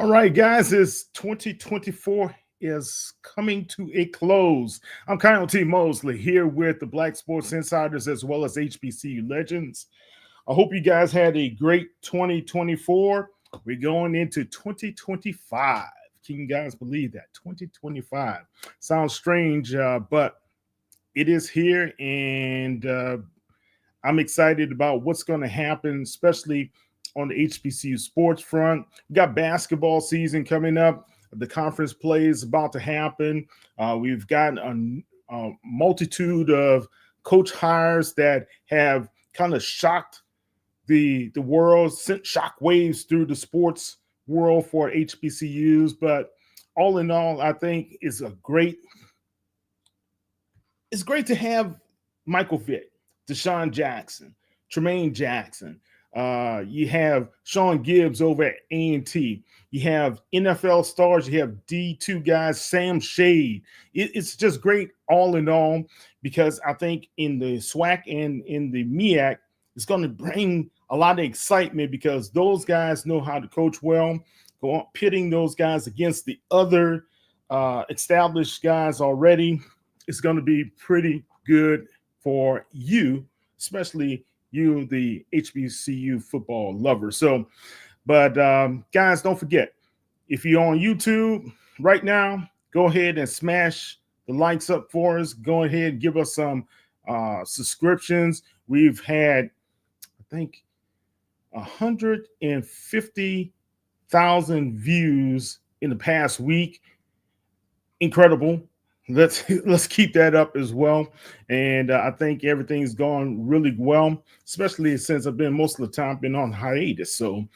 right, guys, it's 2024 is coming to a close. I'm Kyle T. Mosley here with the Black Sports Insiders as well as HBCU Legends. I hope you guys had a great 2024. We're going into 2025. Can you guys believe that? 2025. Sounds strange, but it is here, and I'm excited about what's going to happen, especially on the HBCU sports front. We got basketball season coming up. The conference play is about to happen. We've got a multitude of coach hires that have kind of shocked the world, sent shock waves through the sports world for HBCUs. But all in all, I think it's great to have Michael Vick, Deshaun Jackson, Tremaine Jackson. You have Sean Gibbs over at A&T. You have NFL stars. You have D2 guys, Sam Shade. It's just great all in all, because I think in the SWAC and in the MEAC, it's going to bring a lot of excitement because those guys know how to coach well. Go on pitting those guys against the other established guys already. It's going to be pretty good for you, especially you, the HBCU football lover. So, but guys, don't forget, if you're on YouTube right now, go ahead and smash the likes up for us. Go ahead and give us some subscriptions. We've had, I think, 150,000 views in the past week. Incredible. Let's keep that up as well. And I think everything's gone really well, especially since I've been most of the time been on hiatus. So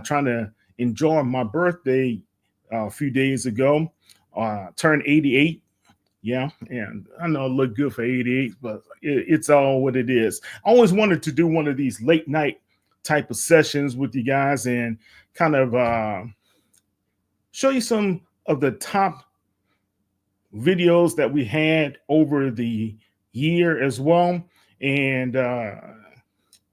trying to enjoy my birthday a few days ago, turned 88. Yeah, and I know I look good for 88, but it's all what it is. I always wanted to do one of these late night type of sessions with you guys and kind of show you some of the top videos that we had over the year as well, and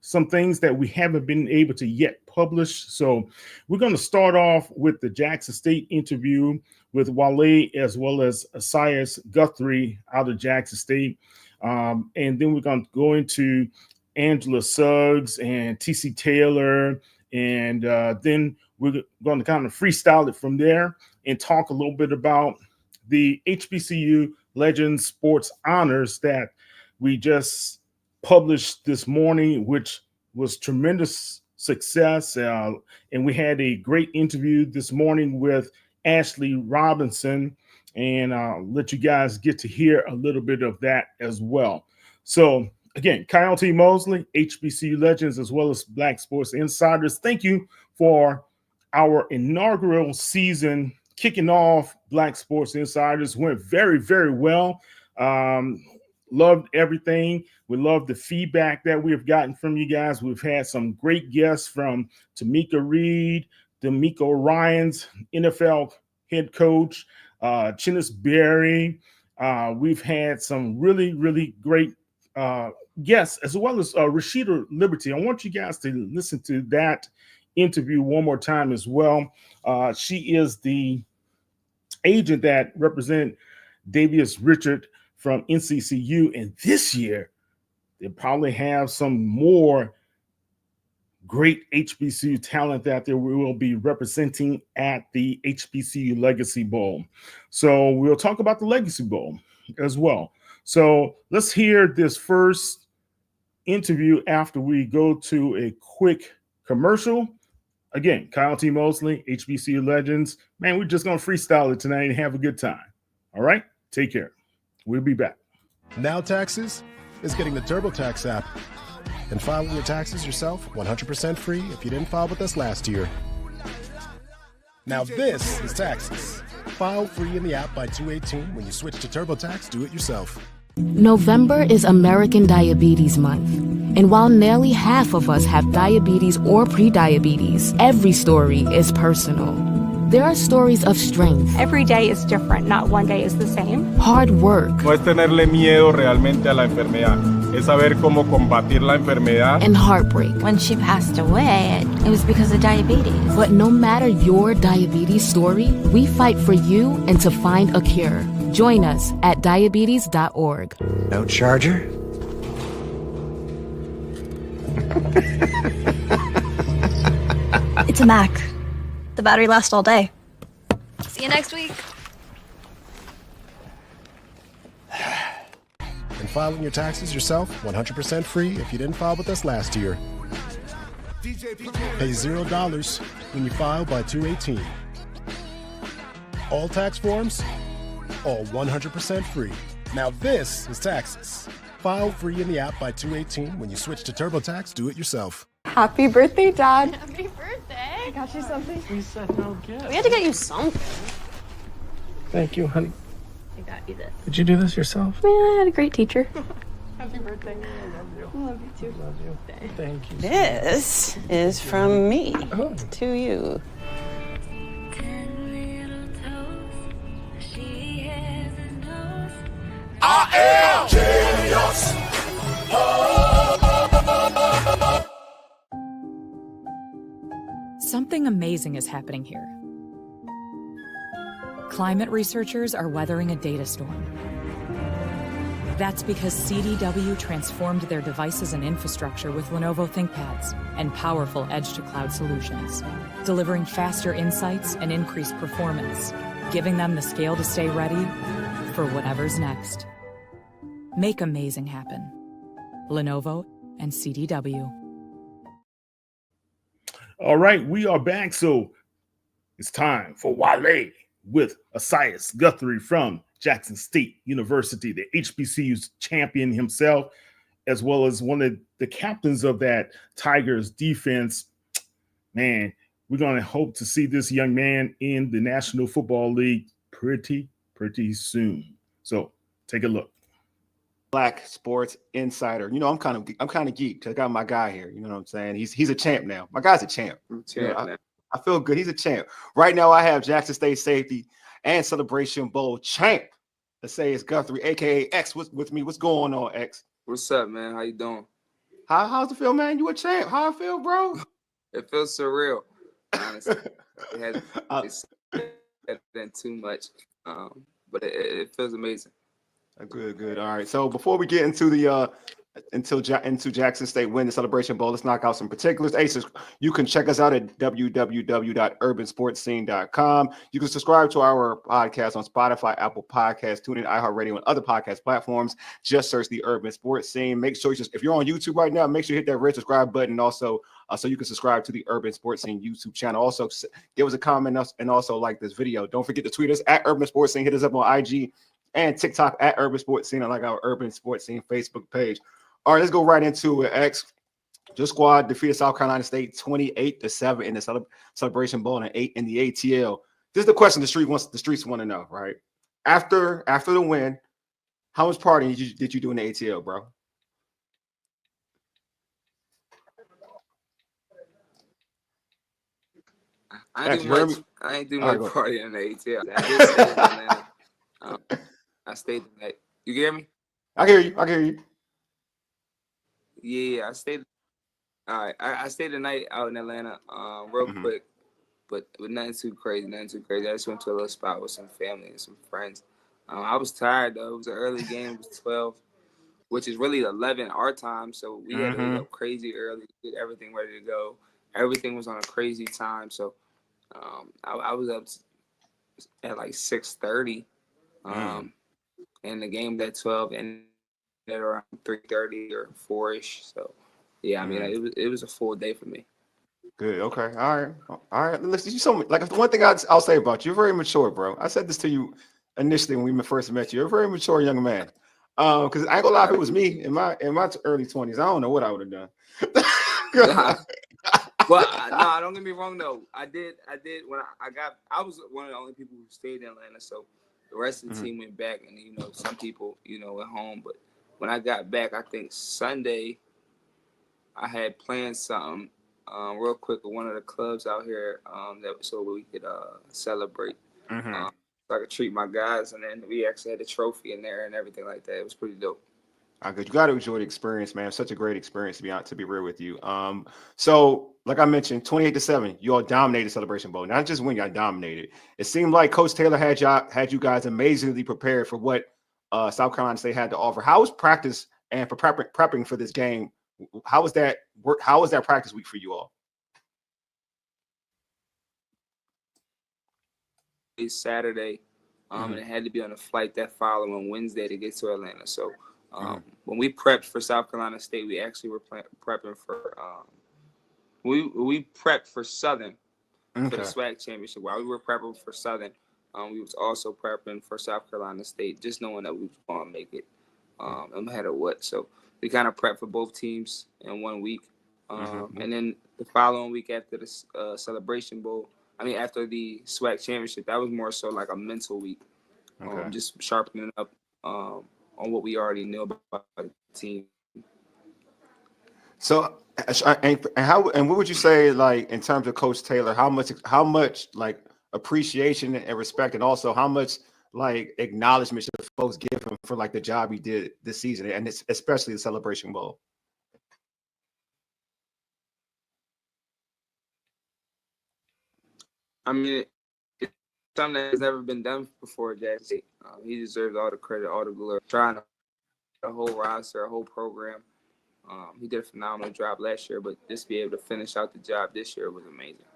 some things that we haven't been able to yet publish. So we're going to start off with the Jackson State interview with Wale as well as Asias Guthrie out of Jackson State. And then we're going to go into Angela Suggs and TC Taylor. And then we're going to kind of freestyle it from there and talk a little bit about the HBCU Legends Sports Honors that we just published this morning, which was tremendous success. And we had a great interview this morning with Ashley Robinson, and I'll let you guys get to hear a little bit of that as well. So again, Kyle T. Mosley, HBCU Legends, as well as Black Sports Insiders. Thank you for our inaugural season. Kicking off Black Sports Insiders went very, very well. Loved everything. We love the feedback that we have gotten from you guys. We've had some great guests from Tamika Reed, D'Amico Ryans, NFL head coach, Chinnis Berry. We've had some really, really great guests, as well as Rashida Liberty. I want you guys to listen to that interview one more time as well. She is the agent that represent Davius Richard from NCCU, and this year they probably have some more great HBCU talent that they will be representing at the HBCU Legacy Bowl. So we'll talk about the Legacy Bowl as well. So let's hear this first interview after we go to a quick commercial. Again, Kyle T. Mosley, HBCU Legends. Man, we're just going to freestyle it tonight and have a good time. All right? Take care. We'll be back. Now Taxes is getting the TurboTax app and filing your taxes yourself 100% free if you didn't file with us last year. Now this is taxes. File free in the app by 2/18 when you switch to TurboTax. Do it yourself. November is American Diabetes Month. And while nearly half of us have diabetes or prediabetes, every story is personal. There are stories of strength. Every day is different. Not one day is the same. Hard work. No es tenerle miedo realmente a la enfermedad. es saber cómo combatir la enfermedad. And heartbreak. When she passed away, it was because of diabetes. But no matter your diabetes story, we fight for you and to find a cure. Join us at diabetes.org. No charger? It's a Mac. The battery lasts all day. See you next week. And filing your taxes yourself, 100% free if you didn't file with us last year. Pay $0 when you file by 2/18. All tax forms, all 100% free. Now this is taxes. File free in the app by 2/18. When you switch to TurboTax, do it yourself. Happy birthday, Dad. Happy birthday. I got you something. We said no gift. We had to get you something. Thank you, honey. I got you this. Did you do this yourself? Man, I had a great teacher. Happy birthday. I love you. I love you too. Love you. Thank you. This is from me Oh. to you. Something amazing is happening here. Climate researchers are weathering a data storm. That's because CDW transformed their devices and infrastructure with Lenovo ThinkPads and powerful edge-to-cloud solutions, delivering faster insights and increased performance, giving them the scale to stay ready for whatever's next. Make amazing happen. Lenovo and CDW. All right, we are back. So it's time for Wale with Asias Guthrie from Jackson State University, the HBCU's champion himself, as well as one of the captains of that Tigers defense. Man, we're going to hope to see this young man in the National Football League pretty soon. So take a look. Black Sports Insider. You know, I'm kind of geeked. I got my guy here. You know what I'm saying? He's a champ now. My guy's a champ. I feel good. He's a champ. Right now, I have Jackson State safety and Celebration Bowl champ. Asias Guthrie, aka X, with me. What's going on, X? What's up, man? How you doing? How's it feel, man? You a champ? How I feel, bro? It feels surreal. Honestly, it has been too much, but it feels amazing. Good. All right. So before we get into the into Jackson State win the Celebration Bowl, let's knock out some particulars. Aces, you can check us out at www.urbansportscene.com. You can subscribe to our podcast on Spotify, Apple Podcasts, TuneIn, iHeartRadio, and other podcast platforms. Just search the Urban Sports Scene. Make sure if you're on YouTube right now, make sure you hit that red subscribe button. Also, so you can subscribe to the Urban Sports Scene YouTube channel. Also, give us a comment and also like this video. Don't forget to tweet us at Urban Sports Scene. Hit us up on IG and TikTok at Urban Sports Scene, and like our Urban Sports Scene Facebook page. All right, let's go right into it. X, your squad defeated South Carolina State 28-7 in the Celebration Bowl and 8 in the ATL. This is the question the streets want to know, right? After the win, how much partying did you do in the ATL, bro? I ain't do much party in the ATL. I did stay in Atlanta. I stayed the night. You hear me? I hear you. Yeah, I stayed. All right, I stayed the night out in Atlanta, real quick, but nothing too crazy. I just went to a little spot with some family and some friends. I was tired though. It was an early game. It was 12, which is really 11 our time. So we had to wake up crazy early, get everything ready to go. Everything was on a crazy time. So I was up at like 6:30. And the game at 12 and at around 3:30 or 4-ish. So yeah, I mean it was a full day for me. Good. Okay. All right. Listen, you so like one thing I'll say about you, you're very mature, bro. I said this to you initially when we first met you. You're a very mature young man. Because I ain't gonna lie, if it was me in my early 20s, I don't know what I would have done. Well, no, don't get me wrong though. I did when I was one of the only people who stayed in Atlanta, so the rest of the team went back, and some people at home. But when I got back, I think Sunday, I had planned something real quick with one of the clubs out here so we could celebrate. So I could treat my guys, and then we actually had a trophy in there and everything like that. It was pretty dope. You got to enjoy the experience, man. Such a great experience to be real with you. So like I mentioned, 28-7, you all dominated Celebration Bowl. Not just when y'all dominated. It seemed like Coach Taylor had you guys amazingly prepared for what South Carolina State had to offer. How was practice and for prepping for this game? How was that work? How was that practice week for you all? Saturday, and it had to be on a flight that following Wednesday to get to Atlanta. So when we prepped for South Carolina State, we actually were prepping for we prepped for Southern for the SWAC championship. While we were prepping for Southern, we was also prepping for South Carolina State, just knowing that we was going to make it, no matter what. So we kind of prepped for both teams in 1 week, and then the following week after the Celebration Bowl. After the SWAC championship, that was more so like a mental week, just sharpening up on what we already knew about the team. So, and what would you say, like in terms of Coach Taylor, how much like appreciation and respect, and also how much like acknowledgement should folks give him for like the job he did this season, and especially the Celebration Bowl? It's something that has never been done before, Jackson. He deserves all the credit, all the glory. Trying a whole roster, a whole program. He did a phenomenal job last year, but just be able to finish out the job this year was amazing.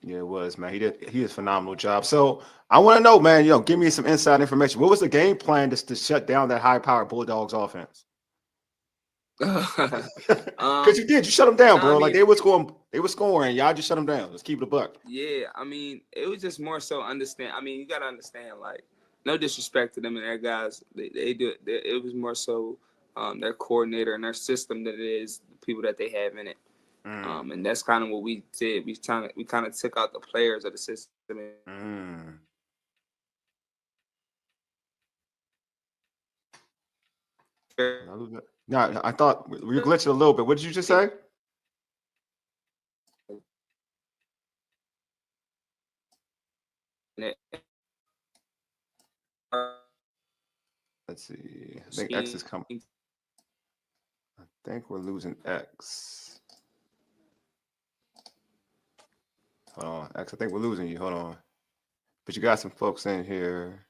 Yeah, it was, man. He did a phenomenal job. So I want to know, man, give me some inside information. What was the game plan to shut down that high-powered Bulldogs offense? Because you shut them down, bro. Like they were scoring. Y'all just shut them down. Let's keep it a buck. Yeah, it was just more so understand. You gotta understand, like, no disrespect to them and their guys. They do it. It was more so their coordinator and their system than it is the people that they have in it. And that's kind of what we did. We kind of took out the players of the system. No, I thought we glitched a little bit. What did you just say? Let's see. I think X is coming. I think we're losing X. Hold on, X. I think we're losing you. Hold on. But you got some folks in here.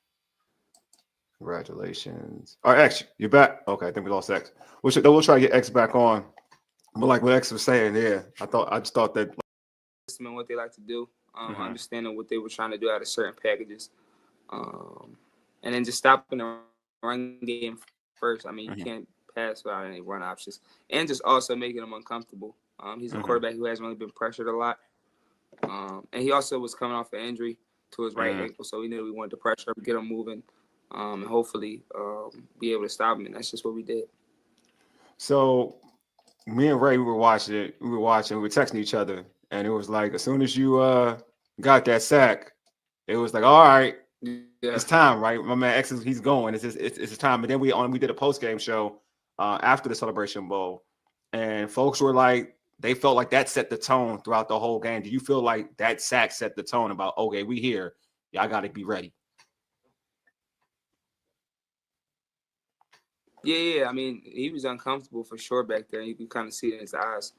Congratulations. All right, X, you're back. Okay, I think we lost X. We'll try to get X back on. But like what X was saying, yeah, I just thought that and what they like to do, understanding what they were trying to do out of certain packages, and then just stopping the run game first. You can't pass without any run options, and just also making them uncomfortable. He's a quarterback who hasn't really been pressured a lot, and he also was coming off an injury to his right ankle, so we knew we wanted to pressure him, get him moving. And hopefully be able to stop him. And that's just what we did. So me and Ray, we were watching it. We were texting each other. And it was like, as soon as you got that sack, it was like, all right, it's time, right? My man X, he's going. It's his time. And then we did a post-game show after the Celebration Bowl. And folks were like, they felt like that set the tone throughout the whole game. Do you feel like that sack set the tone about, okay, we here. Y'all got to be ready? Yeah. He was uncomfortable for sure back there. You can kind of see it in his eyes.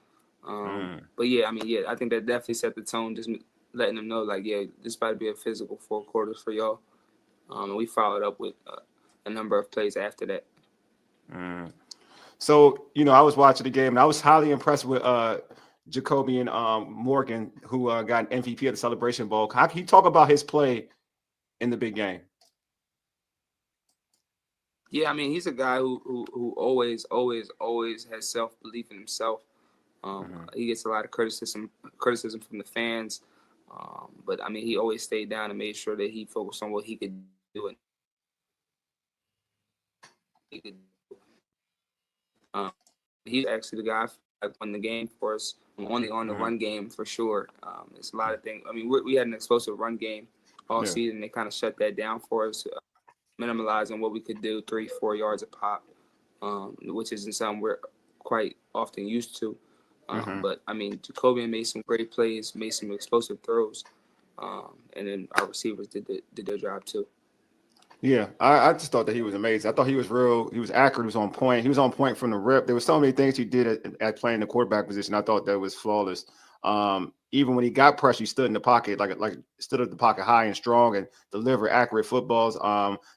But yeah, I think that definitely set the tone, just letting them know, like, yeah, this about to be a physical 4 quarters for y'all. And we followed up with a number of plays after that. So, I was watching the game, and I was highly impressed with Jacobian Morgan, who got an MVP at the Celebration Bowl. How can you talk about his play in the big game? Yeah, he's a guy who always has self-belief in himself. He gets a lot of criticism from the fans, but he always stayed down and made sure that he focused on what he could do. He's actually the guy that won the game for us, only on the run game for sure. It's a lot of things. We had an explosive run game all season. They kind of shut that down for us. Minimalizing what we could do, 3-4 yards a pop, which isn't something we're quite often used to. But Jacobian made some great plays, made some explosive throws, and then our receivers did their job too. Yeah, I just thought that he was amazing. I thought he was real. He was accurate. He was on point. He was on point from the rip. There were so many things he did at playing the quarterback position. I thought that was flawless. Even when he got pressure, he stood in the pocket like stood at the pocket high and strong and delivered accurate footballs.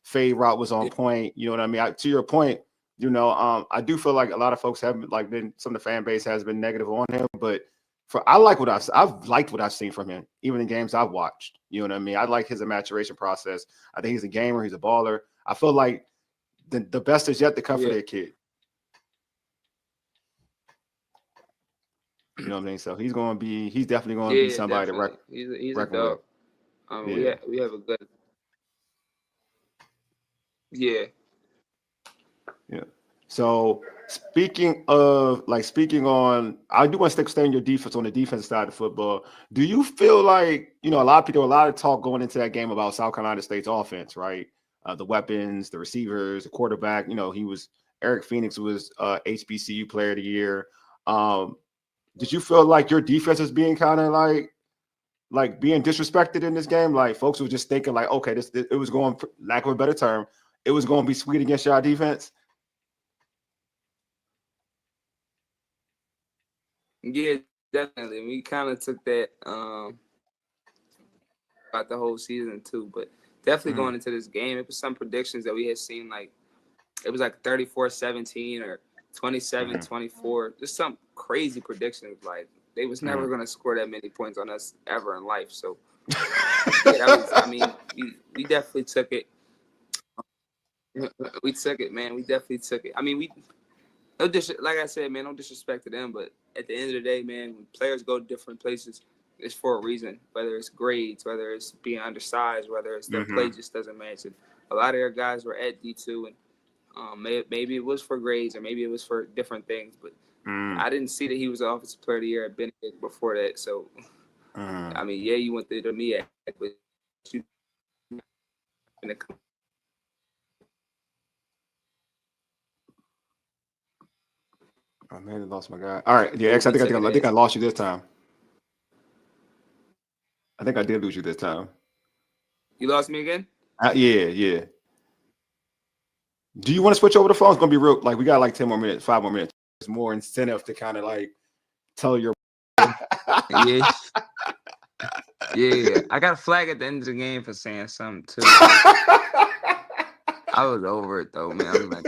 Fade route was on point. You know what I mean? To your point, I do feel like a lot of folks have been some of the fan base has been negative on him, but I've liked what I've seen from him, even in games I've watched. You know what I mean? I like his maturation process. I think he's a gamer. He's a baller. I feel like the best is yet to come for that kid. You know what I mean? So he's definitely going to be somebody definitely. to He's a reckon dog. with. We have a good. Yeah. Yeah. So speaking on, I do want to stay on your defense on the defensive side of football. Do you feel like, a lot of talk going into that game about South Carolina State's offense, right? The weapons, the receivers, the quarterback. Eric Phoenix was HBCU Player of the Year. Did you feel like your defense is being kind of like being disrespected in this game? Like folks were just thinking like, okay, it was going, lack of a better term, it was going to be sweet against your defense. Yeah, definitely. We kind of took that about the whole season too, but definitely going into this game, it was some predictions that we had seen, like it was like 34-17 or 27-24. Just some crazy predictions. Like they was never going to score that many points on us ever in life. So we definitely took it. We took it, man. We definitely took it. I mean, like I said, man, no disrespect to them, but at the end of the day, man, when players go to different places, it's for a reason. Whether it's grades, whether it's being undersized, whether it's their play just doesn't match. And a lot of their guys were at D2, and maybe it was for grades or maybe it was for different things. But I didn't see that he was the offensive player of the year at Benedict before that. So, I mean, yeah, you went through the MEAC, but you Oh man, I lost my guy. All right, yeah, X. I think I lost you this time. I think I did lose you this time. You lost me again? Yeah. Do you want to switch over the phone? It's gonna be real. Like we got like 10 more minutes, 5 more minutes. There's more incentive to kind of like tell your. Yeah. I got a flag at the end of the game for saying something too. I was over it though, man. I'm like,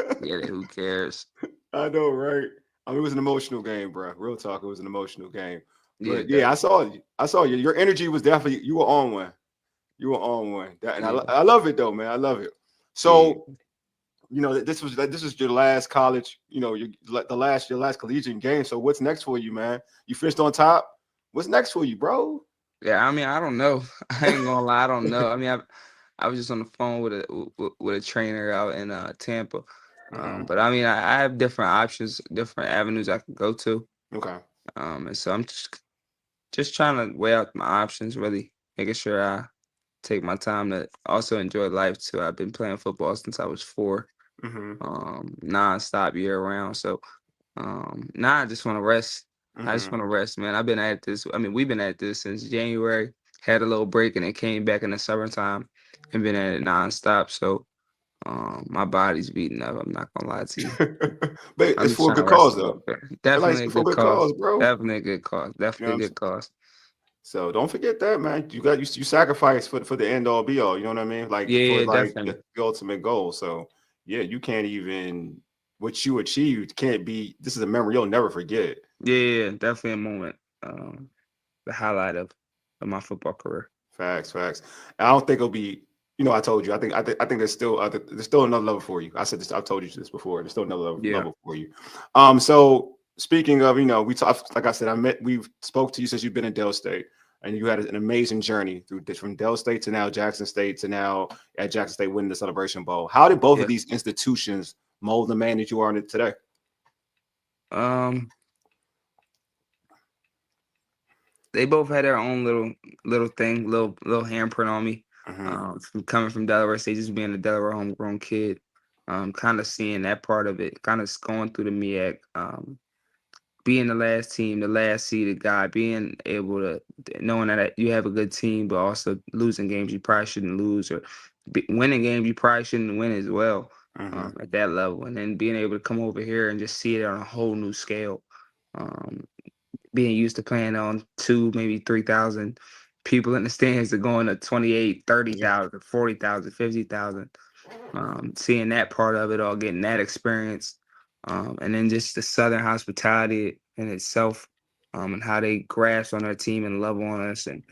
who cares? I know, right? I mean, it was an emotional game, bro. Real talk, it was an emotional game. But yeah, I saw you. Your energy was definitely, you were on one. I love it though, man. I love it. So, this was your last college, your last collegiate game. So what's next for you, man? You finished on top. What's next for you, bro? Yeah, I mean, I don't know. I ain't gonna lie, I don't know. I mean, I was just on the phone with a trainer out in Tampa. But I mean, I have different options, different avenues I can go to. Okay. And so I'm just trying to weigh out my options, really making sure I take my time to also enjoy life too. I've been playing football since I was 4, nonstop year round. So now I just want to rest. I just want to rest, man. I've been at this. I mean, we've been at this since January. Had a little break and then came back in the summertime and been at it nonstop. So my body's beating up. I'm not gonna lie to you. But it's for a good cause, though. Definitely a good cause, bro. Definitely a good cause. Definitely a good cause. So don't forget that, man. You sacrifice for the end all be all. You know what I mean? Like definitely. the ultimate goal. So yeah, you can't even what you achieved can't be. This is a memory you'll never forget. Yeah, definitely a moment. The highlight of my football career. Facts. I don't think it'll be. I told you. I think there's still another level for you. I said this. I've told you this before. There's still another level for you. So speaking of, we talked. Like I said, we've spoke to you since you've been in Dell State, and you had an amazing journey from Dell State to now Jackson State to now at Jackson State winning the Celebration Bowl. How did both of these institutions mold the man that you are today? They both had their own little thing, little handprint on me. From coming from Delaware State, just being a Delaware homegrown kid, kind of seeing that part of it, kind of going through the MEAC, being the last team, the last seeded guy, being able to knowing that you have a good team, but also losing games you probably shouldn't lose, or winning games you probably shouldn't win as well Mm-hmm. at that level, and then being able to come over here and just see it on a whole new scale. Um, Being used to playing on 2, maybe 3,000 people in the stands to going to 28, 30,000, 40,000, 50,000. Seeing that part of it all, getting that experience, and then just the Southern hospitality in itself, and how they grasp on our team and love on us, and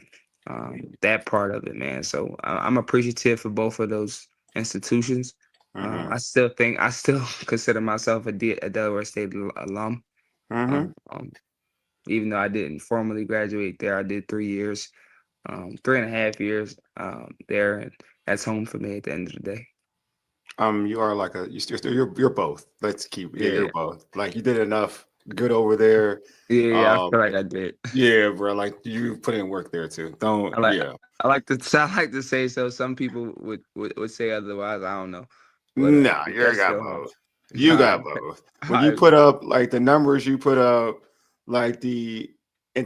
that part of it, man. So I'm appreciative for both of those institutions. Mm-hmm. I still consider myself a Delaware State alum. Mm-hmm. Even though I didn't formally graduate there, I did 3 years, 3.5 years there, and that's home for me at the end of the day. You are like you're both. Let's keep you're Yeah, both. Like you did enough good over there. yeah, I feel like I did. Yeah, bro. Like you put in work there too. Don't I like yeah. I like to I like to say so. Some people would say otherwise. I don't know, but No, you that's got still home. both. You All got right, both. all When you right, put up like the numbers you put up, like in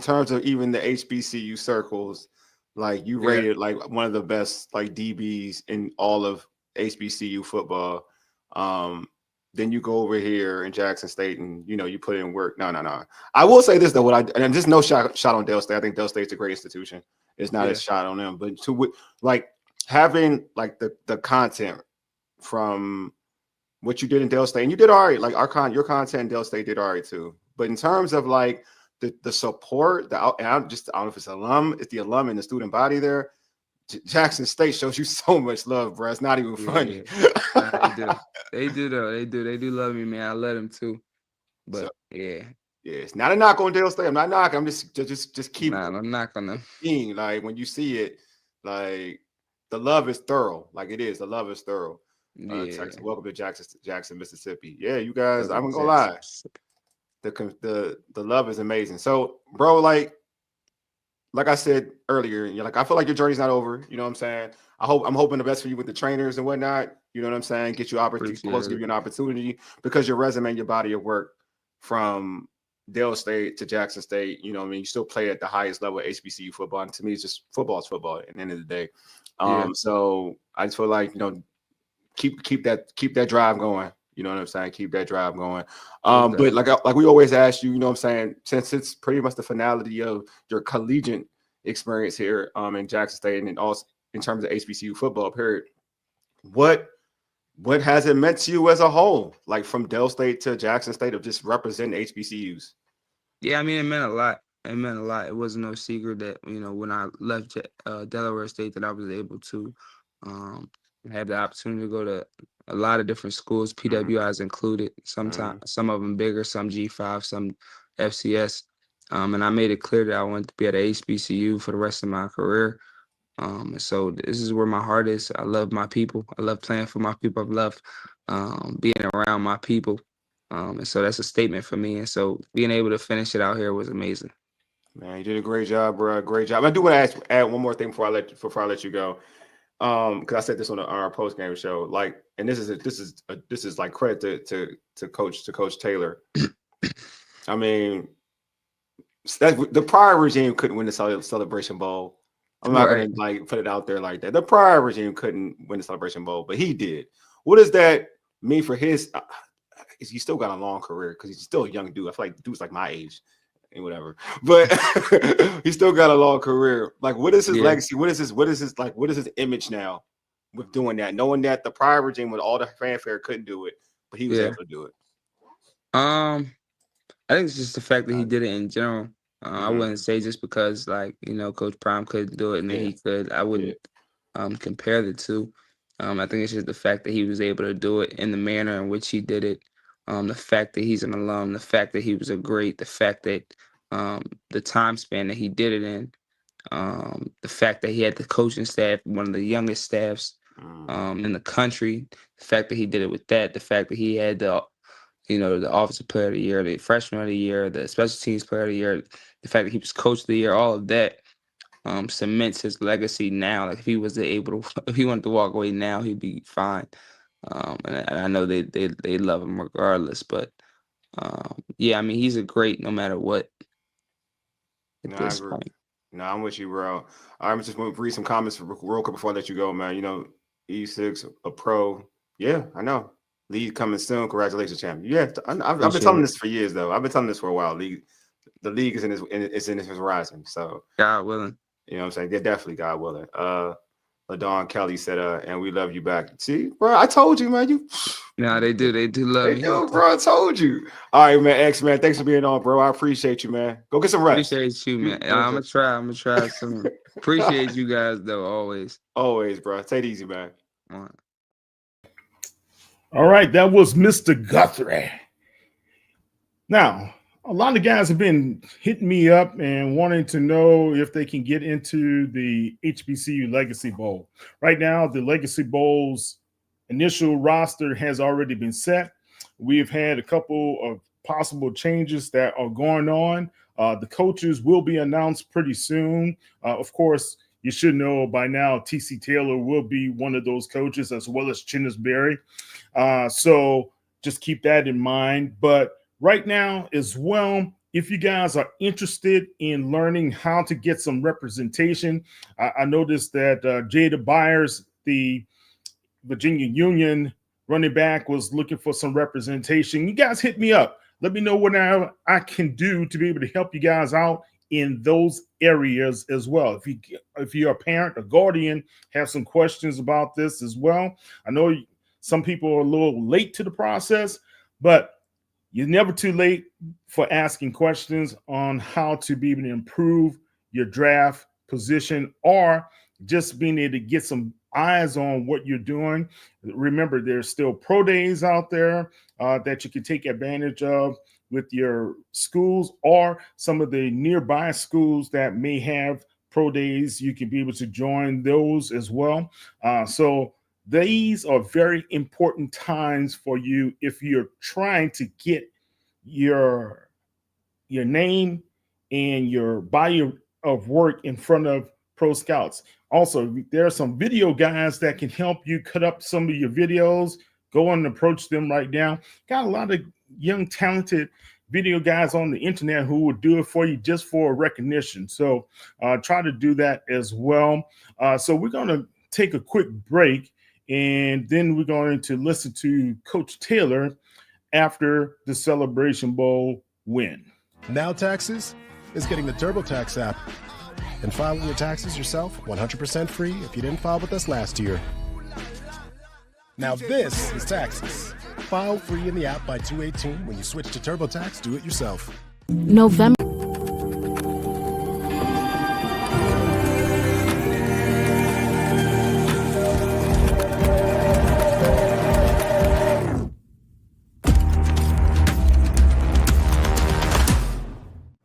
terms of even the HBCU circles, like you yeah, rated like one of the best like DBs in all of HBCU football. Um, then you go over here in Jackson State and you put in work. No, no, no. I will say this though, and just no shot on Dale State. I think Dale State's a great institution. It's not a yeah, shot on them, but like having like the content from what you did in Dale State, and you did all right. Like your content in Dale State did all right too. But in terms of like the support, and I don't know if it's it's the alum and the student body there. Jackson State shows you so much love, bro. It's not even funny. yeah. Nah, they do. They do though. They do. They do love me, man. I let them too. So But yeah, yeah, it's not a knock on Dale State. I'm not knocking. I'm just keep nah, I'm not gonna. being like when you see it, like the love is thorough. Like it is. The love is thorough. Yeah, Texas, welcome to Jackson, Mississippi. Yeah, you guys. I'm welcome gonna to go Jackson, lie. Mississippi. The love is amazing. So, bro, like I said earlier, I feel like your journey's not over. You know what I'm saying? I'm hoping the best for you with the trainers and whatnot. You know what I'm saying? Get you Appreciate give it. you an opportunity because your resume and your body of work from Dale State to Jackson State. You know what I mean? You still play at the highest level of HBCU football. And to me, it's just football is football at the end of the day. Yeah, So I just feel like keep that drive going. You know what I'm saying? Keep that drive going. most But definitely. like we always ask you, you know what I'm saying, since it's pretty much the finality of your collegiate experience here in Jackson State and then also in terms of HBCU football, period. What has it meant to you as a whole? Like from Dale State to Jackson State of just representing HBCUs? Yeah, I mean, it meant a lot. It meant a lot. It wasn't no secret that when I left Delaware State that I was able to um, have the opportunity to go to a lot of different schools, Mm-hmm. PWIs included. Mm-hmm. Sometimes some of them bigger, some G5, some FCS. And I made it clear that I wanted to be at a HBCU for the rest of my career. And so this is where my heart is. I love my people. I love playing for my people. I love being around my people. And so that's a statement for me. And so being able to finish it out here was amazing. Man, you did a great job, bro. Great job. I do want to add one more thing before I let you go. Because I said this on our post game show. Like, and this is like credit to Coach Taylor. I mean, the prior regime couldn't win the Celebration Bowl. I'm not Right. gonna like put it out there like that. The prior regime couldn't win the Celebration Bowl, but he did. What does that mean for his? He's still got a long career because he's still a young dude. I feel like the dude's like my age and whatever, but he's still got a long career. Like, what is his Yeah. legacy? What is his image now with doing that? Knowing that the prior regime with all the fanfare couldn't do it, but he was Yeah. able to do it. I think it's just the fact that he did it in general. I Mhm. wouldn't say just because Coach Prime couldn't do it and then Yeah. he could. I wouldn't compare the two. I think it's just the fact that he was able to do it in the manner in which he did it. The fact that he's an alum, the fact that he was the fact that the time span that he did it in, the fact that he had the coaching staff, one of the youngest staffs in the country, the fact that he did it with that, the fact that he had the offensive player of the year, the freshman of the year, the special teams player of the year, the fact that he was coach of the year, all of that cements his legacy now. Like if he was able to, if he wanted to walk away now, he'd be fine. And I know they love him regardless. But yeah, I mean he's a great no matter what at No, I this agree. point. No, I'm with you, bro. I'm just going to read some comments real quick before I let you go, man. E6, a pro. Yeah, I know. League coming soon. Congratulations, champion. Yeah, I've been telling this for years, though. I've been telling this for a while. The league is in its horizon. So God willing. You know what I'm saying? Yeah, definitely, God willing. LaDawn Kelly said, and we love you back. See, bro, I told you, man. Nah, they do love you. Do, bro. I told you. All right, man. X, man. Thanks for being on, bro. I appreciate you, man. Go get some rest. Appreciate you, man. I'm gonna try some. Appreciate you guys, though, always. Always, bro. Take it easy, man. All right, that was Mr. Guthrie. Now, a lot of guys have been hitting me up and wanting to know if they can get into the HBCU Legacy Bowl. Right now, the Legacy Bowl's initial roster has already been set. We've had a couple of possible changes that are going on. The coaches will be announced pretty soon. Of course, you should know by now TC Taylor will be one of those coaches, as well as Chinnisberry. So just keep that in mind. But right now as well, if you guys are interested in learning how to get some representation, I noticed that Jada Byers, the Virginia Union running back, was looking for some representation. You guys hit me up. Let me know what I can do to be able to help you guys out in those areas as well. If you're a parent, a guardian, have some questions about this as well. I know some people are a little late to the process, but you're never too late for asking questions on how to be able to improve your draft position or just being able to get some eyes on what you're doing. Remember, there's still pro days out there that you can take advantage of with your schools or some of the nearby schools that may have pro days. You can be able to join those as well. So these are very important times for you if you're trying to get your name and your body of work in front of pro scouts. Also, there are some video guys that can help you cut up some of your videos. Go and approach them right now. Got a lot of young, talented video guys on the internet who will do it for you just for recognition. So try to do that as well. So we're going to take a quick break, and then we're going to listen to Coach Taylor after the Celebration Bowl win. Now Taxes is getting the TurboTax app and filing your taxes yourself 100% free if you didn't file with us last year. Now this is Taxes. File free in the app by 2/18 when you switch to TurboTax Do It Yourself. November.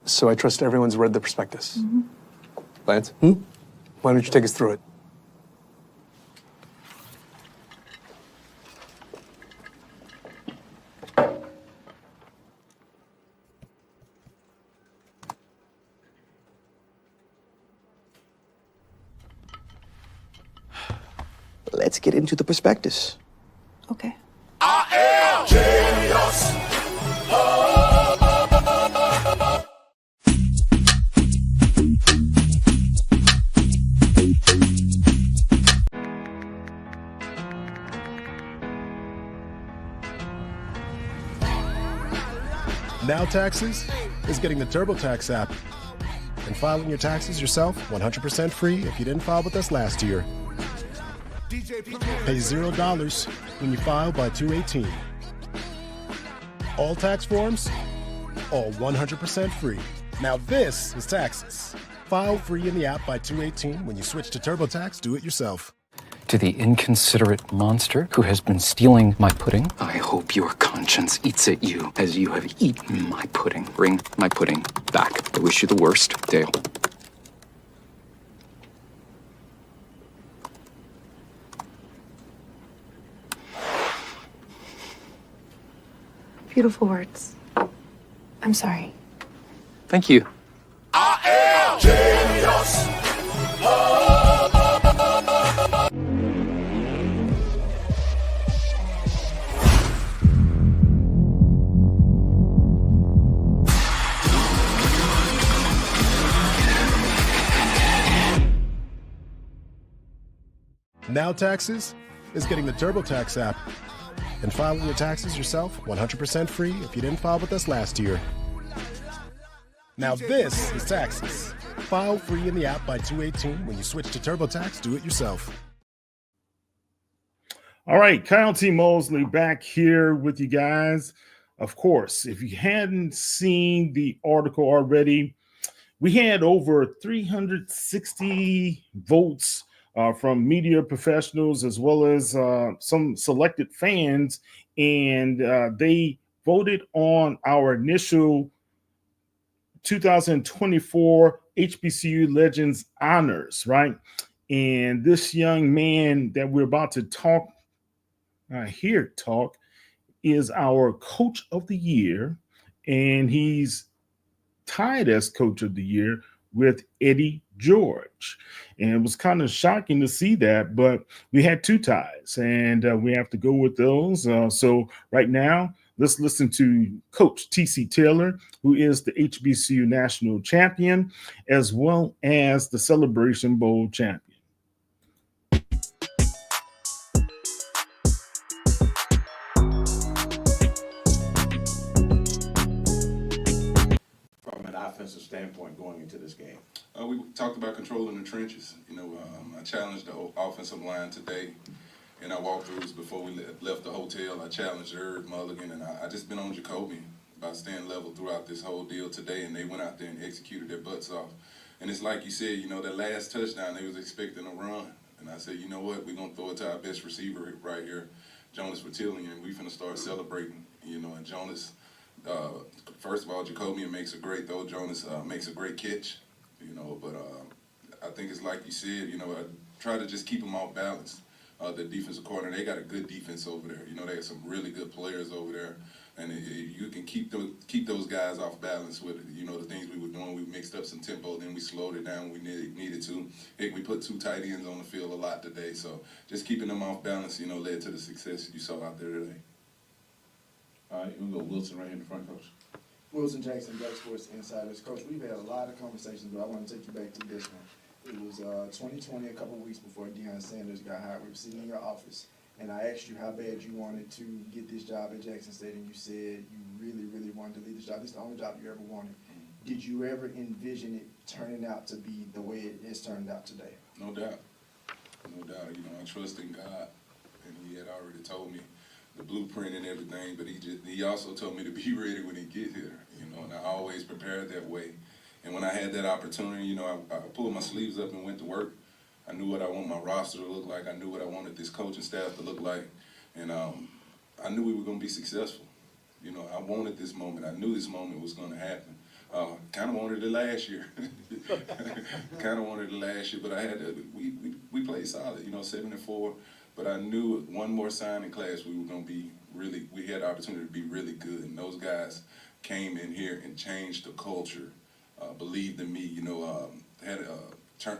So I trust everyone's read the prospectus. Lance, why don't you take us through it? Let's get into the prospectus. Okay. Now Taxes is getting the TurboTax app and filing your taxes yourself 100% free if you didn't file with us last year. Pay $0 when you file by 2/18. All tax forms, all 100% free. Now this is Taxes. File free in the app by 2/18 when you switch to TurboTax Do It Yourself. To the inconsiderate monster who has been stealing my pudding, I hope your conscience eats at you as you have eaten my pudding. Bring my pudding back. I wish you the worst, Dale. Beautiful words. I'm sorry. Thank you. Now Taxes is getting the TurboTax app and filing your taxes yourself 100% free if you didn't file with us last year. Now this is taxes. File free in the app by 2/18. When you switch to TurboTax, do it yourself. All right, Kyle T. Mosley back here with you guys. Of course, if you hadn't seen the article already, we had over 360 votes from media professionals as well as some selected fans, and they voted on our initial 2024 HBCU Legends honors, right? And this young man that we're about to talk is our Coach of the Year, and he's tied as Coach of the Year with Eddie George. And it was kind of shocking to see that, but we had two ties, and we have to go with those. So right now, let's listen to Coach T.C. Taylor, who is the HBCU National Champion, as well as the Celebration Bowl champion. From an offensive standpoint going into this game? We talked about controlling the trenches. I challenged the offensive line today in our walkthroughs before we left the hotel. I challenged Irv Mulligan, and I just been on Jacoby about staying level throughout this whole deal today, and they went out there and executed their butts off. And it's like you said, that last touchdown, they was expecting a run. And I said, you know what, we're going to throw it to our best receiver right here, Jonas Vertillion, and we're going to start celebrating, and Jonas, first of all, Jacoby makes a great throw. Jonas makes a great catch, but I think it's like you said, I try to just keep them off balance. The defensive coordinator, they got a good defense over there. They have some really good players over there. And you can keep those guys off balance with, the things we were doing. We mixed up some tempo, then we slowed it down when we needed to. Heck, we put two tight ends on the field a lot today. So just keeping them off balance, led to the success you saw out there today. All right, we'll go Wilson right here in the front, Coach. Wilson Jackson, Black Sports Insiders. Coach, we've had a lot of conversations, but I want to take you back to this one. It was 2020, a couple of weeks before Deion Sanders got hired. We were sitting in your office, and I asked you how bad you wanted to get this job at Jackson State, and you said you really, really wanted to lead this job. This is the only job you ever wanted. Did you ever envision it turning out to be the way it has turned out today? No doubt. No doubt. I trust in God, and he had already told me the blueprint and everything, but he also told me to be ready when he get here, and I always prepared that way. And when I had that opportunity, I pulled my sleeves up and went to work. I knew what I want my roster to look like. I knew what I wanted this coaching staff to look like. And I knew we were going to be successful. I wanted this moment. I knew this moment was going to happen. Kind of wanted it last year. But I had to, we played solid, 7-4. But I knew one more signing class, we were going to be really, we had the opportunity to be really good. And those guys came in here and changed the culture. Believed in me, had a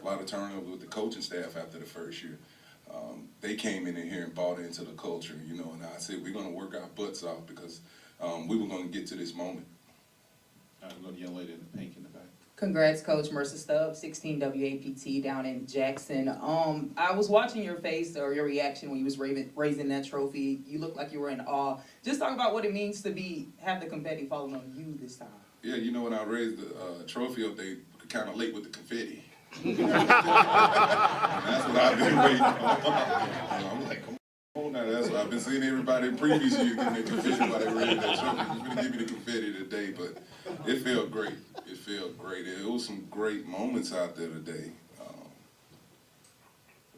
lot of turnover with the coaching staff after the first year. They came in here and bought into the culture, and I said, we're going to work our butts off because we were going to get to this moment. All right, we'll go to the young lady in the pink in the back. Congrats, Coach. Mercer Stubbs, 16 WAPT down in Jackson. I was watching your face or your reaction when you was raising that trophy. You looked like you were in awe. Just talk about what it means to have the confetti falling on you this time. Yeah, when I raised the trophy up, they were kind of late with the confetti. And that's what I've been waiting on. I'm like, come on now, that's what I've been seeing everybody in previous years getting their confetti while they raised that trophy. You're going to give me the confetti today, but it felt great. It felt great. It was some great moments out there today.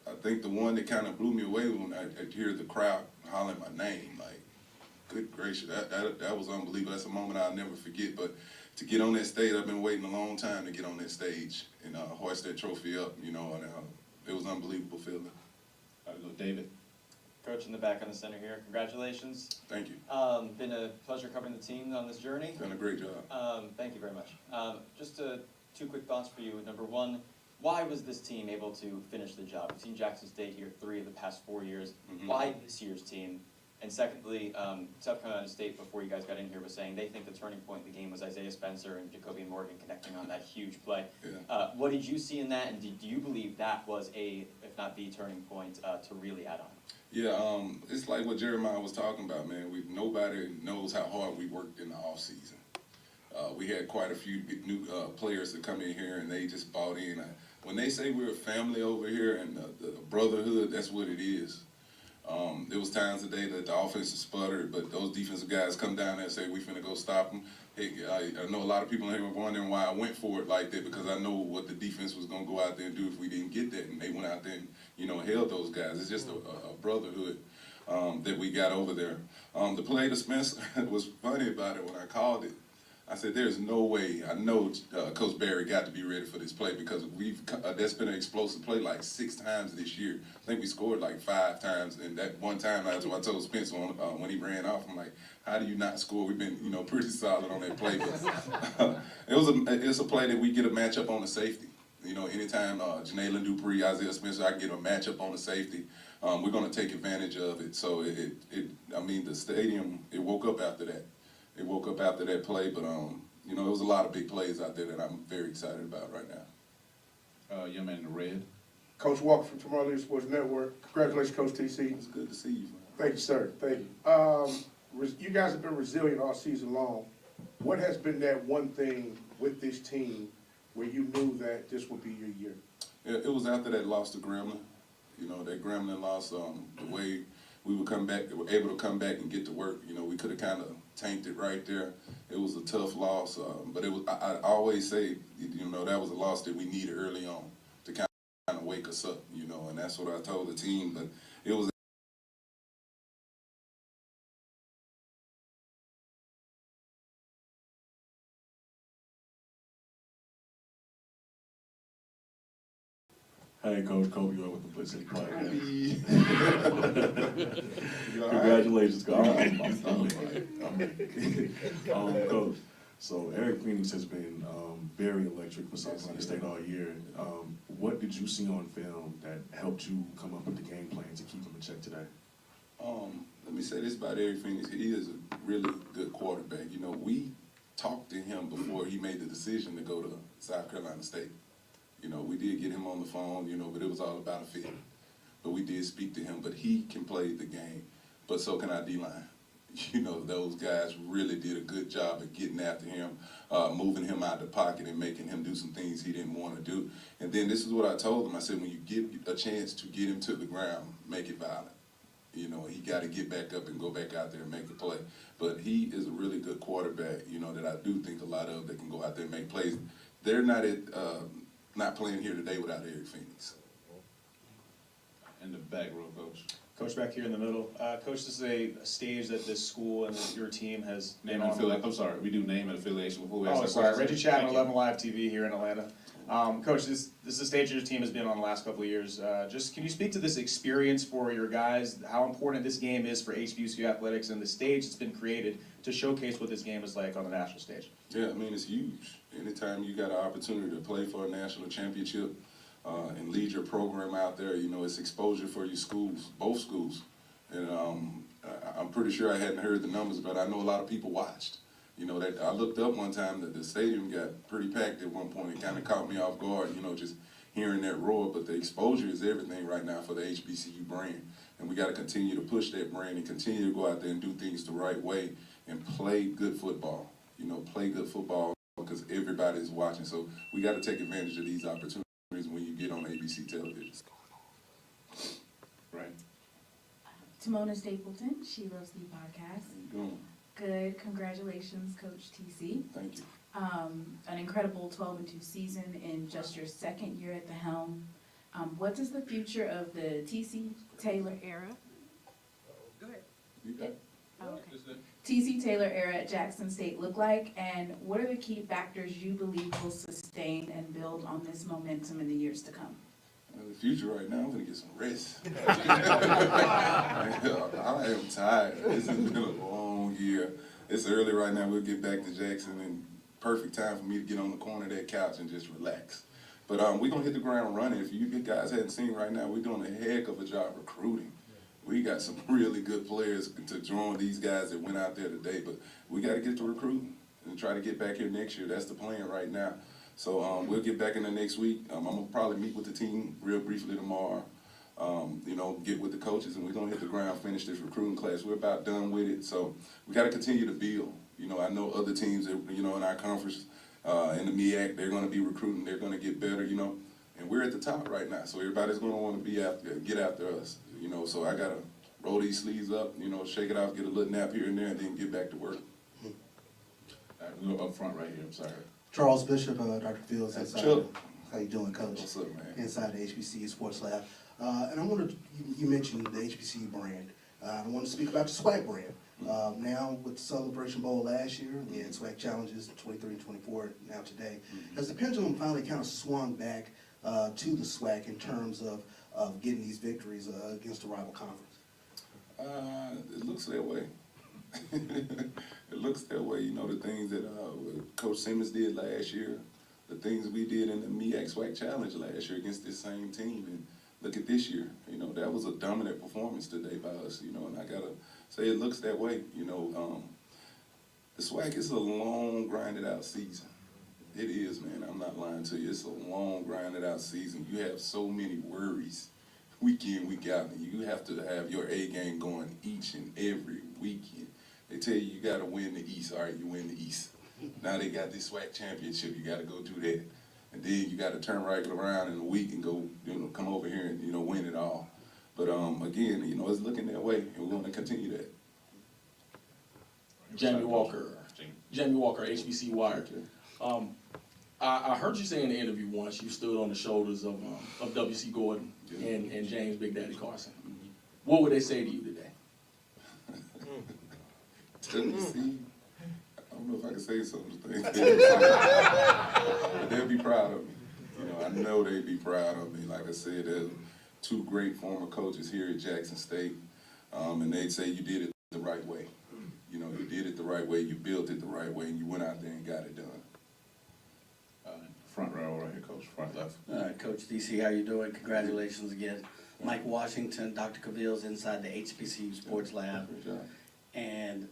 I think the one that kind of blew me away when I hear the crowd hollering my name, like, good gracious, that was unbelievable. That's a moment I'll never forget. But to get on that stage, I've been waiting a long time to get on that stage and hoist that trophy up, and it was an unbelievable feeling. All right, look, David. Coach in the back on the center here. Congratulations. Thank you. Been a pleasure covering the team on this journey. Done a great job. Thank you very much. Just two quick thoughts for you. Number one, why was this team able to finish the job? We've seen Jackson State here 3 of the past 4 years. Mm-hmm. Why this year's team? And secondly, South Carolina State, before you guys got in here, was saying they think the turning point in the game was Isaiah Spencer and Jacoby Morgan connecting on that huge play. Yeah. What did you see in that, and do you believe that was if not the turning point, to really add on? Yeah, it's like what Jeremiah was talking about, man. Nobody knows how hard we worked in the off season. We had quite a few new players that come in here, and they just bought in. When they say we're a family over here and the brotherhood, that's what it is. There was times today that the offense is sputtered, but those defensive guys come down there and say, we finna go stop them. Hey, I know a lot of people in here were wondering why I went for it like that, because I know what the defense was gonna go out there and do if we didn't get that, and they went out there and, held those guys. It's just a brotherhood that we got over there. The play to Spencer was funny about it when I called it. I said, there's no way. I know Coach Barry got to be ready for this play because that's been an explosive play like 6 times this year. I think we scored like 5 times, and that one time that's what I told Spencer when he ran off. I'm like, how do you not score? We've been pretty solid on that play. But it's a play that we get a matchup on the safety. Anytime Janaelin Dupree, Isaiah Spencer, I get a matchup on the safety. We're going to take advantage of it. So the stadium, it woke up after that. It woke up after that play, but there was a lot of big plays out there that I'm very excited about right now. Young man in the red. Coach Walker from Tomorrow Leader Sports Network. Congratulations, Coach TC. It's good to see you, man. Thank you, sir. Thank you. You guys have been resilient all season long. What has been that one thing with this team where you knew that this would be your year? It was after that loss to Gremlin. That Gremlin loss, the way we were able to come back and get to work. We could have kind of tanked it right there. It was a tough loss, but it was. I always say, that was a loss that we needed early on to kind of wake us up, and that's what I told the team. But it was. Hey, Coach Kobe, with the Blitz City Podcast. Congratulations, Coach. Coach, so Eric Phoenix has been very electric for South Carolina State all year. What did you see on film that helped you come up with the game plan to keep him in check today? Let me say this about Eric Phoenix. He is a really good quarterback. We talked to him before he made the decision to go to South Carolina State. We did get him on the phone, but it was all about a fit. But we did speak to him, but he can play the game. But so can our D-line. Those guys really did a good job of getting after him, moving him out of the pocket and making him do some things he didn't want to do. And then this is what I told him. I said, when you get a chance to get him to the ground, make it violent. He got to get back up and go back out there and make the play. But he is a really good quarterback, that I do think a lot of that can go out there and make plays. They're not playing here today without Eric Phoenix. In the back row, Coach. Coach, back here in the middle. Coach, this is a stage that this school and your team has been on. I'm sorry, we do name and affiliation before we Oh, sorry. Reggie Chapman, 11 Live TV here in Atlanta. Coach, this is a stage your team has been on the last couple of years. Just can you speak to this experience for your guys, how important this game is for HBCU athletics and the stage that's been created to showcase what this game is like on the national stage? Yeah, it's huge. Anytime you got an opportunity to play for a national championship and lead your program out there, it's exposure for your schools, both schools. And I'm pretty sure I hadn't heard the numbers, but I know a lot of people watched. That I looked up one time that the stadium got pretty packed at one point. It kind of caught me off guard, just hearing that roar. But the exposure is everything right now for the HBCU brand. And we got to continue to push that brand and continue to go out there and do things the right way and play good football. Play good football because everybody's watching. So we got to take advantage of these opportunities when you get on ABC television. Right. Timona Stapleton, She Loves Me podcast. How you doing? Good. Congratulations, Coach TC. Thank you. An incredible 12-2 season in just your second year at the helm. What does the future of the TC Taylor era? Go ahead. You got it. Oh, okay. TC Taylor era at Jackson State look like, and what are the key factors you believe will sustain and build on this momentum in the years to come? The future right now, I'm going to get some rest. I am tired. This has been a long year. It's early right now. We'll get back to Jackson, and perfect time for me to get on the corner of that couch and just relax. But we're going to hit the ground running. If you guys hadn't seen right now, we're doing a heck of a job recruiting. We got some really good players to join these guys that went out there today, but we got to get to recruiting and try to get back here next year. That's the plan right now. So we'll get back in the next week. I'm going to probably meet with the team real briefly tomorrow. you know, get with the coaches, and we're gonna hit the ground, finish this recruiting class. We're about done with it, so we got to continue to build. You know, I know other teams that, you know, in our conference, in the MEAC, they're gonna be recruiting, they're gonna get better, you know, and we're at the top right now, so everybody's gonna want to be out there, get after us, you know. So I gotta roll these sleeves up, you know, shake it off, get a little nap here and there, and then get back to work. We'll go up front right here, I'm sorry. Charles Bishop, Dr. Fields, That's inside. Chuck. How you doing, Coach? What's up, man? Inside the HBCU Sports Lab. And I wanted, you mentioned the HBCU brand. I want to speak about the SWAC brand. Now with the Celebration Bowl last year, we had SWAC challenges 23 and 24 now today. Has the pendulum finally kind of swung back to the SWAC in terms of getting these victories against a rival conference? It looks that way. It looks that way. You know, the things that Coach Simmons did last year, the things we did in the MEAC SWAC Challenge last year against this same team, and look at this year. You know, that was a dominant performance today by us, you know, and I gotta say it looks that way. You know, the SWAC is a long, grinded out season. It is, man. I'm not lying to you. It's a long, grinded out season. You have so many worries week in, week out, and you have to have your A game going each and every weekend. They tell you got to win the East. All right, you win the East. Now they got this SWAC championship. You got to go do that. And then you got to turn right around in a week and go, you know, come over here and, you know, win it all. But again, you know, it's looking that way, and we're going to continue that. Jamie Walker, HBC Wired. I heard you say in the interview once you stood on the shoulders of W.C. Gordon and James Big Daddy Carson. What would they say to you today? W.C. I don't know if I can say something. They'll be proud of me. You know, I know they'd be proud of me. Like I said, there's two great former coaches here at Jackson State, and they'd say you did it the right way. You know, you did it the right way, you built it the right way, and you went out there and got it done. Front row right here, Coach, front left. Coach DC, how you doing? Congratulations again. Mike Washington, Dr. Cavill's inside the HBCU Sports Lab. And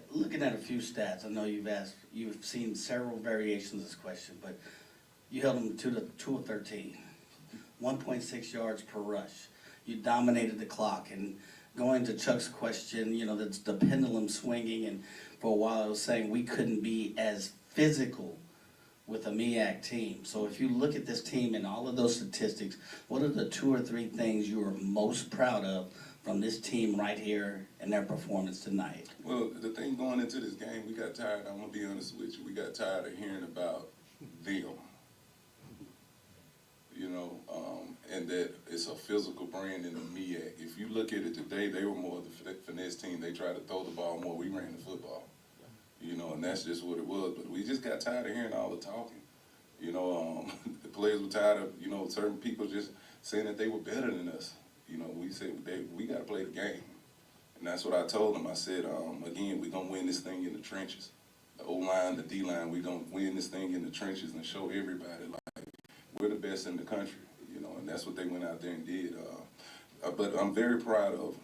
looking at a few stats, I know you've seen several variations of this question, but you held them to the 2 of 13, 1.6 yards per rush. You dominated the clock, and going to Chuck's question, you know, that's the pendulum swinging, and for a while I was saying we couldn't be as physical with a MEAC team. So if you look at this team and all of those statistics, what are the 2 or 3 things you are most proud of from this team right here and their performance tonight? Well, the thing going into this game, we got tired, I'm going to be honest with you, we got tired of hearing about them. You know, and that it's a physical brand in the MEAC. If you look at it today, they were more of the finesse team. They tried to throw the ball more. We ran the football. You know, and that's just what it was. But we just got tired of hearing all the talking. You know, the players were tired of, you know, certain people just saying that they were better than us. You know, we said we got to play the game. And that's what I told them. I said, again, we're going to win this thing in the trenches. The O-line, the D-line, we're going to win this thing in the trenches and show everybody, like, we're the best in the country. You know, and that's what they went out there and did. But I'm very proud of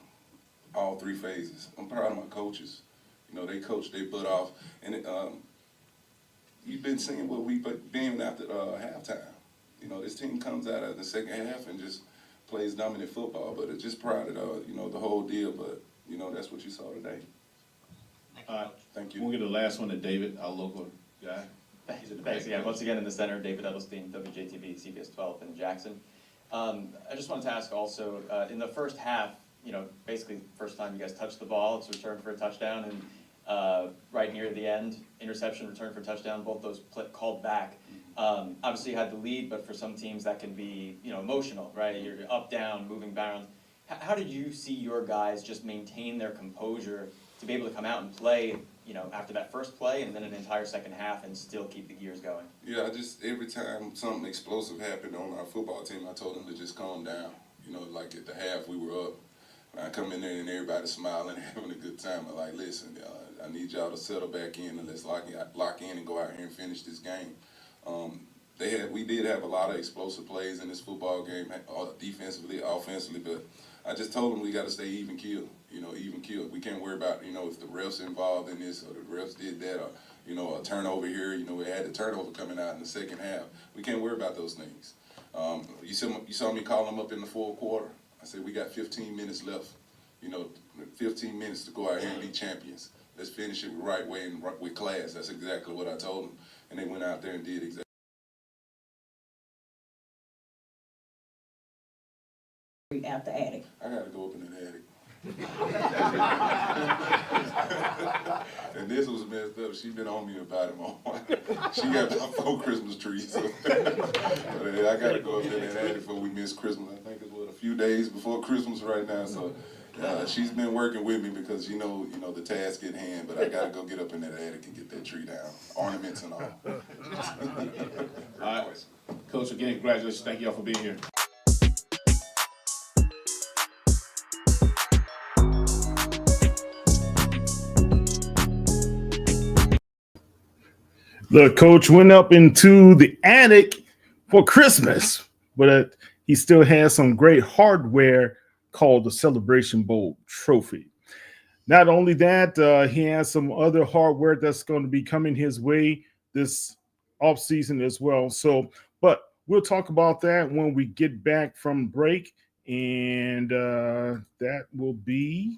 all 3 phases. I'm proud of my coaches. You know, they coached their butt off. And you've been seeing what we've been after halftime. You know, this team comes out of the second half and just plays dominant football. But it's just proud of, you know, the whole deal. But, you know, that's what you saw today. Thank you. We'll get the last one to David, our local guy. Thanks again. Once again in the center, David Edelstein, WJTV, CBS 12 in Jackson. I just wanted to ask also, in the first half, you know, basically first time you guys touched the ball, it's returned for a touchdown, and right near the end, interception, return for a touchdown, both those called back. Obviously you had the lead, but for some teams that can be, you know, emotional, right? You're up, down, moving bounds. How did you see your guys just maintain their composure to be able to come out and play, you know, after that first play and then an entire second half and still keep the gears going? Yeah, every time something explosive happened on our football team, I told them to just calm down. You know, like at the half we were up. I come in there and everybody's smiling, having a good time. I'm like, listen, I need y'all to settle back in and let's lock in and go out here and finish this game. We did have a lot of explosive plays in this football game, defensively, offensively, but I just told them we got to stay even keel. You know, even keel. We can't worry about, you know, if the refs involved in this or the refs did that or, you know, a turnover here. You know, we had the turnover coming out in the second half. We can't worry about those things. You saw me call them up in the fourth quarter. I said, we got 15 minutes left, 15 minutes to go out here and be champions. Let's finish it the right way and with class. That's exactly what I told them. And they went out there and did exactly. Out the attic. I gotta go up in the attic. And this was messed up. She been on me about it, Mom. She got about 4 Christmas trees. So. But I gotta go up in that attic before we miss Christmas. I think it's a few days before Christmas right now. So she's been working with me because you know the task at hand. But I gotta go get up in that attic and get that tree down, ornaments and all. All right, Coach. Again, congratulations. Thank y'all for being here. The coach went up into the attic for Christmas, but he still has some great hardware called the Celebration Bowl trophy. Not only that, he has some other hardware that's going to be coming his way this offseason as well. So, but we'll talk about that when we get back from break, and that will be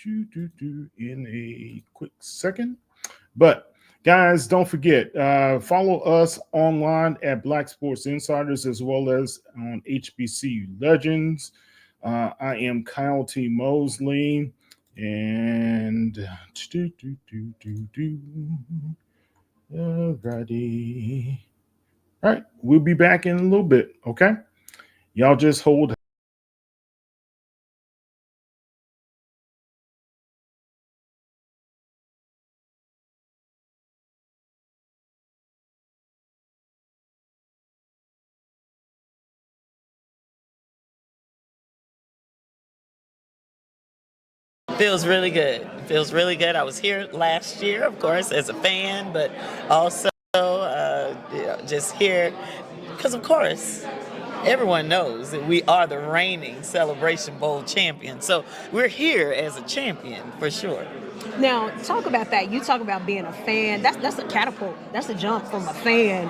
in a quick second. But guys, don't forget, follow us online at Black Sports Insiders as well as on HBCU Legends. I am Kyle T. Mosley, and alrighty. All right, we'll be back in a little bit, okay? Y'all just hold. Feels really good. Feels really good. I was here last year, of course, as a fan, but also just here because, of course, everyone knows that we are the reigning Celebration Bowl champions. So we're here as a champion for sure. Now, talk about that. You talk about being a fan. That's a catapult. That's a jump from a fan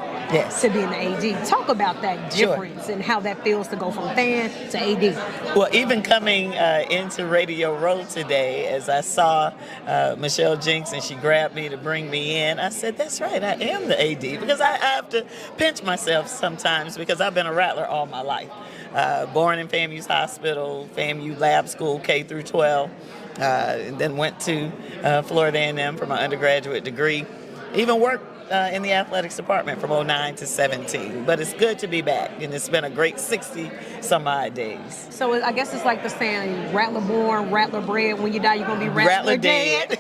to being an AD. Talk about that difference and how that feels to go from fan to AD. Well, even coming into Radio Row today, as I saw Michelle Jinks and she grabbed me to bring me in, I said, that's right, I am the AD. Because I have to pinch myself sometimes because I've been a Rattler all my life. Born in FAMU's hospital, FAMU lab school, K through 12. And then went to Florida A&M for my undergraduate degree. Even worked in the athletics department from 2009 to 17. But it's good to be back, and it's been a great 60-some-odd days. So I guess it's like the saying, Rattler born, Rattler bred. When you die, you're going to be Rattler dead.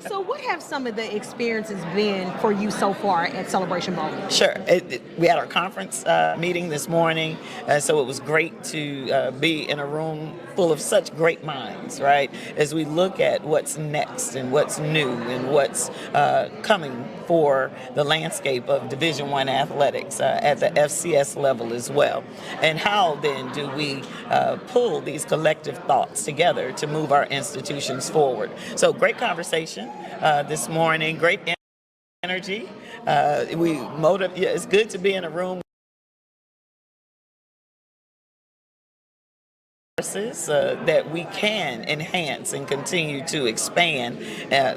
So what have some of the experiences been for you so far at Celebration Bowl? Sure. We had our conference meeting this morning, so it was great to be in a room full of such great minds, right? As we look at what's next and what's new and what's coming for the landscape of Division I athletics at the FCS level as well. And how then do we pull these collective thoughts together to move our institutions forward? So great conversation this morning, great energy. It's good to be in a room that we can enhance and continue to expand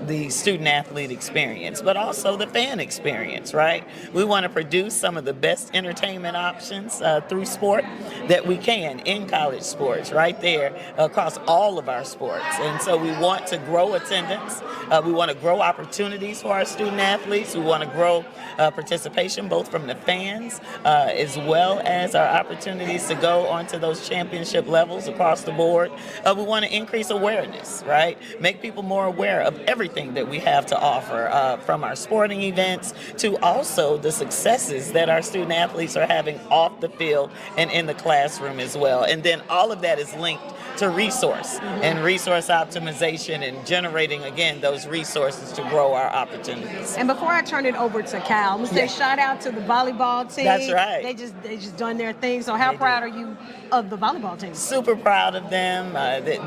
the student-athlete experience, but also the fan experience, right? We want to produce some of the best entertainment options through sport that we can in college sports, right there across all of our sports. And so we want to grow attendance. We want to grow opportunities for our student-athletes. We want to grow participation both from the fans as well as our opportunities to go onto those championship levels across the board. We want to increase awareness, right? Make people more aware of everything that we have to offer, from our sporting events to also the successes that our student athletes are having off the field and in the classroom as well. And then all of that is linked to resource and resource optimization and generating, again, those resources to grow our opportunities. And before I turn it over to Cal, I'm going to say shout out to the volleyball team. That's right. They just done their thing. So how proud are you of the volleyball team? Super proud of them.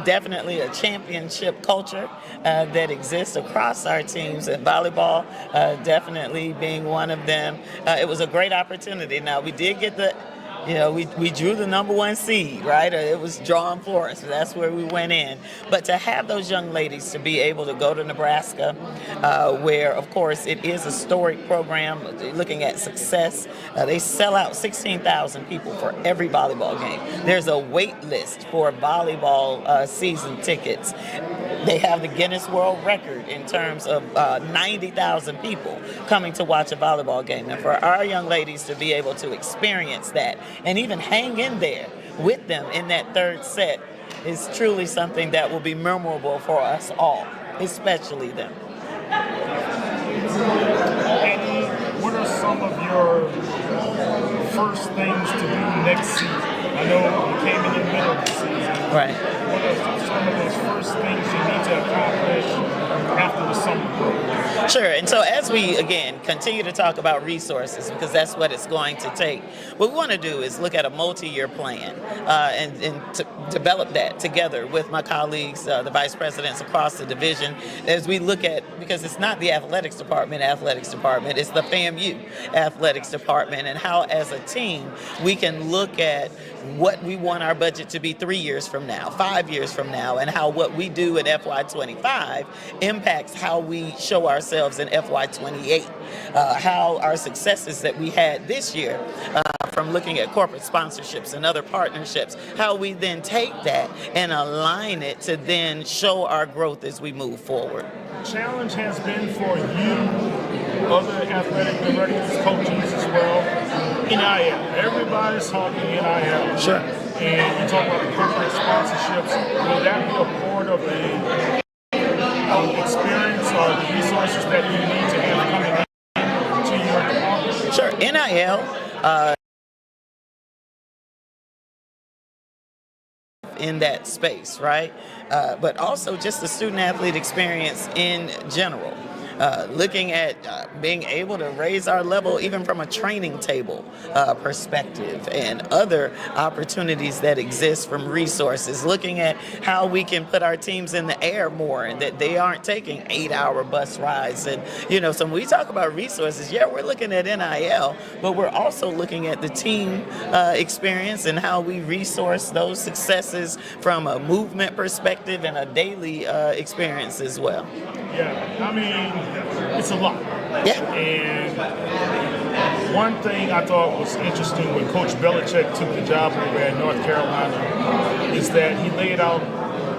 Definitely a championship culture that exists across our teams, and volleyball definitely being one of them. It was a great opportunity. Now, we did get the You know, we drew the number 1 seed, right? It was drawn for us. That's where we went in. But to have those young ladies to be able to go to Nebraska, where, of course, it is a storied program, looking at success. They sell out 16,000 people for every volleyball game. There's a wait list for volleyball season tickets. They have the Guinness World Record in terms of 90,000 people coming to watch a volleyball game. And for our young ladies to be able to experience that and even hang in there with them in that third set is truly something that will be memorable for us all, especially them. Annie, what are some of your first things to do next season? I know you came in the middle of the season. Right. What are some of those first things you need to accomplish after the summer break? Sure, and so as we, again, continue to talk about resources, because that's what it's going to take, what we want to do is look at a multi-year plan and to develop that together with my colleagues, the vice presidents across the division, as we look at, because it's not the athletics department, it's the FAMU athletics department, and how as a team we can look at what we want our budget to be 3 years from now, 5 years from now, and how what we do in FY25 impacts how we show ourselves in FY28. How our successes that we had this year from looking at corporate sponsorships and other partnerships, how we then take that and align it to then show our growth as we move forward. The challenge has been for you, other athletic directors, coaches as well, NIL. Everybody's talking NIL. Sure. And you talk about the corporate sponsorships. Will that be a part of the experience or the resources that you need to have coming into your department? Sure. NIL in that space, right? But also just the student-athlete experience in general. Looking at being able to raise our level even from a training table perspective and other opportunities that exist from resources, looking at how we can put our teams in the air more and that they aren't taking 8-hour bus rides. And, you know, so when we talk about resources, yeah, we're looking at NIL, but we're also looking at the team experience and how we resource those successes from a movement perspective and a daily experience as well. Yeah, I mean, it's a lot. Yeah. And one thing I thought was interesting when Coach Belichick took the job over at North Carolina is that he laid out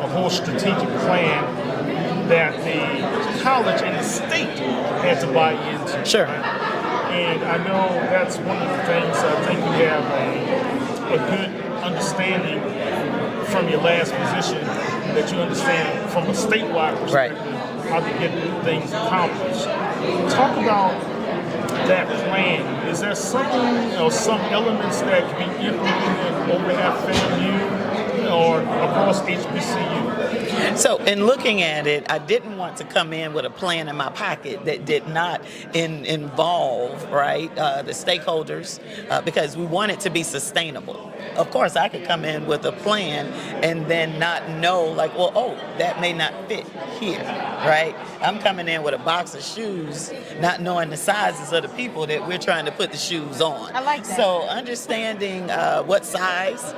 a whole strategic plan that the college and the state had to buy into. Sure. And I know that's one of the things I think you have a good understanding from your last position, that you understand from a statewide perspective. Right. How to get things accomplished. Talk about that plan. Is there something or some elements that can be implemented over at FAMU or across HBCU? So in looking at it, I didn't want to come in with a plan in my pocket that did not involve, right, the stakeholders, because we want it to be sustainable. Of course, I could come in with a plan and then not know, like, well, oh, that may not fit here, right? I'm coming in with a box of shoes, not knowing the sizes of the people that we're trying to put the shoes on. I like that. So understanding what size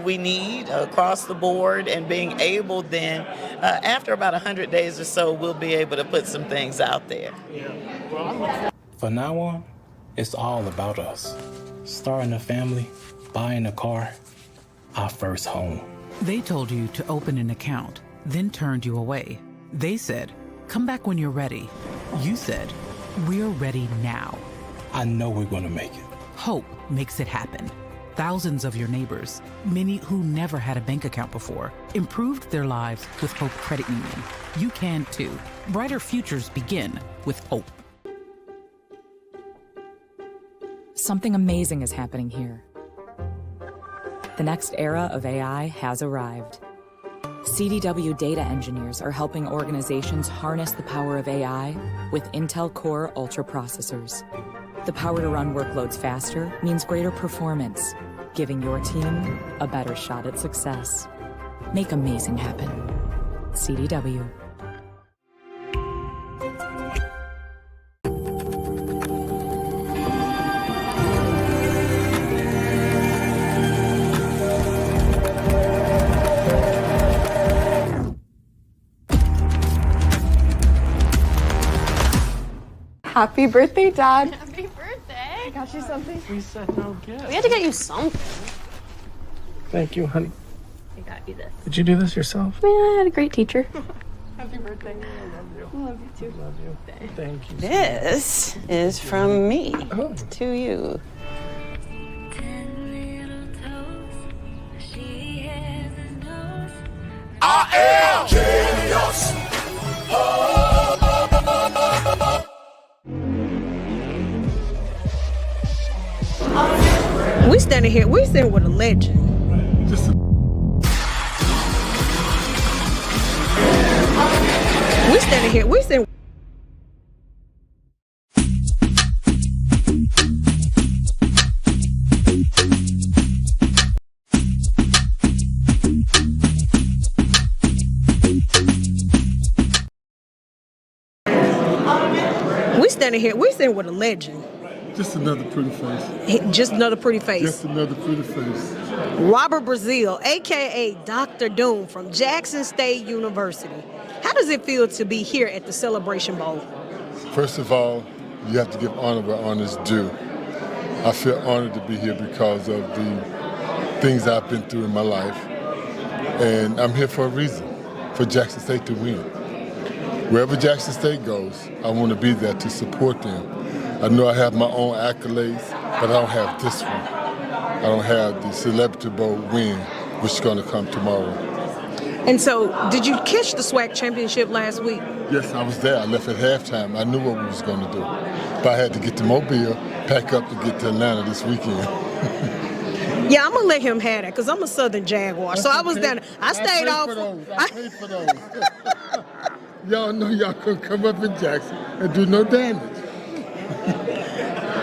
we need across the board and being able then, after about 100 days or so, we'll be able to put some things out there. From now on, it's all about us. Starting a family, buying a car, our first home. They told you to open an account, then turned you away. They said, come back when you're ready. You said, we're ready now. I know we're gonna make it. Hope makes it happen. Thousands of your neighbors, many who never had a bank account before, improved their lives with Hope Credit Union. You can too. Brighter futures begin with hope. Something amazing is happening here. The next era of AI has arrived. CDW data engineers are helping organizations harness the power of AI with Intel Core Ultra processors. The power to run workloads faster means greater performance, giving your team a better shot at success. Make amazing happen. CDW. Happy birthday, Dad. Happy birthday. I got you something. We said no gift. We had to get you something. Thank you, honey. I got you this. Did you do this yourself? Yeah, I had a great teacher. Happy birthday. I love you. I love you too. Love you. Thank you. This is from me to you. I am genius. We standing here, we standing with a legend. We standing here, we standing. We standing here, we standing with a legend. Just another pretty face. Just another pretty face. Just another pretty face. Robert Brazile, aka Dr. Doom from Jackson State University. How does it feel to be here at the Celebration Bowl? First of all, you have to give honor where honor's due. I feel honored to be here because of the things I've been through in my life. And I'm here for a reason, for Jackson State to win. Wherever Jackson State goes, I want to be there to support them. I know I have my own accolades, but I don't have this one. I don't have the Celebrity Bowl win, which is going to come tomorrow. And so, did you catch the SWAC championship last week? Yes, I was there. I left at halftime. I knew what we was going to do. But I had to get to Mobile, pack up to get to Atlanta this weekend. Yeah, I'm going to let him have that because I'm a Southern Jaguar. So I was down. I stayed off. I paid for those. Y'all know y'all couldn't come up in Jackson and do no damage.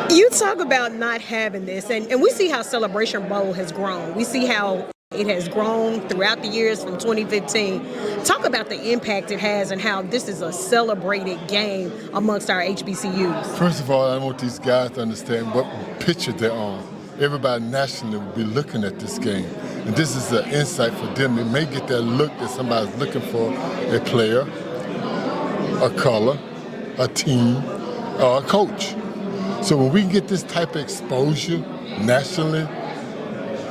You talk about not having this, and we see how Celebration Bowl has grown. We see how it has grown throughout the years from 2015. Talk about the impact it has and how this is a celebrated game amongst our HBCUs. First of all, I want these guys to understand what picture they're on. Everybody nationally will be looking at this game. And this is an insight for them. They may get that look that somebody's looking for, a player, a color, a team, or a coach. So when we can get this type of exposure nationally,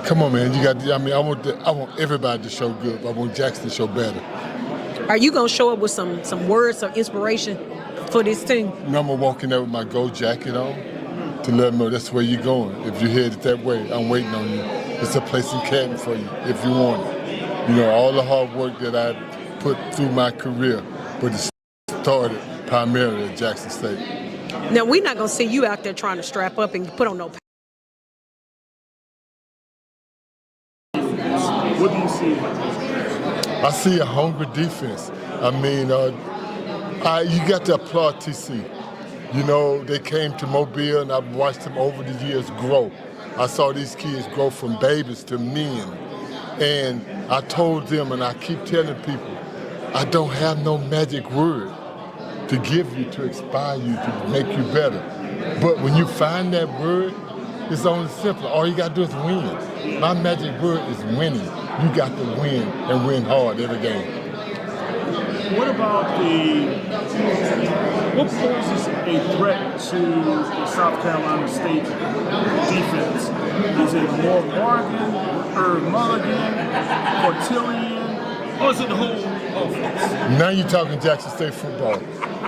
come on, man, you got. I want everybody to show good. I want Jackson to show better. Are you gonna show up with some words of inspiration for this team? You know, I'm gonna walk in there with my gold jacket on to let them know that's where you're going. If you're headed that way, I'm waiting on you. It's a place in Canton for you if you want it. You know, all the hard work that I put through my career, but it started primarily at Jackson State. Now, we're not going to see you out there trying to strap up and put on no. What do you see? I see a hungry defense. I mean, you got to applaud TC. You know, they came to Mobile, and I've watched them over the years grow. I saw these kids grow from babies to men. And I told them, and I keep telling people, I don't have no magic word to give you, to inspire you, to make you better. But when you find that word, it's only simple. All you got to do is win. My magic word is winning. You got to win and win hard every game. What about what poses a threat to the South Carolina State defense? Is it more Morgan, Herb Mulligan, Portillion, or is it the whole offense? Now you're talking Jackson State football.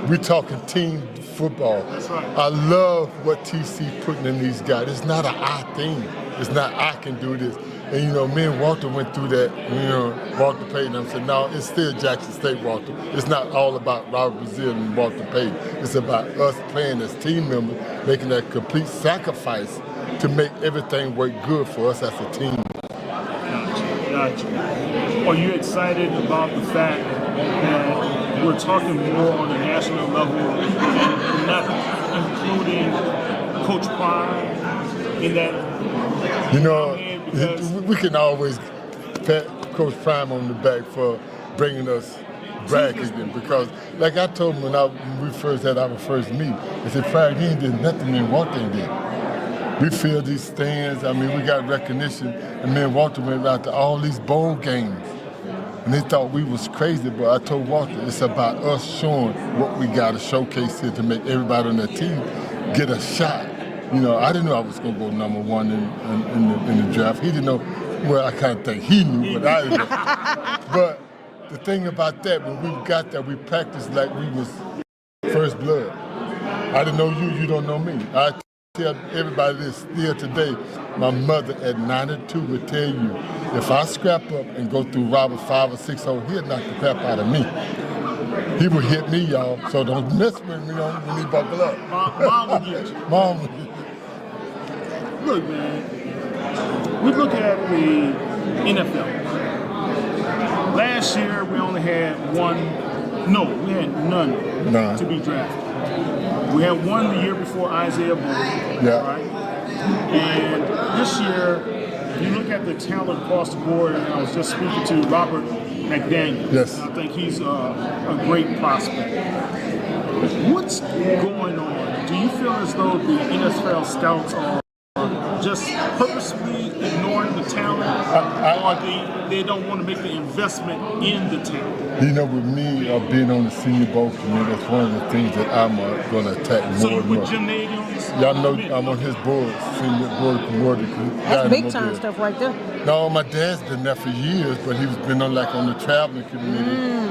We're talking team football. That's right. I love what TC putting in these guys. It's not an I thing. It's not I can do this. And you know, me and Walter went through that. You know, Walter Payton. I said, no, it's still Jackson State, Walter. It's not all about Robert Brazile and Walter Payton. It's about us playing as team members, making that complete sacrifice to make everything work good for us as a team. Gotcha. Are you excited about the fact that we're talking more on a national level and not including Coach Prime in that? You know, we can always pat Coach Prime on the back for bringing us back again, because like I told him when we first had our first meet, I said, Prime, he ain't did nothing me and Walter did. We filled these stands. I mean, we got recognition, and me and Walter went out to all these bowl games. And they thought we was crazy, but I told Walter, it's about us showing what we got to showcase here to make everybody on that team get a shot. You know, I didn't know I was going to go number one in the draft. He didn't know. Well, I kind of think he knew, but I didn't know. But the thing about that, when we got there, we practiced like we was first blood. I didn't know you, you don't know me. I tell everybody this still today. My mother at 92 would tell you, if I scrap up and go through Robert 5 or 6 hole, he'll knock the crap out of me. He would hit me, y'all, so don't mess with me when he buckle up. Mom will get you. Mom will get you. Look, man, we look at the NFL. Last year, we only had we had none to be drafted. We had one the year before Isaiah Bowie, right? And this year, if you look at the talent across the board, and I was just speaking to Robert McDaniel. Yes. I think he's a great prospect. What's going on? Do you feel as though the NFL scouts are just purposely ignoring the talent, or they don't want to make the investment in the talent? You know, with me being on the Senior Bowl committee, that's one of the things that I'm going to attack more and more. So Jim Nady on this? Y'all know I'm on his board, Senior Board of That's big time stuff right there. No, my dad's been there for years, but he's been on the traveling committee.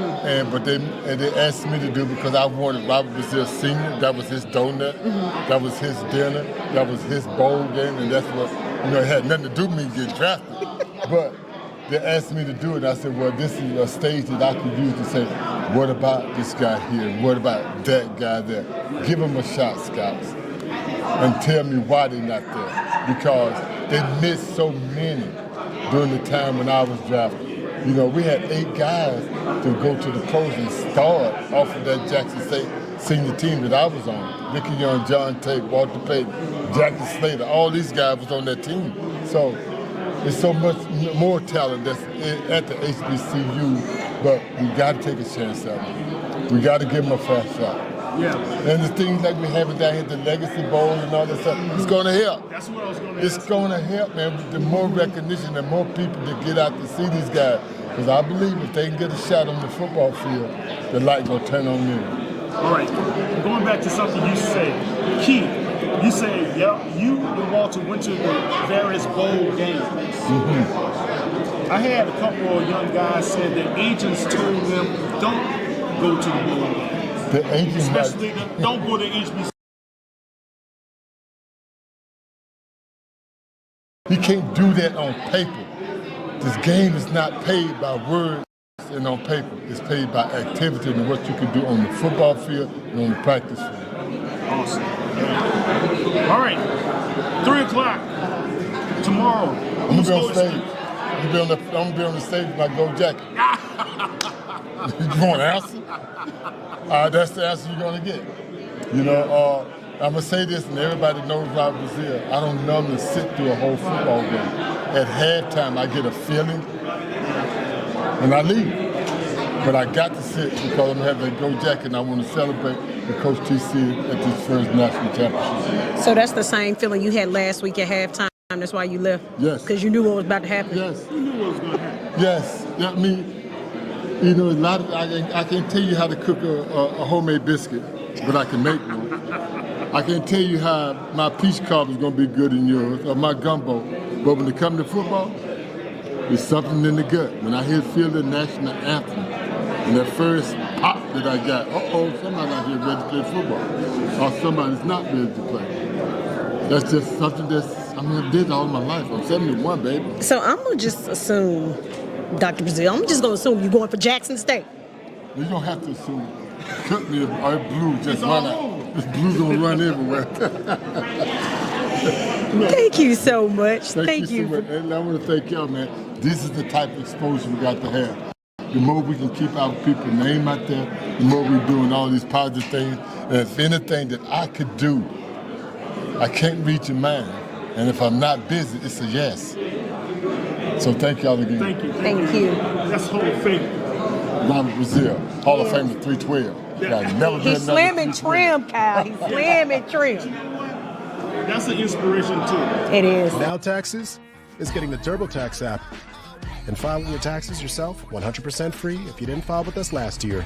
But they asked me to do it because I wanted Robert Brazile Sr. That was his donut. That was his dinner. That was his bowl game, and that's what it had nothing to do with me getting drafted. But they asked me to do it. And I said, well, this is a stage that I could use to say, what about this guy here? What about that guy there? Give them a shot, scouts, and tell me why they're not there. Because they missed so many during the time when I was drafted. You know, we had 8 guys to go to the pros and start off of that Jackson State senior team that I was on. Ricky Young, John Tate, Walter Payton, Jackie Slater, all these guys was on that team. So there's so much more talent that's at the HBCU, but we got to take a chance at it. We got to give them a fast shot. Yeah. And the things like we have down here, the Legacy Bowl and all that stuff, it's going to help. That's what I was going to It's going to help, man. The more recognition, the more people that get out to see these guys. Because I believe if they can get a shot on the football field, the light going to turn on them. All right. Going back to something you said, Keith, you said, you and Walter went to the various bowl games. I had a couple of young guys said that agents told them, don't go to the bowl games. The agents Especially don't go to HBCU. You can't do that on paper. This game is not paid by words and on paper. It's paid by activity and what you can do on the football field and on the practice field. Awesome. All right. 3 o'clock tomorrow. I'm going to be on stage. I'm going to be on the stage with my gold jacket. You want an answer? That's the answer you're going to get. You know, I'm going to say this, and everybody knows Robert Brazile. I don't normally sit through a whole football game. At halftime, I get a feeling, and I leave. But I got to sit because I'm having a gold jacket, and I want to celebrate with Coach TC at this first national championship. So that's the same feeling you had last week at halftime. That's why you left? Yes. Because you knew what was about to happen? Yes. You knew what was going to happen. Yes. I mean, you know, I can't tell you how to cook a homemade biscuit, but I can make one. I can't tell you how my peach cobbler is going to be good in yours, or my gumbo. But when it comes to football, there's something in the gut. When I feel the national anthem, and that first pop that I got, somebody out here ready to play football, or somebody's not ready to play. That's just something I did all my life. I'm 71, baby. So I'm going to just assume, Dr. Brazile, I'm just going to assume you're going for Jackson State. You don't have to assume. Cook me if blue just run out. This blue's going to run everywhere. Thank you so much. Thank you so much. And I want to thank y'all, man. This is the type of exposure we got to have. The more we can keep our people's name out there, the more we're doing all these positive things. And if anything that I could do, I can't read your mind. And if I'm not busy, it's a yes. So thank y'all again. Thank you. Thank you. That's Hall of Fame. Robert Brazile, Hall of Fame at 312. He's slamming trim, Kyle. He's slamming trim. That's an inspiration too. It is. Now Taxes is getting the TurboTax app. And filing your taxes yourself, 100% free if you didn't file with us last year.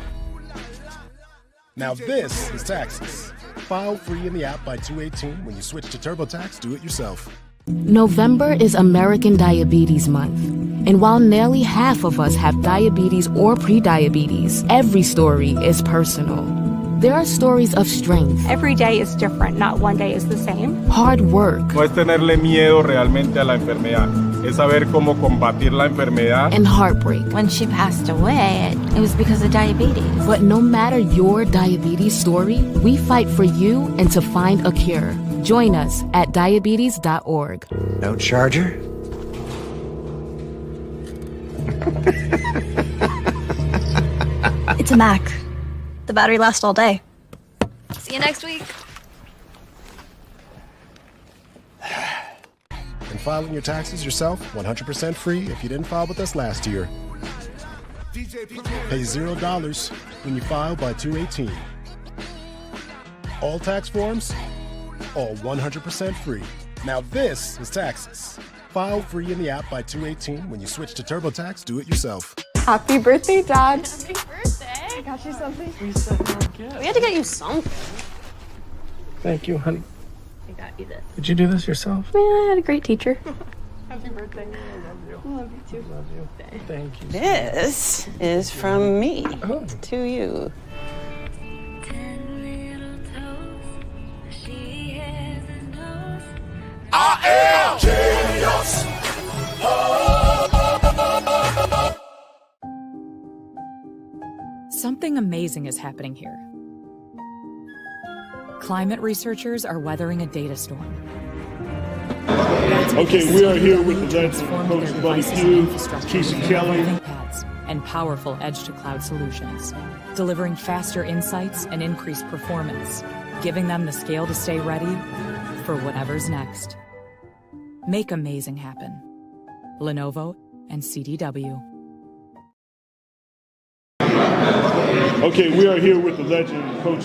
Now this is taxes. File free in the app by 2/18. When you switch to TurboTax, do it yourself. November is American Diabetes Month. And while nearly half of us have diabetes or prediabetes, every story is personal. There are stories of strength. Every day is different, not one day is the same. Hard work. No es tenerle miedo realmente a la enfermedad, es saber cómo combatir la enfermedad. And heartbreak. When she passed away, it was because of diabetes. But no matter your diabetes story, we fight for you and to find a cure. Join us at diabetes.org. No charger? It's a Mac. The battery lasts all day. See you next week. And filing your taxes yourself, 100% free if you didn't file with us last year. Pay $0 when you file by 2/18. All tax forms, all 100% free. Now this is taxes. File free in the app by 2/18. When you switch to TurboTax, do it yourself. Happy birthday, Dad. Happy birthday. I got you something. We had to get you something. Thank you, honey. I got you this. Did you do this yourself? Yeah, I had a great teacher. Happy birthday. I love you too. Love you. Thank you. This is from me to you. I am genius. Something amazing is happening here. Climate researchers are weathering a data storm. Okay, we are here with the legend, Coach Buddy Pugh, Keisha Kelly, Pads and powerful edge-to-cloud solutions, delivering faster insights and increased performance, giving them the scale to stay ready for whatever's next. Make amazing happen. Lenovo and CDW. Okay, we are here with the legend, Coach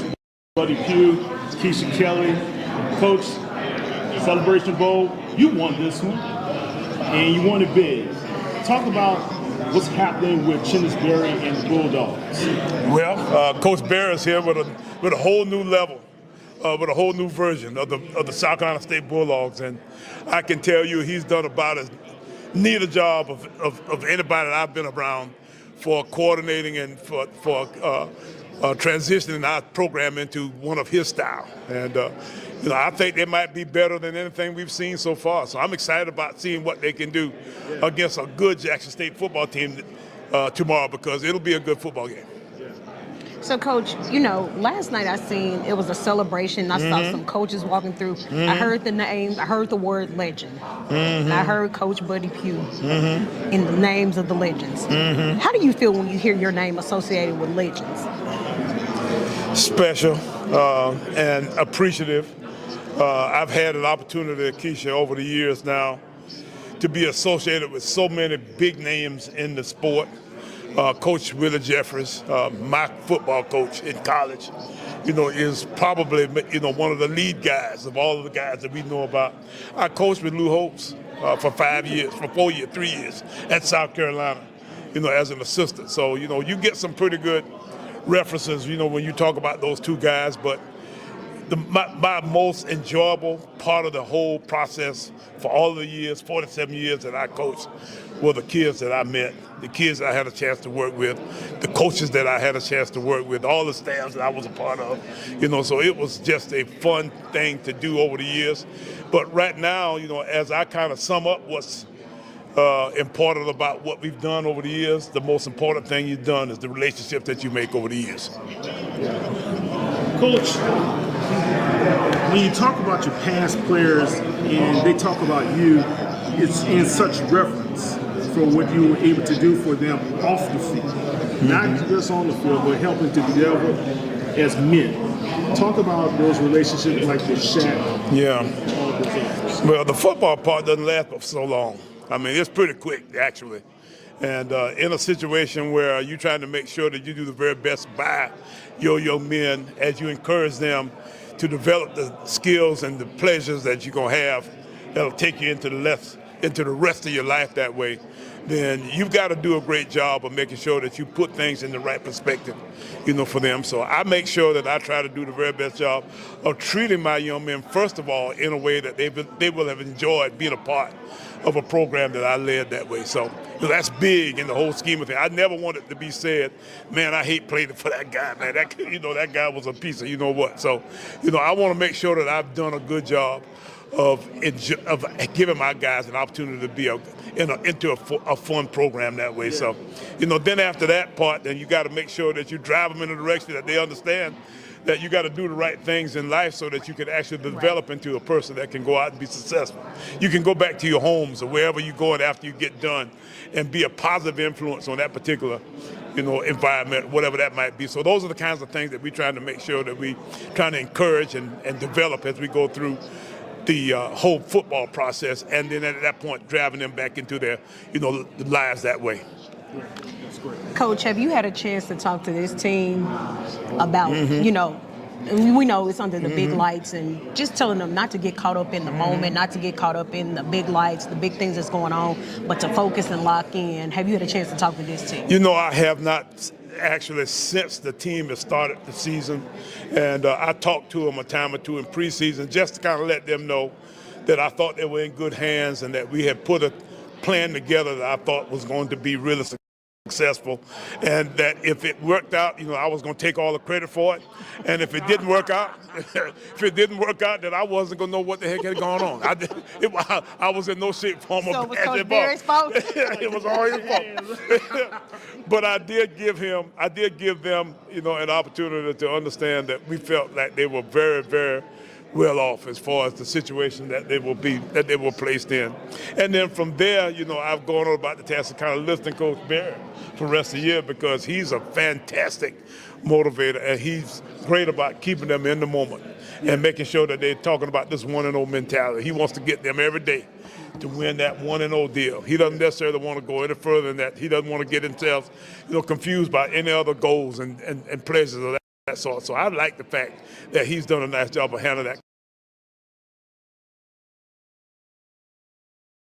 Buddy Pugh, Keisha Kelly. Coach, Celebration Bowl, you won this one, and you won it big. Talk about what's happening with Berry and the Bulldogs. Well, Coach Berry is here with a whole new level, with a whole new version of the South Carolina State Bulldogs, and I can tell you he's done about as neat a job of anybody that I've been around for coordinating and for transitioning our program into one of his style. And I think they might be better than anything we've seen so far. So I'm excited about seeing what they can do against a good Jackson State football team tomorrow, because it'll be a good football game. So, Coach, last night I seen it was a celebration. I saw some coaches walking through. I heard the name. I heard the word legend. And I heard Coach Buddy Pugh in the names of the legends. How do you feel when you hear your name associated with legends? Special and appreciative. I've had an opportunity, Keisha, over the years now to be associated with so many big names in the sport. Coach Willie Jeffries, my football coach in college, is probably, one of the lead guys of all of the guys that we know about. I coached with Lou Holtz for 3 years at South Carolina, as an assistant. So, you get some pretty good references, when you talk about those two guys. But my most enjoyable part of the whole process for all of the years, 47 years that I coached, were the kids that I met, the kids I had a chance to work with, the coaches that I had a chance to work with, all the staffs that I was a part of. So it was just a fun thing to do over the years. But right now, as I kind of sum up what's important about what we've done over the years, the most important thing you've done is the relationship that you make over the years. Coach, when you talk about your past players and they talk about you, it's in such reference for what you were able to do for them off the field. Not just on the field, but helping to develop as men. Talk about those relationships like with Shaq. Yeah. Well, the football part doesn't last for so long. I mean, it's pretty quick, actually. And in a situation where you're trying to make sure that you do the very best by your young men as you encourage them to develop the skills and the pleasures that you're going to have that'll take you into the rest of your life that way, then you've got to do a great job of making sure that you put things in the right perspective, for them. So I make sure that I try to do the very best job of treating my young men, first of all, in a way that they will have enjoyed being a part of a program that I led that way. So that's big in the whole scheme of things. I never want it to be said, man, I hate playing for that guy, man. That guy was a piece of what. So, I want to make sure that I've done a good job of giving my guys an opportunity to be into a fun program that way. So, then after that part, then you got to make sure that you drive them in a direction that they understand that you got to do the right things in life so that you can actually develop into a person that can go out and be successful. You can go back to your homes or wherever you're going after you get done and be a positive influence on that particular environment, whatever that might be. So those are the kinds of things that we're trying to make sure that we trying to encourage and develop as we go through the whole football process, and then at that point driving them back into their lives that way. Coach, have you had a chance to talk to this team about, we know it's under the big lights, and just telling them not to get caught up in the moment, not to get caught up in the big lights, the big things that's going on, but to focus and lock in. Have you had a chance to talk to this team? I have not actually since the team has started the season, and I talked to them a time or two in preseason just to kind of let them know that I thought they were in good hands and that we had put a plan together that I thought was going to be really successful, and that if it worked out, I was going to take all the credit for it, and if it didn't work out, then I wasn't going to know what the heck had gone on. I was in no shape, form, or fashion involved. It was all his fault. But I did give them, an opportunity to understand that we felt like they were very, very well off as far as the situation that they were placed in. And then from there, I've gone on about the task of kind of lifting Coach Barrett for the rest of the year, because he's a fantastic motivator and he's great about keeping them in the moment and making sure that they're talking about this 1-0 mentality. He wants to get them every day to win that 1-0 deal. He doesn't necessarily want to go any further than that. He doesn't want to get himself, confused by any other goals and pleasures of that sort. So I like the fact that he's done a nice job of handling that.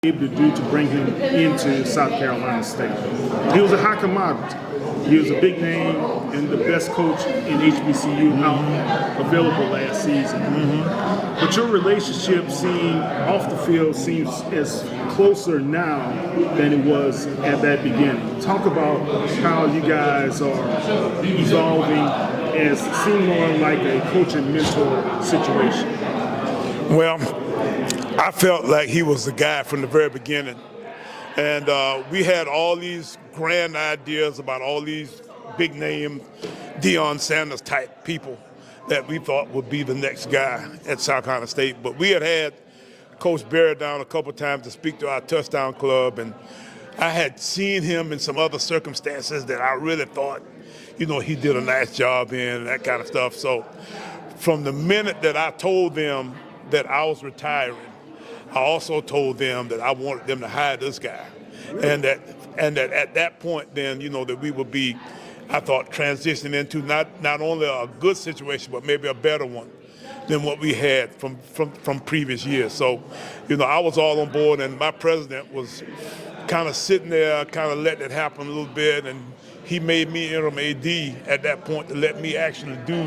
Able to do to bring him into South Carolina State. He was a high commodity. He was a big name and the best coach in HBCU out available last season. But your relationship off the field seems as closer now than it was at that beginning. Talk about how you guys are evolving as seeming more like a coach and mentor situation. Well, I felt like he was the guy from the very beginning. And we had all these grand ideas about all these big name Deion Sanders type people that we thought would be the next guy at South Carolina State. But we had Coach Barrett down a couple times to speak to our touchdown club, and I had seen him in some other circumstances that I really thought, he did a nice job in, and that kind of stuff. So from the minute that I told them that I was retiring, I also told them that I wanted them to hire this guy, and that at that point then, that we would be, I thought, transitioning into not only a good situation, but maybe a better one than what we had from previous years. So, I was all on board, and my president was kind of sitting there, kind of letting it happen a little bit, and he made me interim AD at that point to let me actually do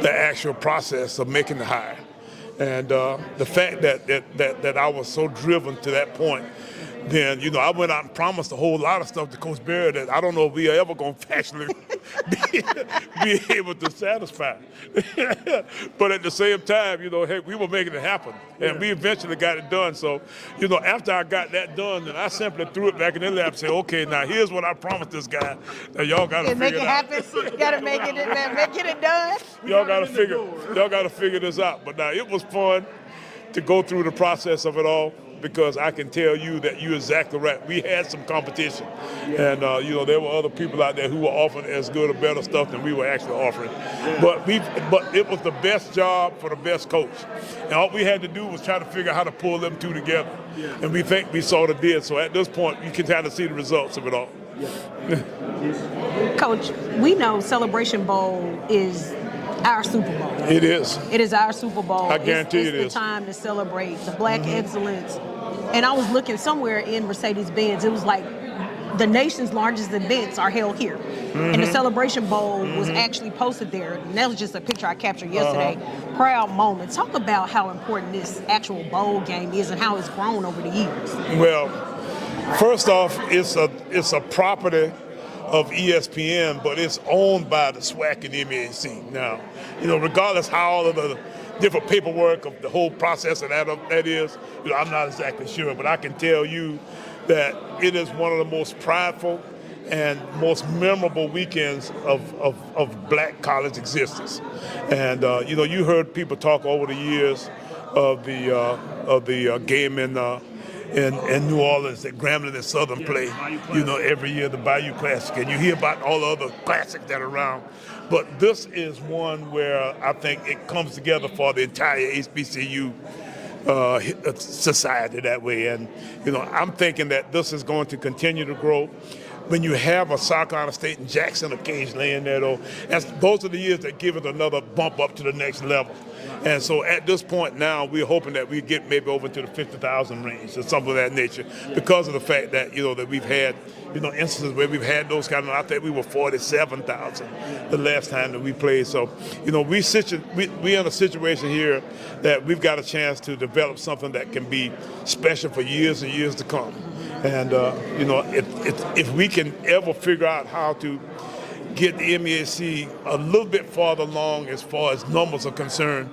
the actual process of making the hire. And the fact that I was so driven to that point, then, I went out and promised a whole lot of stuff to Coach Barrett that I don't know if we are ever going to actually be able to satisfy. But at the same time, hey, we were making it happen, and we eventually got it done. So, after I got that done, then I simply threw it back in their lap and said, okay, now here's what I promised this guy. Now y'all got to figure it out. Make it happen. You got to make it done. Y'all got to figure this out. But now it was fun to go through the process of it all, because I can tell you that you're exactly right. We had some competition, and there were other people out there who were offering as good or better stuff than we were actually offering. But it was the best job for the best coach, and all we had to do was try to figure out how to pull them two together, and we think we sort of did. So at this point, you can kind of see the results of it all. Coach, we know Celebration Bowl is our Super Bowl. It is. It is our Super Bowl. I guarantee it's it is. It's the time to celebrate the Black excellence. And I was looking somewhere in Mercedes-Benz. It was like the nation's largest events are held here. And the Celebration Bowl was actually posted there. And that was just a picture I captured yesterday. Proud moment. Talk about how important this actual bowl game is and how it's grown over the years. Well, first off, it's a property of ESPN, but it's owned by the SWAC and the MAC. Now, regardless how all of the different paperwork of the whole process of that is, I'm not exactly sure, but I can tell you that it is one of the most prideful and most memorable weekends of black college existence. And you heard people talk over the years of the game in New Orleans that Grambling and Southern play, every year, the Bayou Classic, and you hear about all the other classics that are around. But this is one where I think it comes together for the entire HBCU society that way. And, I'm thinking that this is going to continue to grow. When you have a South Carolina State and Jackson occasionally in there, though, those are the years that give it another bump up to the next level. And so at this point now, we're hoping that we get maybe over to the 50,000 range or something of that nature because of the fact that, that we've had, instances where we've had those kind of, I think we were 47,000 the last time that we played. So, we're in a situation here that we've got a chance to develop something that can be special for years and years to come. And, if we can ever figure out how to get the MEAC a little bit farther along as far as numbers are concerned,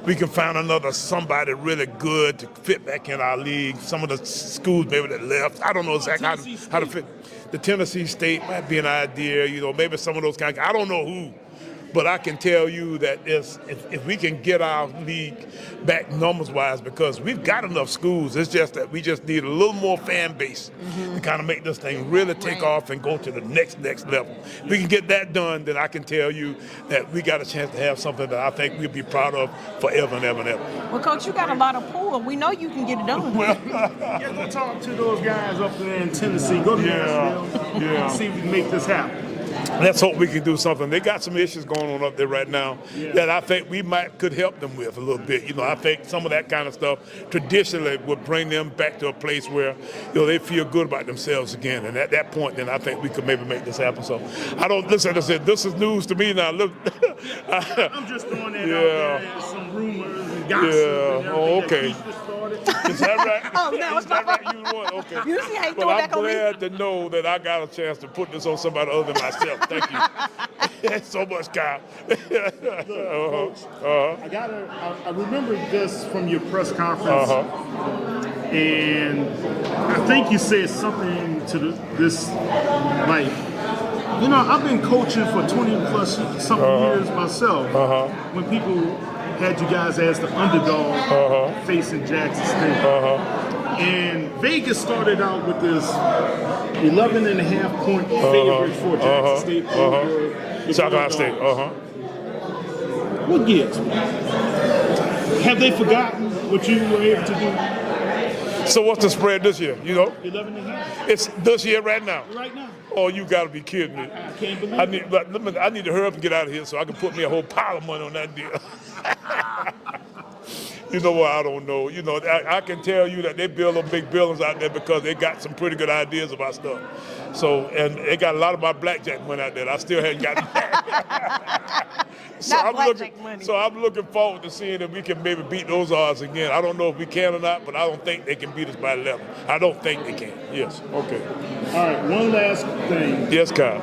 we can find somebody really good to fit back in our league. Some of the schools maybe that left, I don't know exactly how to fit. The Tennessee State might be an idea, maybe some of those kind of, I don't know who. But I can tell you that if we can get our league back numbers-wise, because we've got enough schools, it's just that we just need a little more fan base to kind of make this thing really take off and go to the next level. If we can get that done, then I can tell you that we got a chance to have something that I think we'll be proud of forever and ever and ever. Well, Coach, you got a lot of pull. We know you can get it done. Well, go talk to those guys up there in Tennessee. Go to Nashville and see if we can make this happen. Let's hope we can do something. They got some issues going on up there right now that I think we could help them with a little bit. I think some of that kind of stuff traditionally would bring them back to a place where they feel good about themselves again. And at that point, then I think we could maybe make this happen. So listen. I said this is news to me now. Look, I'm just throwing that out there, some rumors and gossip. Okay. Is that right? No, it's not right. You won? Okay. You see how you throw it back on me? I'm glad to know that I got a chance to put this on somebody other than myself. Thank you. So much, Kyle. Coach, I remember this from your press conference, and I think you said something to this, like, I've been coaching for 20 plus something years myself. When people had you guys as the underdog facing Jackson State. And Vegas started out with this 11.5 point favorite for Jackson State over South Carolina State. What gives? Have they forgotten what you were able to do? So what's the spread this year? 11.5. It's this year right now. Right now. Oh, you got to be kidding me! I can't believe it. I need to hurry up and get out of here so I can put me a whole pile of money on that deal. You know what? I don't know. I can tell you that they build them big buildings out there because they got some pretty good ideas about stuff. So, and they got a lot of my blackjack money out there. I still haven't gotten that. So I'm looking forward to seeing if we can maybe beat those odds again. I don't know if we can or not, but I don't think they can beat us by 11. I don't think they can. Yes. Okay. All right. One last thing. Yes, Kyle.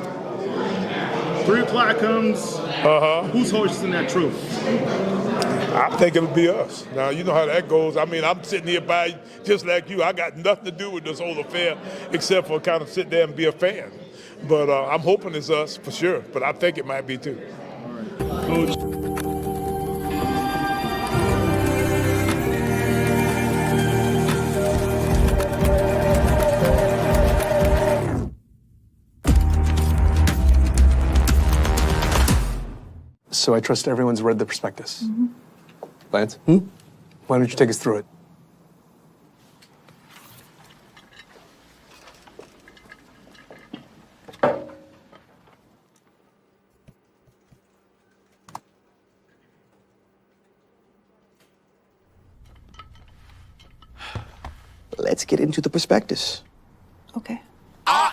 3 o'clock comes. Who's hoisting that trophy? I think it'll be us. Now, you know how that goes. I mean, I'm sitting here by just like you. I got nothing to do with this whole affair except for kind of sit there and be a fan. But I'm hoping it's us for sure. But I think it might be too. All right. Coach. So I trust everyone's read the prospectus. Lance? Why don't you take us through it? Let's get into the prospectus. Okay. I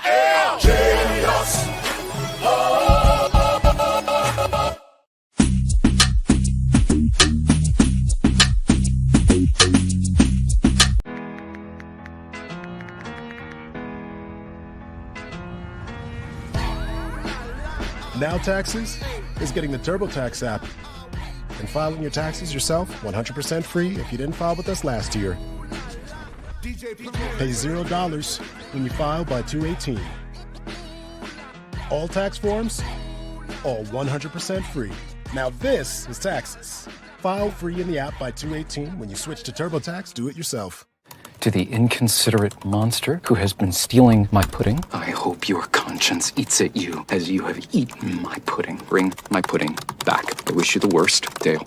Now Taxes is getting the TurboTax app and filing your taxes yourself 100% free if you didn't file with us last year. Pay $0 when you file by 2/18. All tax forms, all 100% free. Now this is taxes. File free in the app by 2/18. When you switch to TurboTax, do it yourself. To the inconsiderate monster who has been stealing my pudding, I hope your conscience eats at you as you have eaten my pudding. Bring my pudding back. I wish you the worst, Dale.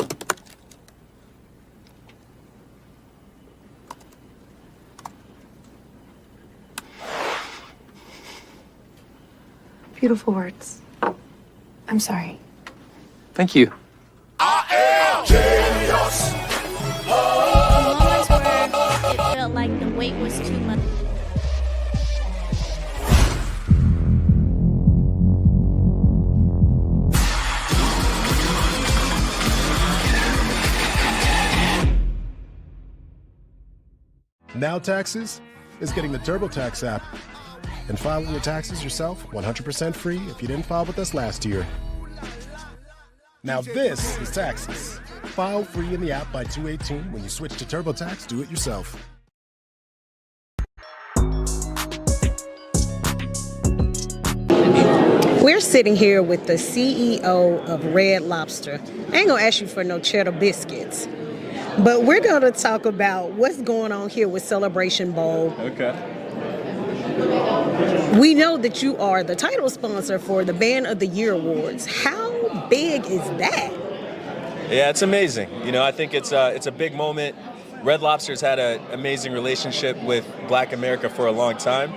Beautiful words. I'm sorry. Thank you. Genius. Moments where it felt like the weight was too much. Now Taxes is getting the TurboTax app and filing your taxes yourself 100% free if you didn't file with us last year. Now this is taxes. File free in the app by 2/18. When you switch to TurboTax, do it yourself. We're sitting here with the CEO of Red Lobster. I ain't gonna ask you for no cheddar biscuits, but we're gonna talk about what's going on here with Celebration Bowl. Okay. We know that you are the title sponsor for the Band of the Year Awards. How big is that? Yeah, it's amazing. You know, I think it's a big moment. Red Lobster's had an amazing relationship with Black America for a long time.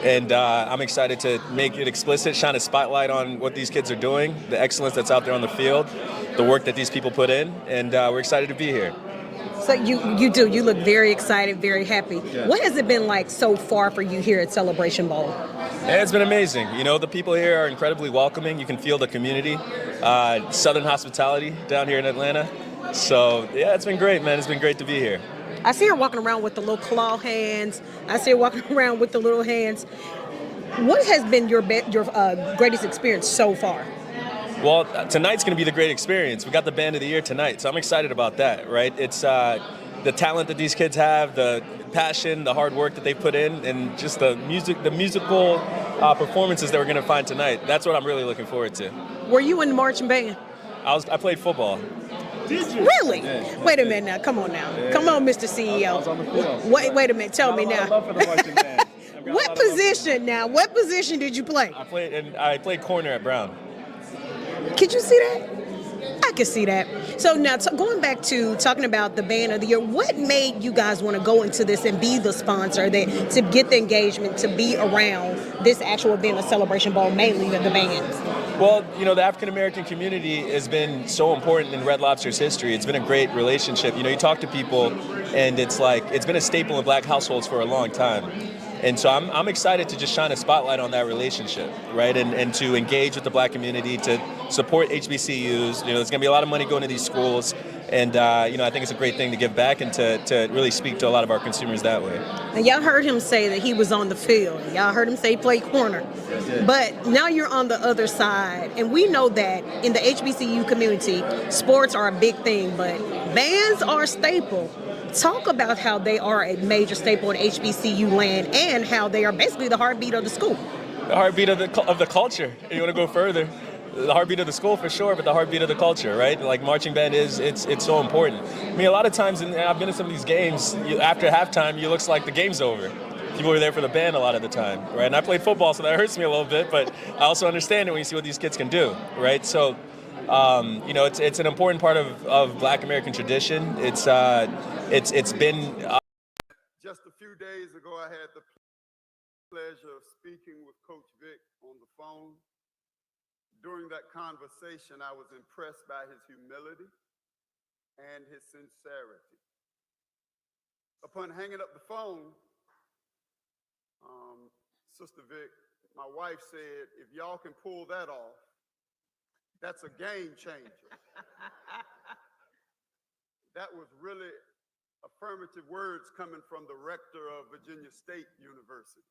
And I'm excited to make it explicit, shine a spotlight on what these kids are doing, the excellence that's out there on the field, the work that these people put in, and we're excited to be here. So you look very excited, very happy. Yeah. What has it been like so far for you here at Celebration Bowl? Yeah, it's been amazing. You know, the people here are incredibly welcoming. You can feel the community, Southern hospitality down here in Atlanta. So yeah, it's been great, man. It's been great to be here. I see her walking around with the little claw hands. I see her walking around with the little hands. What has been your greatest experience so far? Well, tonight's going to be the great experience. We got the Band of the Year tonight, so I'm excited about that, right? It's the talent that these kids have, the passion, the hard work that they put in, and just the musical performances that we're going to find tonight. That's what I'm really looking forward to. Were you in the marching band? I played football. Did you? Really? Yeah. Wait a minute now. Come on now. Yeah. Come on, Mr. CEO. I was on the field. Wait a minute. Tell me now. Love for the marching band. What position now? What position did you play? I played corner at Brown. Could you see that? I could see that. So now, going back to talking about the Band of the Year, what made you guys want to go into this and be the sponsor, to get the engagement, to be around this actual event, a Celebration Bowl, mainly of the bands? Well, you know, the African American community has been so important in Red Lobster's history. It's been a great relationship. You know, you talk to people, and it's like it's been a staple in Black households for a long time. And so I'm excited to just shine a spotlight on that relationship, right? And to engage with the Black community, to support HBCUs. You know, there's going to be a lot of money going to these schools. And, you know, I think it's a great thing to give back and to really speak to a lot of our consumers that way. And y'all heard him say that he was on the field. Y'all heard him say he played corner. But now you're on the other side. And we know that in the HBCU community, sports are a big thing, but bands are a staple. Talk about how they are a major staple in HBCU land and how they are basically the heartbeat of the school. The heartbeat of the culture. You want to go further? The heartbeat of the school for sure, but the heartbeat of the culture, right? Like marching band it's so important. I mean, a lot of times, and I've been to some of these games, after halftime, it looks like the game's over. People were there for the band a lot of the time, right? And I played football, so that hurts me a little bit, but I also understand it when you see what these kids can do, right? So, you know, it's an important part of Black American tradition. It's been. Just a few days ago, I had the pleasure of speaking with Coach Vic on the phone. During that conversation, I was impressed by his humility and his sincerity. Upon hanging up the phone, Sister Vic, my wife said, if y'all can pull that off, that's a game changer. That was really affirmative words coming from the rector of Virginia State University.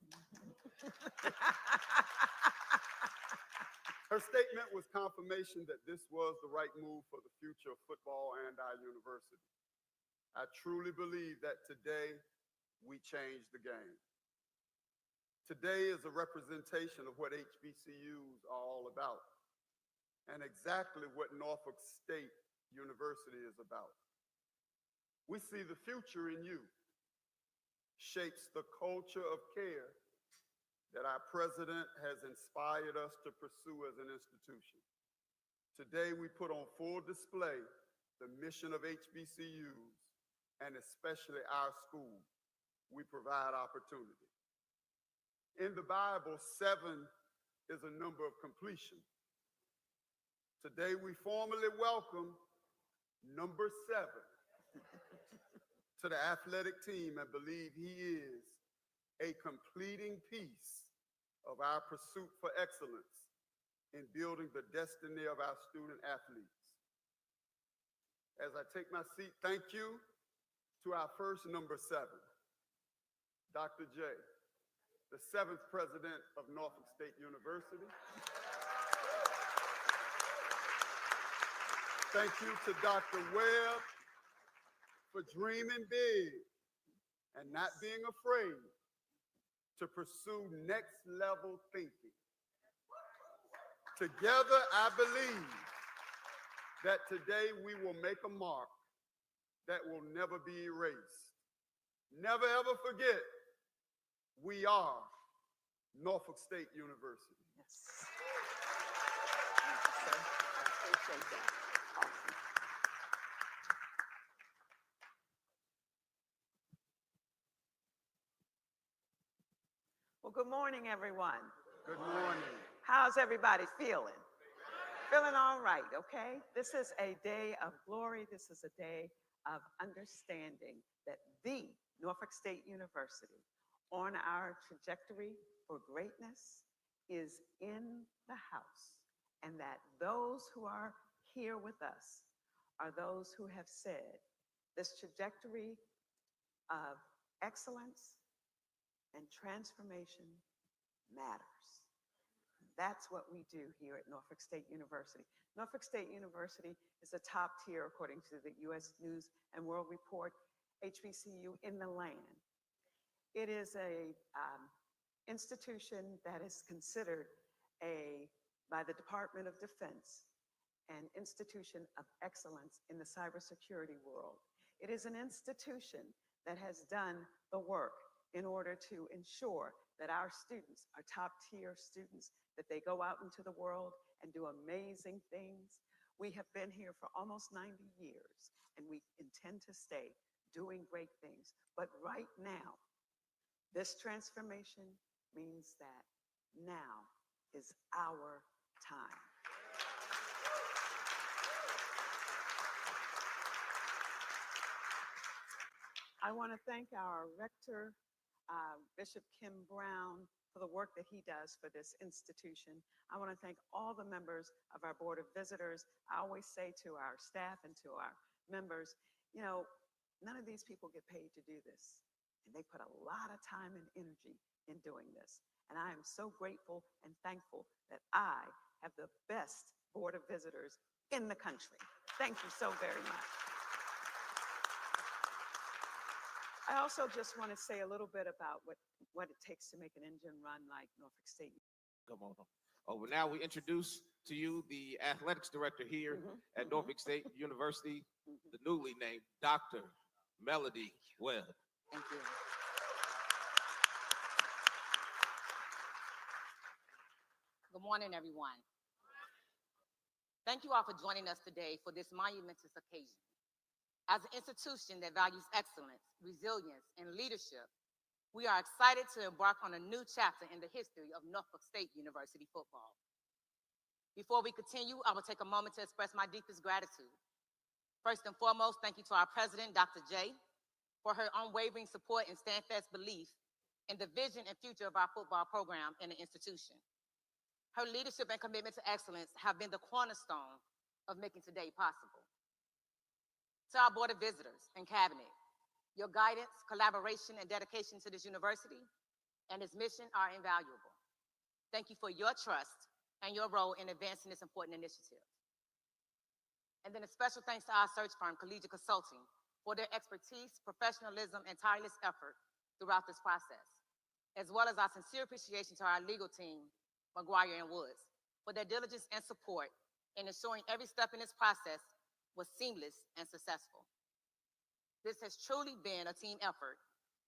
Her statement was confirmation that this was the right move for the future of football and our university. I truly believe that today we change the game. Today is a representation of what HBCUs are all about and exactly what Norfolk State University is about. We see the future in you, shapes the culture of care that our president has inspired us to pursue as an institution. Today, we put on full display the mission of HBCUs and especially our school. We provide opportunity. In the Bible, 7 is a number of completion. Today, we formally welcome number 7 to the athletic team and believe he is a completing piece of our pursuit for excellence in building the destiny of our student athletes. As I take my seat, thank you to our first number 7, Dr. J, the 7th president of Norfolk State University. Thank you to Dr. Webb for dreaming big and not being afraid to pursue next level thinking. Together, I believe that today we will make a mark that will never be erased. Never ever forget, we are Norfolk State University. Yes. Thank you, sir. I appreciate that. Awesome. Well, good morning, everyone. Good morning. How's everybody feeling? Feeling all right, okay? This is a day of glory. This is a day of understanding that the Norfolk State University on our trajectory for greatness is in the house, and that those who are here with us are those who have said this trajectory of excellence and transformation matters. That's what we do here at Norfolk State University. Norfolk State University is a top tier, according to the U.S. News and World Report, HBCU in the land. It is a institution that is considered by the Department of Defense, an institution of excellence in the cybersecurity world. It is an institution that has done the work in order to ensure that our students are top tier students, that they go out into the world and do amazing things. We have been here for almost 90 years, and we intend to stay doing great things. But right now, this transformation means that now is our time. I want to thank our rector, Bishop Kim Brown, for the work that he does for this institution. I want to thank all the members of our Board of Visitors. I always say to our staff and to our members, you know, none of these people get paid to do this. And they put a lot of time and energy in doing this. And I am so grateful and thankful that I have the best Board of Visitors in the country. Thank you so very much. I also just want to say a little bit about what it takes to make an engine run like Norfolk State. Come on. Oh, well, now we introduce to you the athletics director here at Norfolk State University, the newly named Dr. Melody Webb. Thank you. Good morning, everyone. Thank you all for joining us today for this monumentous occasion. As an institution that values excellence, resilience, and leadership, we are excited to embark on a new chapter in the history of Norfolk State University football. Before we continue, I will take a moment to express my deepest gratitude. First and foremost, thank you to our president, Dr. J, for her unwavering support and steadfast belief in the vision and future of our football program and the institution. Her leadership and commitment to excellence have been the cornerstone of making today possible. To our Board of Visitors and Cabinet, your guidance, collaboration, and dedication to this university and its mission are invaluable. Thank you for your trust and your role in advancing this important initiative. And then a special thanks to our search firm, Collegiate Consulting, for their expertise, professionalism, and tireless effort throughout this process, as well as our sincere appreciation to our legal team, McGuire and Woods, for their diligence and support in ensuring every step in this process was seamless and successful. This has truly been a team effort,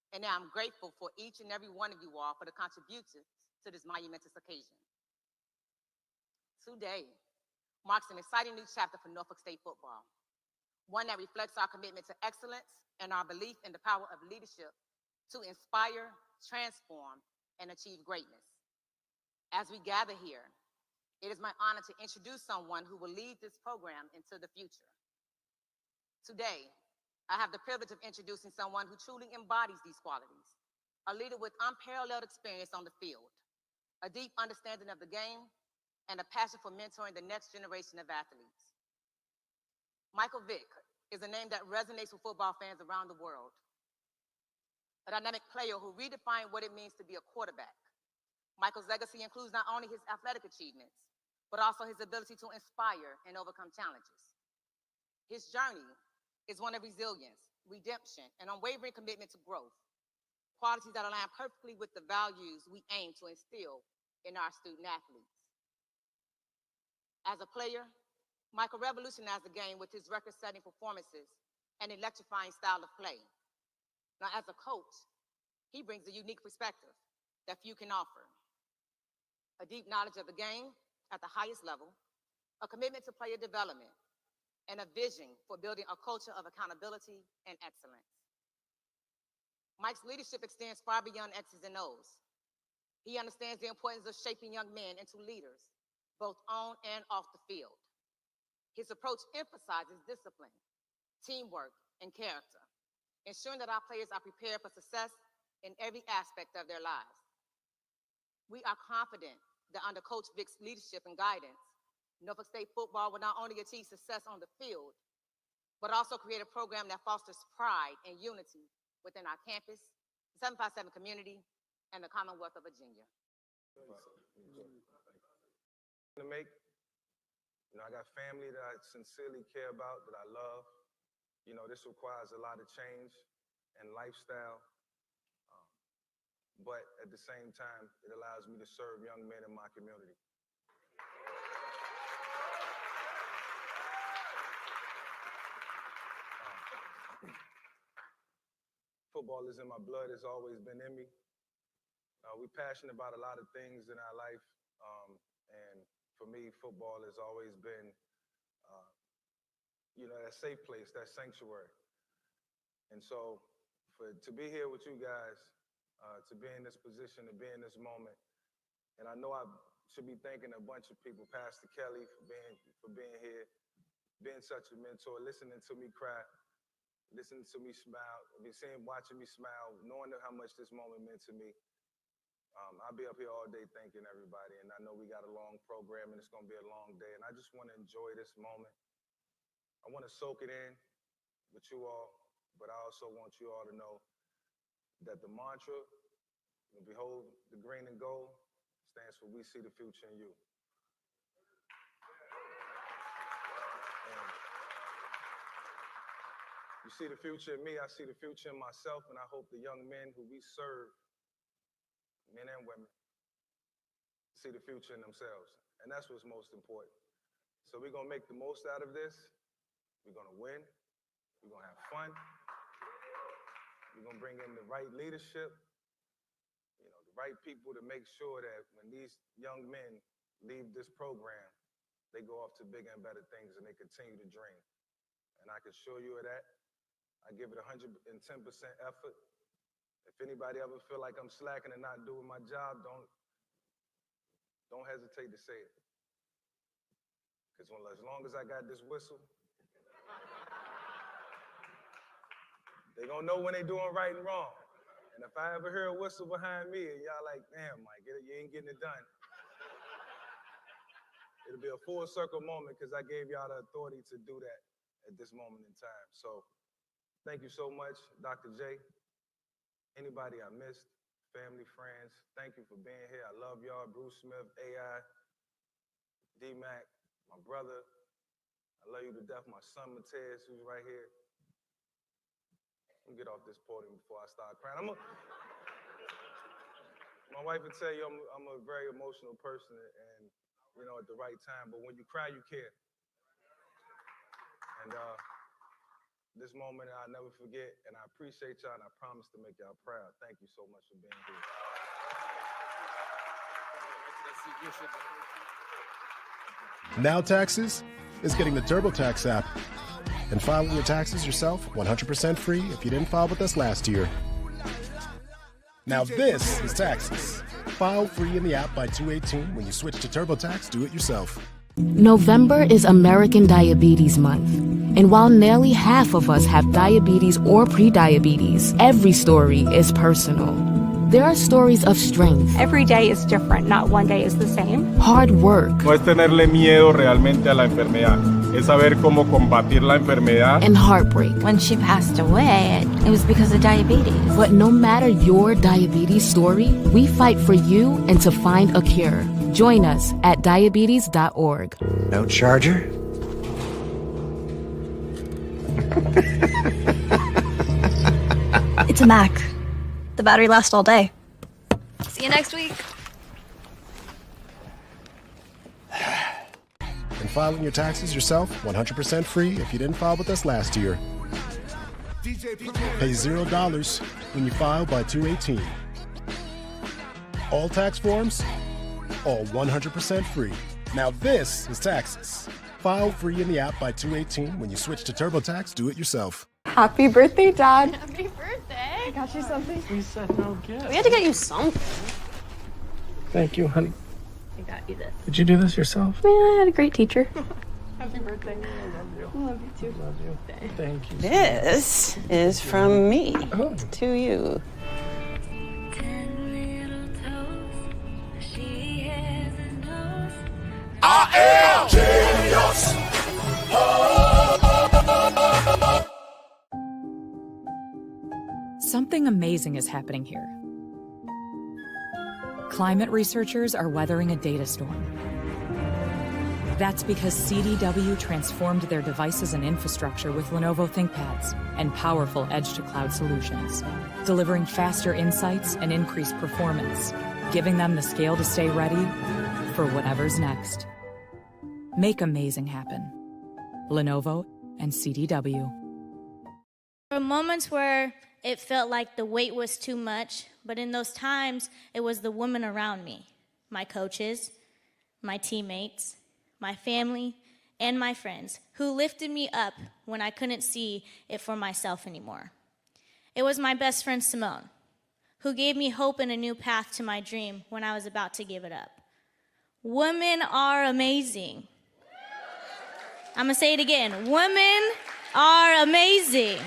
and I'm grateful for each and every one of you all for the contributions to this monumentous occasion. Today marks an exciting new chapter for Norfolk State football, one that reflects our commitment to excellence and our belief in the power of leadership to inspire, transform, and achieve greatness. As we gather here, it is my honor to introduce someone who will lead this program into the future. Today, I have the privilege of introducing someone who truly embodies these qualities, a leader with unparalleled experience on the field, a deep understanding of the game, and a passion for mentoring the next generation of athletes. Michael Vick is a name that resonates with football fans around the world, a dynamic player who redefined what it means to be a quarterback. Michael's legacy includes not only his athletic achievements, but also his ability to inspire and overcome challenges. His journey is one of resilience, redemption, and unwavering commitment to growth, qualities that align perfectly with the values we aim to instill in our student athletes. As a player, Michael revolutionized the game with his record-setting performances and electrifying style of play. Now, as a coach, he brings a unique perspective that few can offer. A deep knowledge of the game at the highest level, a commitment to player development, and a vision for building a culture of accountability and excellence. Mike's leadership extends far beyond X's and O's. He understands the importance of shaping young men into leaders, both on and off the field. His approach emphasizes discipline, teamwork, and character, ensuring that our players are prepared for success in every aspect of their lives. We are confident that under Coach Vick's leadership and guidance, Norfolk State football will not only achieve success on the field, but also create a program that fosters pride and unity within our campus, the 757 community, and the Commonwealth of Virginia. To make, I got family that I sincerely care about, that I love. This requires a lot of change and lifestyle, but at the same time, it allows me to serve young men in my community. Football is in my blood. It's always been in me. We're passionate about a lot of things in our life. And for me, football has always been, that safe place, that sanctuary. And so to be here with you guys, to be in this position, to be in this moment, and I know I should be thanking a bunch of people, Pastor Kelly for being here, being such a mentor, listening to me cry, listening to me smile, watching me smile, knowing how much this moment meant to me. I'll be up here all day thanking everybody, and I know we got a long program, and it's going to be a long day, and I just want to enjoy this moment. I want to soak it in with you all, but I also want you all to know that the mantra, behold the green and gold, stands for we see the future in you. You see the future in me, I see the future in myself, and I hope the young men who we serve, men and women, see the future in themselves. And that's what's most important. So we're going to make the most out of this. We're going to win. We're going to have fun. We're going to bring in the right leadership, the right people to make sure that when these young men leave this program, they go off to bigger and better things and they continue to dream. And I can assure you of that. I give it 110% effort. If anybody ever feel like I'm slacking and not doing my job, don't hesitate to say it. Because as long as I got this whistle, they gonna know when they doing right and wrong. And if I ever hear a whistle behind me and y'all like, damn, Mike, you ain't getting it done, it'll be a full circle moment because I gave y'all the authority to do that at this moment in time. So thank you so much, Dr. J. Anybody I missed, family, friends, thank you for being here. I love y'all. Bruce Smith, AI, D-Mac, my brother. I love you to death. My son, Mateus, who's right here. Let me get off this podium before I start crying. My wife would tell you I'm a very emotional person, and at the right time. But when you cry, you care. And this moment I'll never forget, and I appreciate y'all, and I promise to make y'all proud. Thank you so much for being here. Now Taxes is getting the TurboTax app and filing your taxes yourself 100% free if you didn't file with us last year. Now this is Taxes. File free in the app by 2/18 when you switch to TurboTax Do It Yourself. November is American Diabetes Month. And while nearly half of us have diabetes or prediabetes, every story is personal. There are stories of strength. Every day is different. Not one day is the same. Hard work. No es tenerle miedo realmente a la enfermedad, es saber cómo combatir la enfermedad. And heartbreak. When she passed away, it was because of diabetes. But no matter your diabetes story, we fight for you and to find a cure. Join us at diabetes.org. No charger? It's a Mac. The battery lasts all day. See you next week. And filing your taxes yourself 100% free if you didn't file with us last year. Pay $0 when you file by 2/18. All tax forms, all 100% free. Now this is Taxes. File free in the app by 2/18 when you switch to TurboTax Do It Yourself. Happy birthday, Dad. Happy birthday. I got you something. We said no gift. We had to get you something. Thank you, honey. I got you this. Did you do this yourself? Man, I had a great teacher. Happy birthday. I love you. I love you too. Love you. Thank you. This is from me to you. I am genius. Something amazing is happening here. Climate researchers are weathering a data storm. That's because CDW transformed their devices and infrastructure with Lenovo ThinkPads and powerful edge-to-cloud solutions, delivering faster insights and increased performance, giving them the scale to stay ready for whatever's next. Make amazing happen. Lenovo and CDW. There were moments where it felt like the weight was too much, but in those times, it was the women around me, my coaches, my teammates, my family, and my friends, who lifted me up when I couldn't see it for myself anymore. It was my best friend, Simone, who gave me hope and a new path to my dream when I was about to give it up. Women are amazing. I'm gonna say it again. Women are amazing.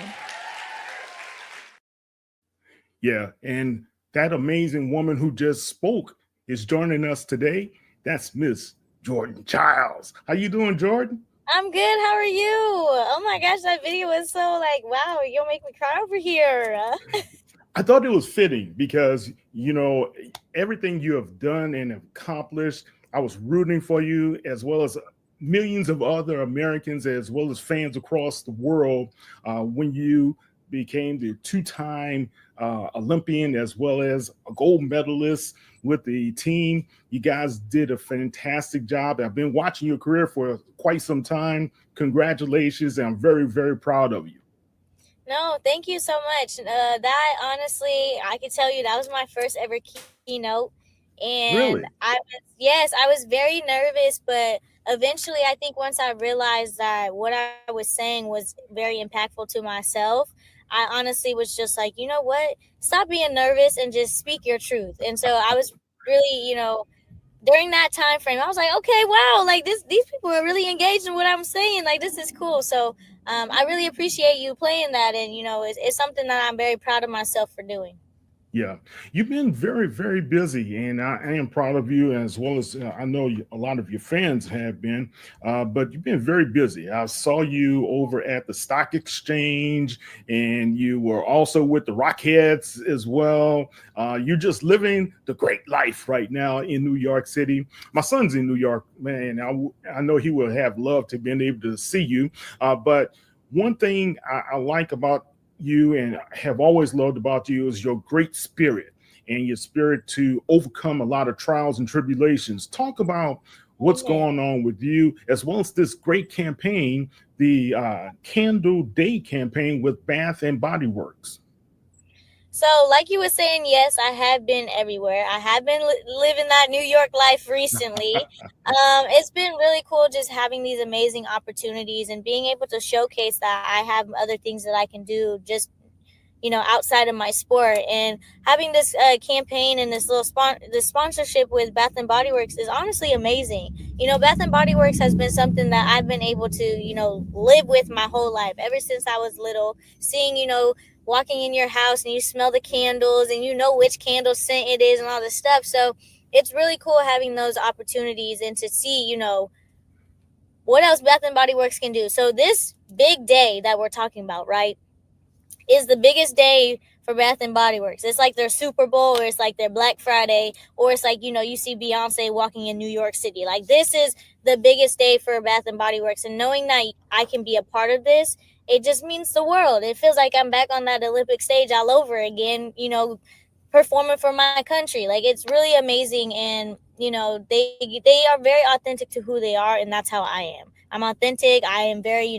Yeah, and that amazing woman who just spoke is joining us today. That's Miss Jordan Childs. How you doing, Jordan? I'm good. How are you? Oh my gosh, that video was so wow, you'll make me cry over here. I thought it was fitting because, everything you have done and accomplished, I was rooting for you as well as millions of other Americans as well as fans across the world when you became the two-time Olympian as well as a gold medalist with the team. You guys did a fantastic job. I've been watching your career for quite some time. Congratulations. And I'm very, very proud of you. No, thank you so much. That honestly, I can tell you that was my first ever keynote. And Really? I was very nervous, but eventually I think once I realized that what I was saying was very impactful to myself, I honestly was just like, you know what? Stop being nervous and just speak your truth. And so I was really, during that time frame, I was like, okay, wow, these people are really engaged in what I'm saying. This is cool. So I really appreciate you playing that. And, it's something that I'm very proud of myself for doing. Yeah, you've been very, very busy, and I am proud of you, as well as I know a lot of your fans have been. But you've been very busy. I saw you over at the stock exchange, and you were also with the Rockheads as well. You're just living the great life right now in New York City. My son's in New York, man. I know he will have loved to been able to see you. But one thing I like about you and have always loved about you is your great spirit and your spirit to overcome a lot of trials and tribulations. Talk about what's Amen. going on with you, as well as this great campaign, the Candle Day campaign with Bath and Body Works. So, like you were saying, yes, I have been everywhere. I have been living that New York life recently. It's been really cool just having these amazing opportunities and being able to showcase that I have other things that I can do just outside of my sport. And having this campaign and this this sponsorship with Bath and Body Works is honestly amazing. Bath and Body Works has been something that I've been able to live with my whole life ever since I was little. Seeing walking in your house and you smell the candles and you know which candle scent it is and all this stuff. So it's really cool having those opportunities and to see what else Bath and Body Works can do. So this big day that we're talking about, right, is the biggest day for Bath and Body Works. It's like their Super Bowl, or it's like their Black Friday, or it's like, you see Beyonce walking in New York City. Like, this is the biggest day for Bath and Body Works. And knowing that I can be a part of this, it just means the world. It feels like I'm back on that Olympic stage all over again, performing for my country. Like, it's really amazing. And, they are very authentic to who they are. And that's how I am. I'm authentic. I am very,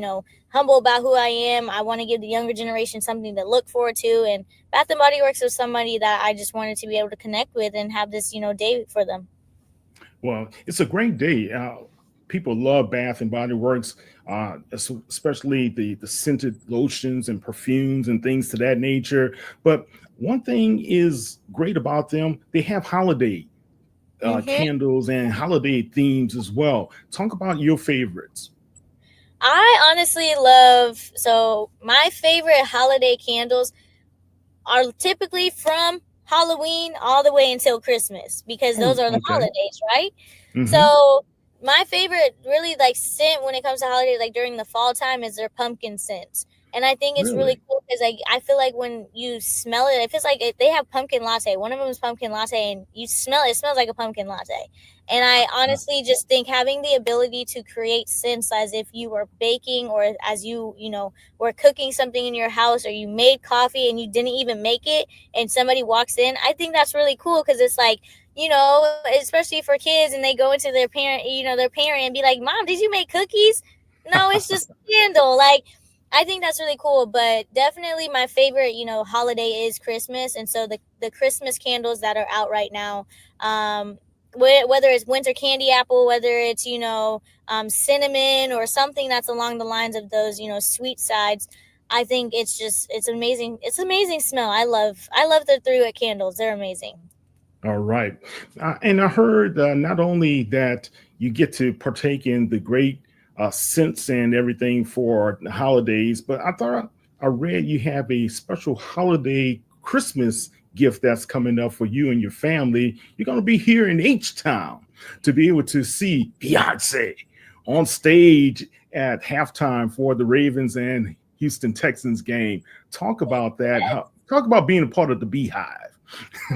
humble about who I am. I want to give the younger generation something to look forward to. And Bath and Body Works is somebody that I just wanted to be able to connect with and have this, day for them. Well, it's a great day. People love Bath and Body Works, especially the scented lotions and perfumes and things to that nature. But one thing is great about them, they have holiday candles and holiday themes as well. Talk about your favorites. I honestly so my favorite holiday candles are typically from Halloween all the way until Christmas, because those Oh, are the okay. holidays, right? Hmm. So my favorite really like scent when it comes to holidays, like during the fall time, is their pumpkin scents. And I think it's really Really? cool because I feel like when you smell it, it feels like they have pumpkin latte. One of them is pumpkin latte, and you smell it, it smells like a pumpkin latte. And I honestly just think having the ability to create scents as if you were baking, or as were cooking something in your house, or you made coffee and you didn't even make it, and somebody walks in, I think that's really cool because it's like, especially for kids, and they go into their parent and be like, "Mom, did you make cookies?" No, it's just a candle. Like, I think that's really cool. But definitely my favorite, holiday is Christmas. And so the Christmas candles that are out right now, whether it's winter candy apple, whether it's, cinnamon, or something that's along the lines of those, sweet sides, I think it's amazing. It's amazing smell. I love the three wick candles. They're amazing. All right. And I heard not only that you get to partake in the great scents and everything for the holidays, but I read you have a special holiday Christmas gift that's coming up for you and your family. You're going to be here in H Town to be able to see Beyonce on stage at halftime for the Ravens and Houston Texans game. Talk about that. Talk about being a part of the Beehive.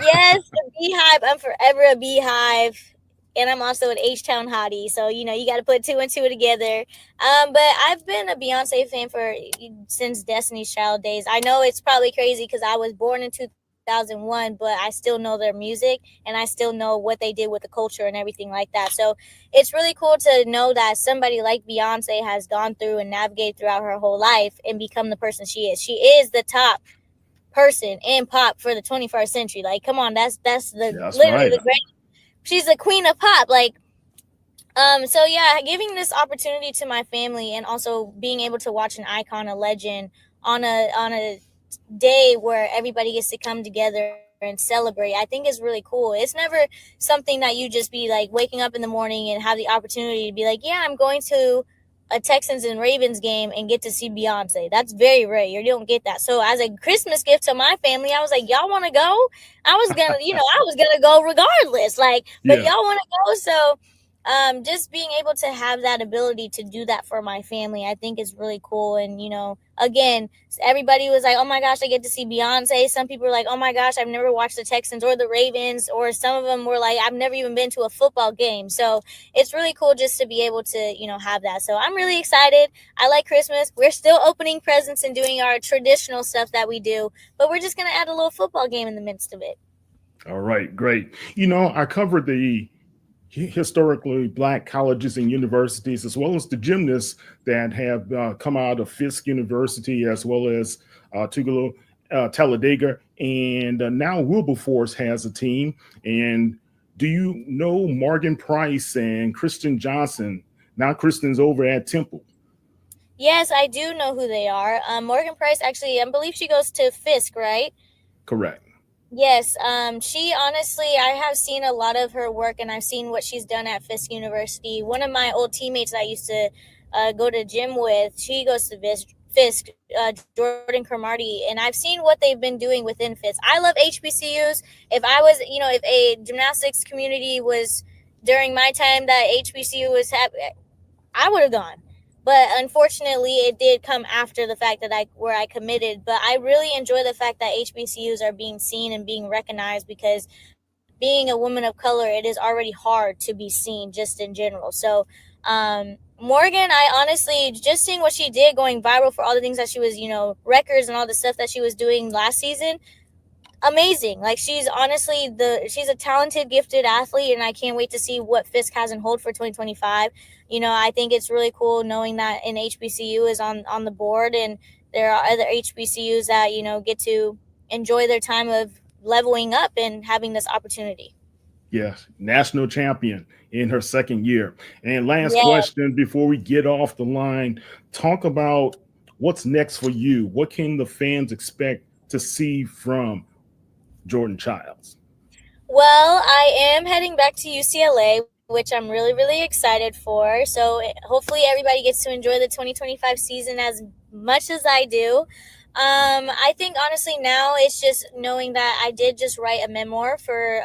Yes, the Beehive. I'm forever a Beehive. And I'm also an H-Town hottie. So, you got to put two and two together. But I've been a Beyonce fan since Destiny's Child days. I know it's probably crazy because I was born in 2001, but I still know their music and I still know what they did with the culture and everything like that. So it's really cool to know that somebody like Beyonce has gone through and navigated throughout her whole life and become the person she is. She is the top person in pop for the 21st century. Like, come on, that's literally Right. the great. She's the queen of pop. Like, so yeah, giving this opportunity to my family and also being able to watch an icon, a legend on a day where everybody gets to come together and celebrate, I think is really cool. It's never something that you just be like waking up in the morning and have the opportunity to be like, yeah, I'm going to a Texans and Ravens game and get to see Beyonce. That's very rare. You don't get that. So as a Christmas gift to my family, I was like, y'all want to go? I was gonna, I was gonna go regardless. Like, but Yeah. y'all want to go? So just being able to have that ability to do that for my family, I think is really cool. And, again, everybody was like, oh my gosh, I get to see Beyonce. Some people were like, oh my gosh, I've never watched the Texans or the Ravens. Or some of them were like, I've never even been to a football game. So it's really cool just to be able to, have that. So I'm really excited. I like Christmas. We're still opening presents and doing our traditional stuff that we do, but we're just going to add a little football game in the midst of it. All right, great. I covered the historically Black colleges and universities, as well as the gymnasts that have come out of Fisk University, as well as Tougaloo, Talladega, and now Wilberforce has a team. And do you know Morgan Price and Kristen Johnson? Now Kristen's over at Temple. Yes, I do know who they are. Morgan Price, actually, I believe she goes to Fisk, right? Correct. Yes, she honestly, I have seen a lot of her work, and I've seen what she's done at Fisk University. One of my old teammates I used to go to gym with, she goes to Fisk, Jordan Cromartie, and I've seen what they've been doing within Fisk. I love HBCUs. If I was, if a gymnastics community was during my time that HBCU was happening, I would have gone. But unfortunately, it did come after the fact that I committed. But I really enjoy the fact that HBCUs are being seen and being recognized, because being a woman of color, it is already hard to be seen just in general. So Morgan, I honestly, just seeing what she did, going viral for all the things that she was, records and all the stuff that she was doing last season, amazing. Like, she's honestly she's a talented, gifted athlete, and I can't wait to see what Fisk has in hold for 2025. I think it's really cool knowing that an HBCU is on the board, and there are other HBCUs that, get to enjoy their time of leveling up and having this opportunity. Yes, national champion in her second year. And last Yeah. question before we get off the line, talk about what's next for you. What can the fans expect to see from Jordan Childs? Well, I am heading back to UCLA, which I'm really, really excited for. So hopefully everybody gets to enjoy the 2025 season as much as I do. I think honestly now it's just knowing that I did just write a memoir for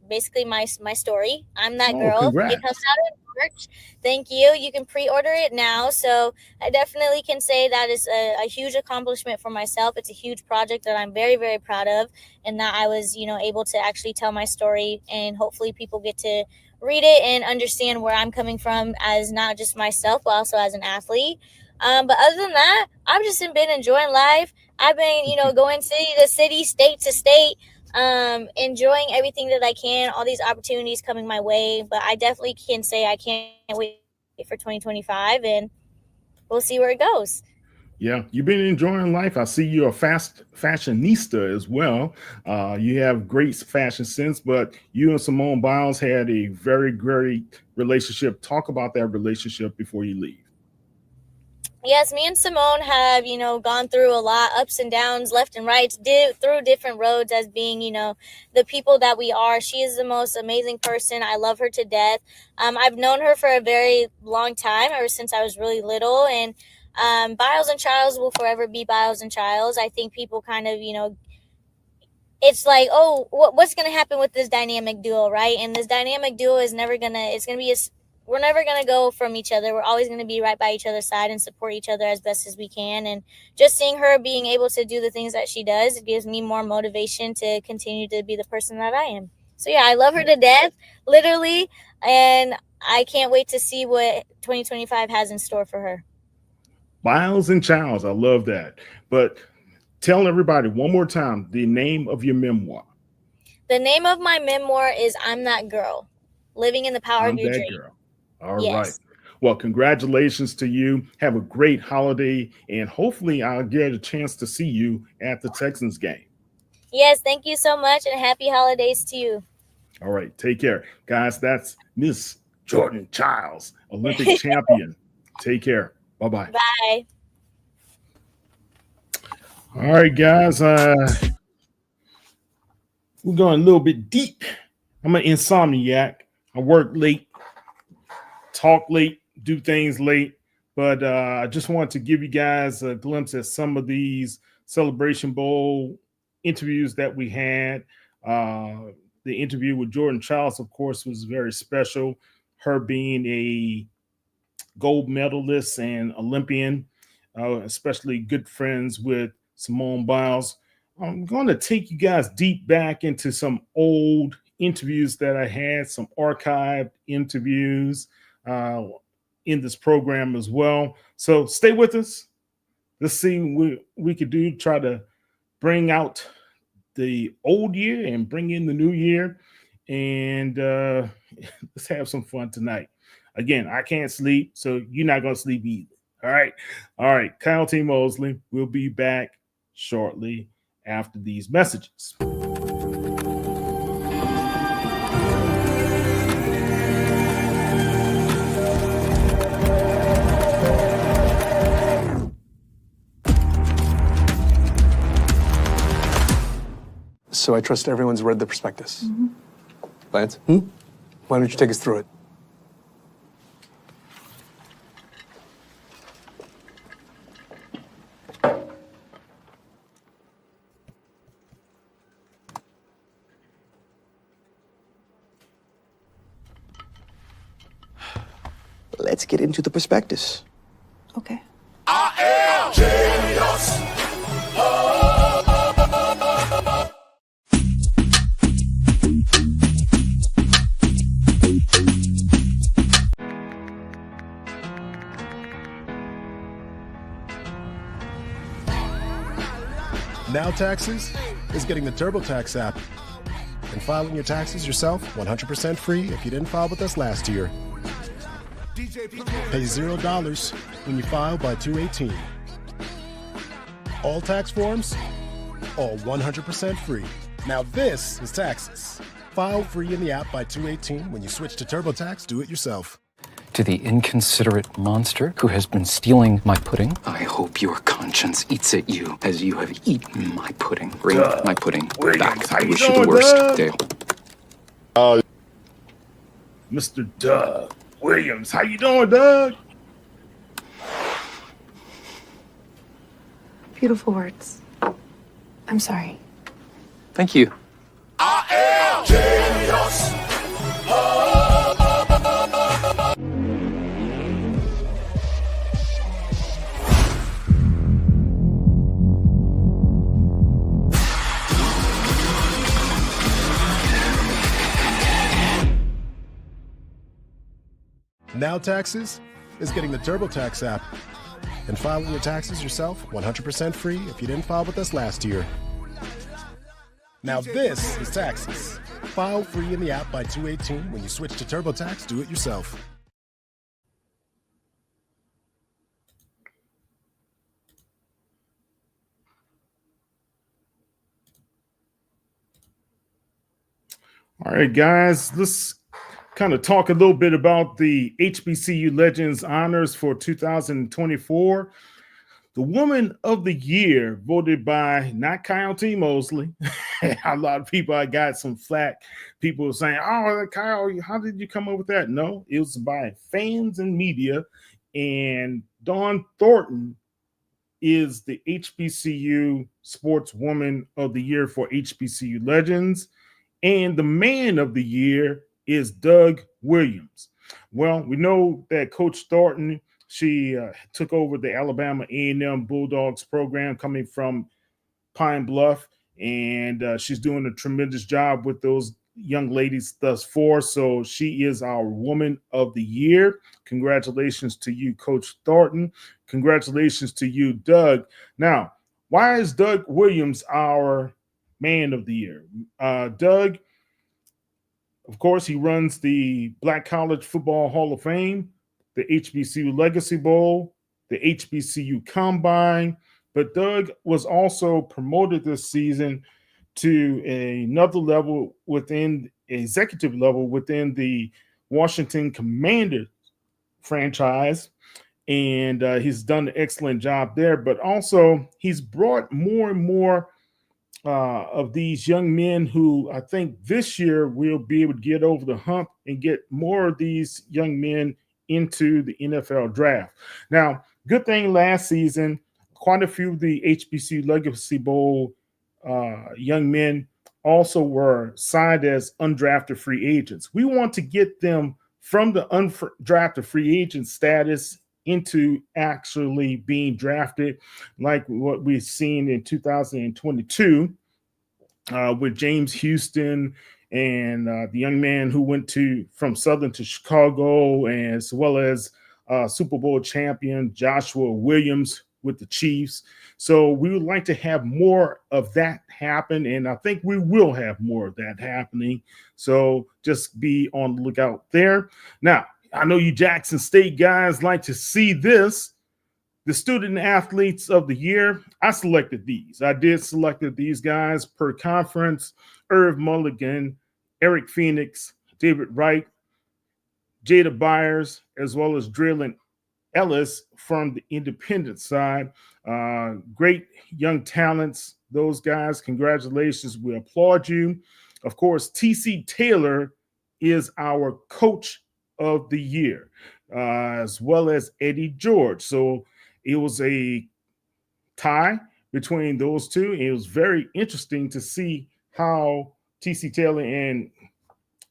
basically my story. I'm that girl. Congrats. It comes out in March. Thank you. You can pre-order it now. So I definitely can say that is a huge accomplishment for myself. It's a huge project that I'm very, very proud of, and that I was, able to actually tell my story, and hopefully people get to read it and understand where I'm coming from as not just myself, but also as an athlete. But other than that, I've just been enjoying life. I've been, going city to city, state to state, enjoying everything that I can, all these opportunities coming my way. But I definitely can say I can't wait for 2025, and we'll see where it goes. Yeah, you've been enjoying life. I see you're a fast fashionista as well. You have great fashion sense, but you and Simone Biles had a very great relationship. Talk about that relationship before you leave. Yes, me and Simone have, gone through a lot, ups and downs, left and right, through different roads as being, the people that we are. She is the most amazing person. I love her to death. I've known her for a very long time, ever since I was really little. And Biles and Childs will forever be Biles and Childs. I think people kind of, it's like, oh, what's going to happen with this dynamic duo, right? And this dynamic duo is never going to, we're never going to go from each other. We're always going to be right by each other's side and support each other as best as we can. And just seeing her being able to do the things that she does, it gives me more motivation to continue to be the person that I am. So yeah, I love her to death, literally. And I can't wait to see what 2025 has in store for her. Biles and Childs, I love that. But tell everybody one more time the name of your memoir. The name of my memoir is I'm That Girl, Living in the Power of Your Dream. Girl. All right. Well, congratulations to you. Have a great holiday, and hopefully I'll get a chance to see you at the Texans game. Yes, thank you so much, and happy holidays to you. All right. Take care. Guys, that's Miss Jordan Childs, Olympic champion. Take care. Bye-bye. Bye. All right, guys. We're going a little bit deep. I'm an insomniac. I work late, talk late, do things late, but I just want to give you guys a glimpse at some of these Celebration Bowl interviews that we had. The interview with Jordan Childs, of course, was very special. Her being a gold medalist and Olympian, especially good friends with Simone Biles. I'm going to take you guys deep back into some old interviews that I had, some archived interviews in this program as well. So stay with us. Let's see what we could do, try to bring out the old year and bring in the new year. And let's have some fun tonight. Again, I can't sleep, so you're not going to sleep either. All right. All right. Kyle T. Mosley will be back shortly after these messages. So I trust everyone's read the prospectus. Lance? Why don't you take us through it? Let's get into the prospectus. Okay. I am genius. Now Taxes is getting the TurboTax app and filing your taxes yourself 100% free if you didn't file with us last year. Pay $0 when you file by 2/18. All tax forms, all 100% free. Now this is taxes. File free in the app by 2/18 when you switch to TurboTax. Do it yourself. To the inconsiderate monster who has been stealing my pudding, I hope your conscience eats at you as you have eaten my pudding. Bring my pudding back. I wish you the worst, Dale. Mr. Doug Williams, how you doing, Doug? Beautiful words. I'm sorry. Thank you. I am genius. Now Taxes is getting the TurboTax app and filing your taxes yourself 100% free if you didn't file with us last year. Now this is taxes. File free in the app by 2/18 when you switch to TurboTax. Do it yourself. All right, guys, let's kind of talk a little bit about the HBCU Legends Honors for 2024. The Woman of the Year, voted by not Kyle T. Mosley. A lot of people, I got some flack. People were saying, oh, Kyle, how did you come up with that? No, it was by fans and media. And Dawn Thornton is the HBCU Sportswoman of the Year for HBCU Legends. And the Man of the Year is Doug Williams. Well, we know that Coach Thornton, she took over the Alabama A&M Bulldogs program coming from Pine Bluff, and she's doing a tremendous job with those young ladies thus far. So she is our Woman of the Year. Congratulations to you, Coach Thornton. Congratulations to you, Doug. Now, why is Doug Williams our Man of the Year? Doug, of course, he runs the Black College Football Hall of Fame, the HBCU Legacy Bowl, the HBCU Combine. But Doug was also promoted this season to another level within executive level within the Washington Commanders franchise. And he's done an excellent job there. But also, he's brought more and more of these young men who I think this year we'll be able to get over the hump and get more of these young men into the NFL draft. Now, good thing last season, quite a few of the HBCU Legacy Bowl young men also were signed as undrafted free agents. We want to get them from the undrafted free agent status into actually being drafted, like what we've seen in 2022 with James Houston and the young man who went from Southern to Chicago, as well as Super Bowl champion Joshua Williams with the Chiefs. So we would like to have more of that happen, and I think we will have more of that happening. So just be on the lookout there. Now, I know you Jackson State guys like to see this. The student athletes of the year, I selected these. I did selected these guys per conference: Irv Mulligan, Eric Phoenix, David Wright, Jada Byers, as well as Drillin Ellis from the independent side. Great young talents, those guys. Congratulations. We applaud you. Of course, TC Taylor is our coach of the year, as well as Eddie George. So it was a tie between those two. It was very interesting to see how TC Taylor and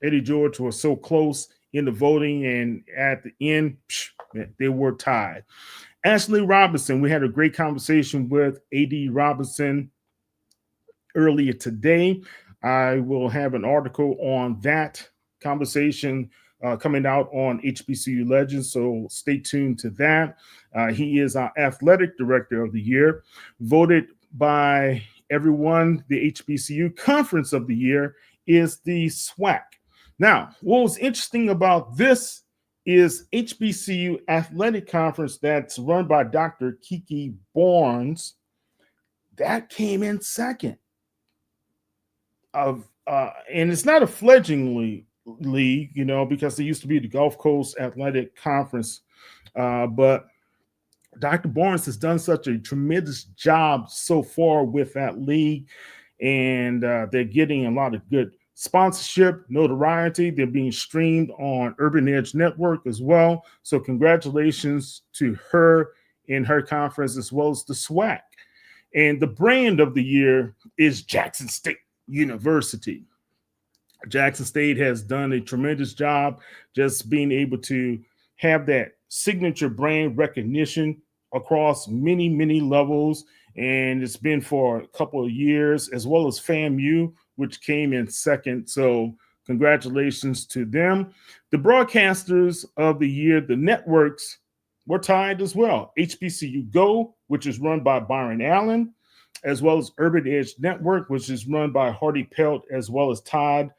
Eddie George were so close in the voting, and at the end, they were tied. Ashley Robinson, we had a great conversation with A.D. Robinson earlier today. I will have an article on that conversation coming out on HBCU Legends, so stay tuned to that. He is our athletic director of the year, voted by everyone. The HBCU Conference of the Year is the SWAC. Now, what was interesting about this is HBCU Athletic Conference that's run by Dr. Kiki Barnes. That came in second. And it's not a fledgling league, because it used to be the Gulf Coast Athletic Conference. But Dr. Barnes has done such a tremendous job so far with that league, and they're getting a lot of good sponsorship, notoriety. They're being streamed on Urban Edge Network as well. So congratulations to her in her conference, as well as the SWAC. And the brand of the year is Jackson State University. Jackson State has done a tremendous job just being able to have that signature brand recognition across many, many levels. And it's been for a couple of years, as well as FAMU, which came in second. So congratulations to them. The broadcasters of the year, the networks, were tied as well. HBCU Go, which is run by Byron Allen, as well as Urban Edge Network, which is run by Hardy Pelt, as well as Todd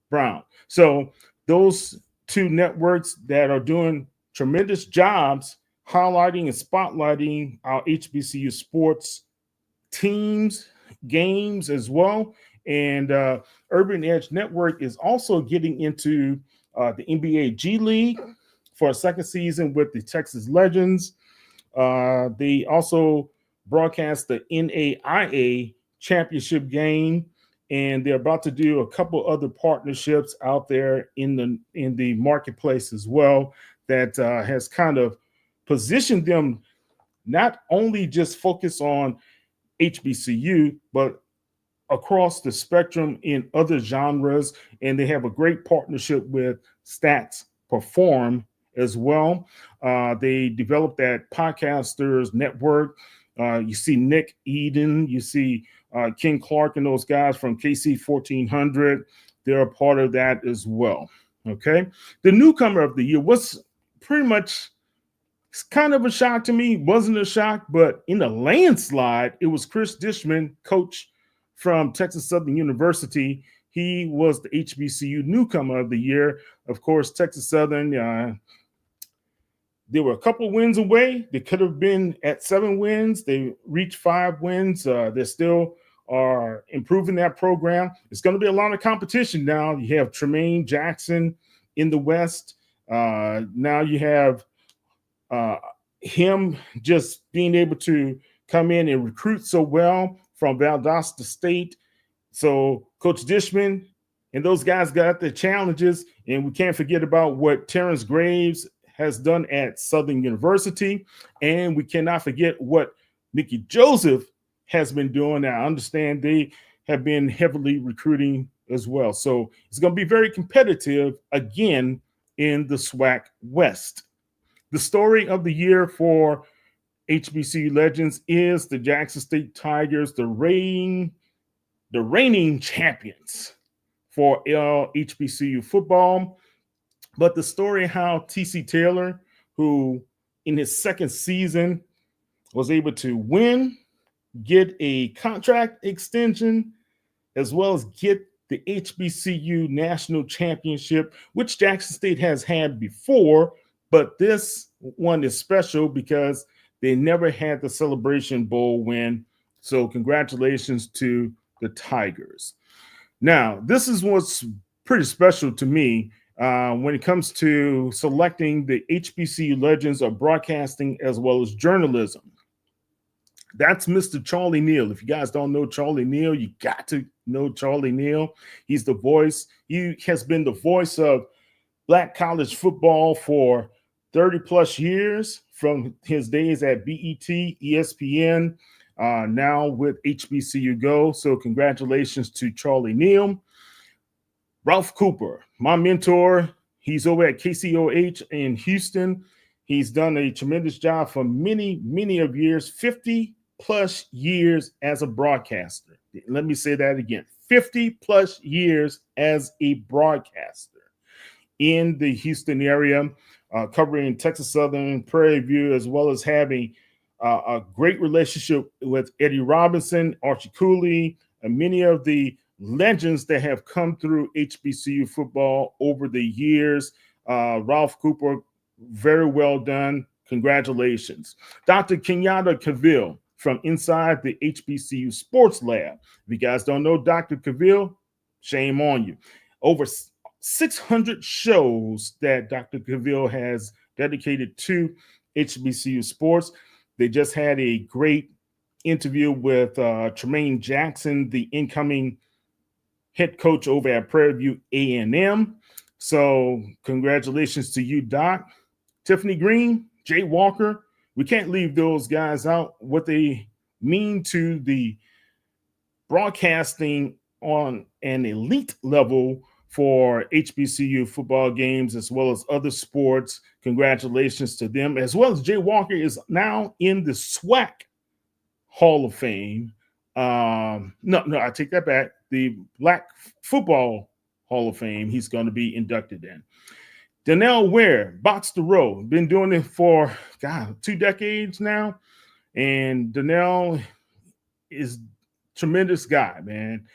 Brown. So those two networks that are doing tremendous jobs highlighting and spotlighting our HBCU sports teams, games as well. And Urban Edge Network is also getting into the NBA G League for a second season with the Texas Legends. They also broadcast the NAIA championship game, and they're about to do a couple other partnerships out there in the marketplace as well that has kind of positioned them not only just focus on HBCU, but across the spectrum in other genres. And they have a great partnership with Stats Perform as well. They developed that Podcasters Network. You see Nick Eden, you see Ken Clark and those guys from KC 1400. They're a part of that as well. Okay. The newcomer of the year was pretty much, it's kind of a shock to me. Wasn't a shock, but in a landslide, it was Chris Dishman, coach from Texas Southern University. He was the HBCU newcomer of the year. Of course, Texas Southern, they were a couple wins away. They could have been at 7 wins. They reached 5 wins. They still are improving that program. It's going to be a lot of competition now. You have Tremaine Jackson in the West. Now you have him just being able to come in and recruit so well from Valdosta State. So Coach Dishman and those guys got the challenges, and we can't forget about what Terrence Graves has done at Southern University. And we cannot forget what Nikki Joseph has been doing. I understand they have been heavily recruiting as well. So it's going to be very competitive again in the SWAC West. The story of the year for HBCU Legends is the Jackson State Tigers, the reigning champions for HBCU football. But the story how TC Taylor, who in his second season was able to win, get a contract extension, as well as get the HBCU National Championship, which Jackson State has had before, but this one is special because they never had the Celebration Bowl win. So congratulations to the Tigers. Now, this is what's pretty special to me when it comes to selecting the HBCU Legends of Broadcasting as well as Journalism. That's Mr. Charlie Neal. If you guys don't know Charlie Neal, you got to know Charlie Neal. He's the voice. He has been the voice of Black college football for 30 plus years, from his days at BET, ESPN, now with HBCU Go. So congratulations to Charlie Neal. Ralph Cooper, my mentor. He's over at KCOH in Houston. He's done a tremendous job for many, many of years, 50 plus years as a broadcaster. Let me say that again, 50 plus years as a broadcaster in the Houston area, covering Texas Southern, Prairie View, as well as having a great relationship with Eddie Robinson, Archie Cooley, and many of the legends that have come through HBCU football over the years. Ralph Cooper, very well done. Congratulations. Dr. Kenyatta Cavill from inside the HBCU Sports Lab. If you guys don't know Dr. Cavill, shame on you. Over 600 shows that Dr. Cavill has dedicated to HBCU sports. They just had a great interview with Tremaine Jackson, the incoming head coach over at Prairie View A&M. So congratulations to you, Doc. Tiffany Green, Jay Walker. We can't leave those guys out. What they mean to the broadcasting on an elite level for HBCU football games as well as other sports. Congratulations to them, as well as Jay Walker is now in the SWAC Hall of Fame. No, I take that back. The Black Football Hall of Fame, he's going to be inducted in. Donnell Ware, Box to Row, been doing it for, 2 decades now. And Donnell is a tremendous guy, man.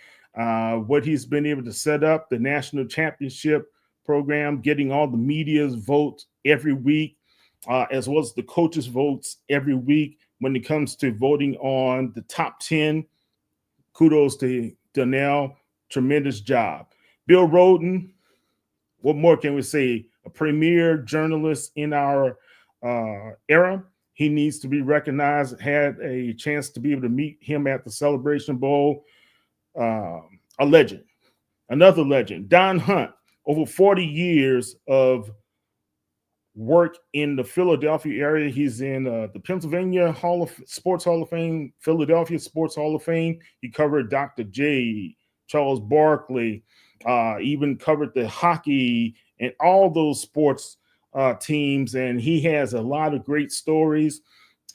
What he's been able to set up, the national championship program, getting all the media's votes every week, as well as the coaches' votes every week when it comes to voting on the top 10. Kudos to Donnell. Tremendous job. Bill Roden, what more can we say? A premier journalist in our era. He needs to be recognized. Had a chance to be able to meet him at the Celebration Bowl. A legend, another legend. Don Hunt, over 40 years of work in the Philadelphia area. He's in the Pennsylvania Sports Hall of Fame, Philadelphia Sports Hall of Fame. He covered Dr. J, Charles Barkley, even covered the hockey and all those sports teams. And he has a lot of great stories.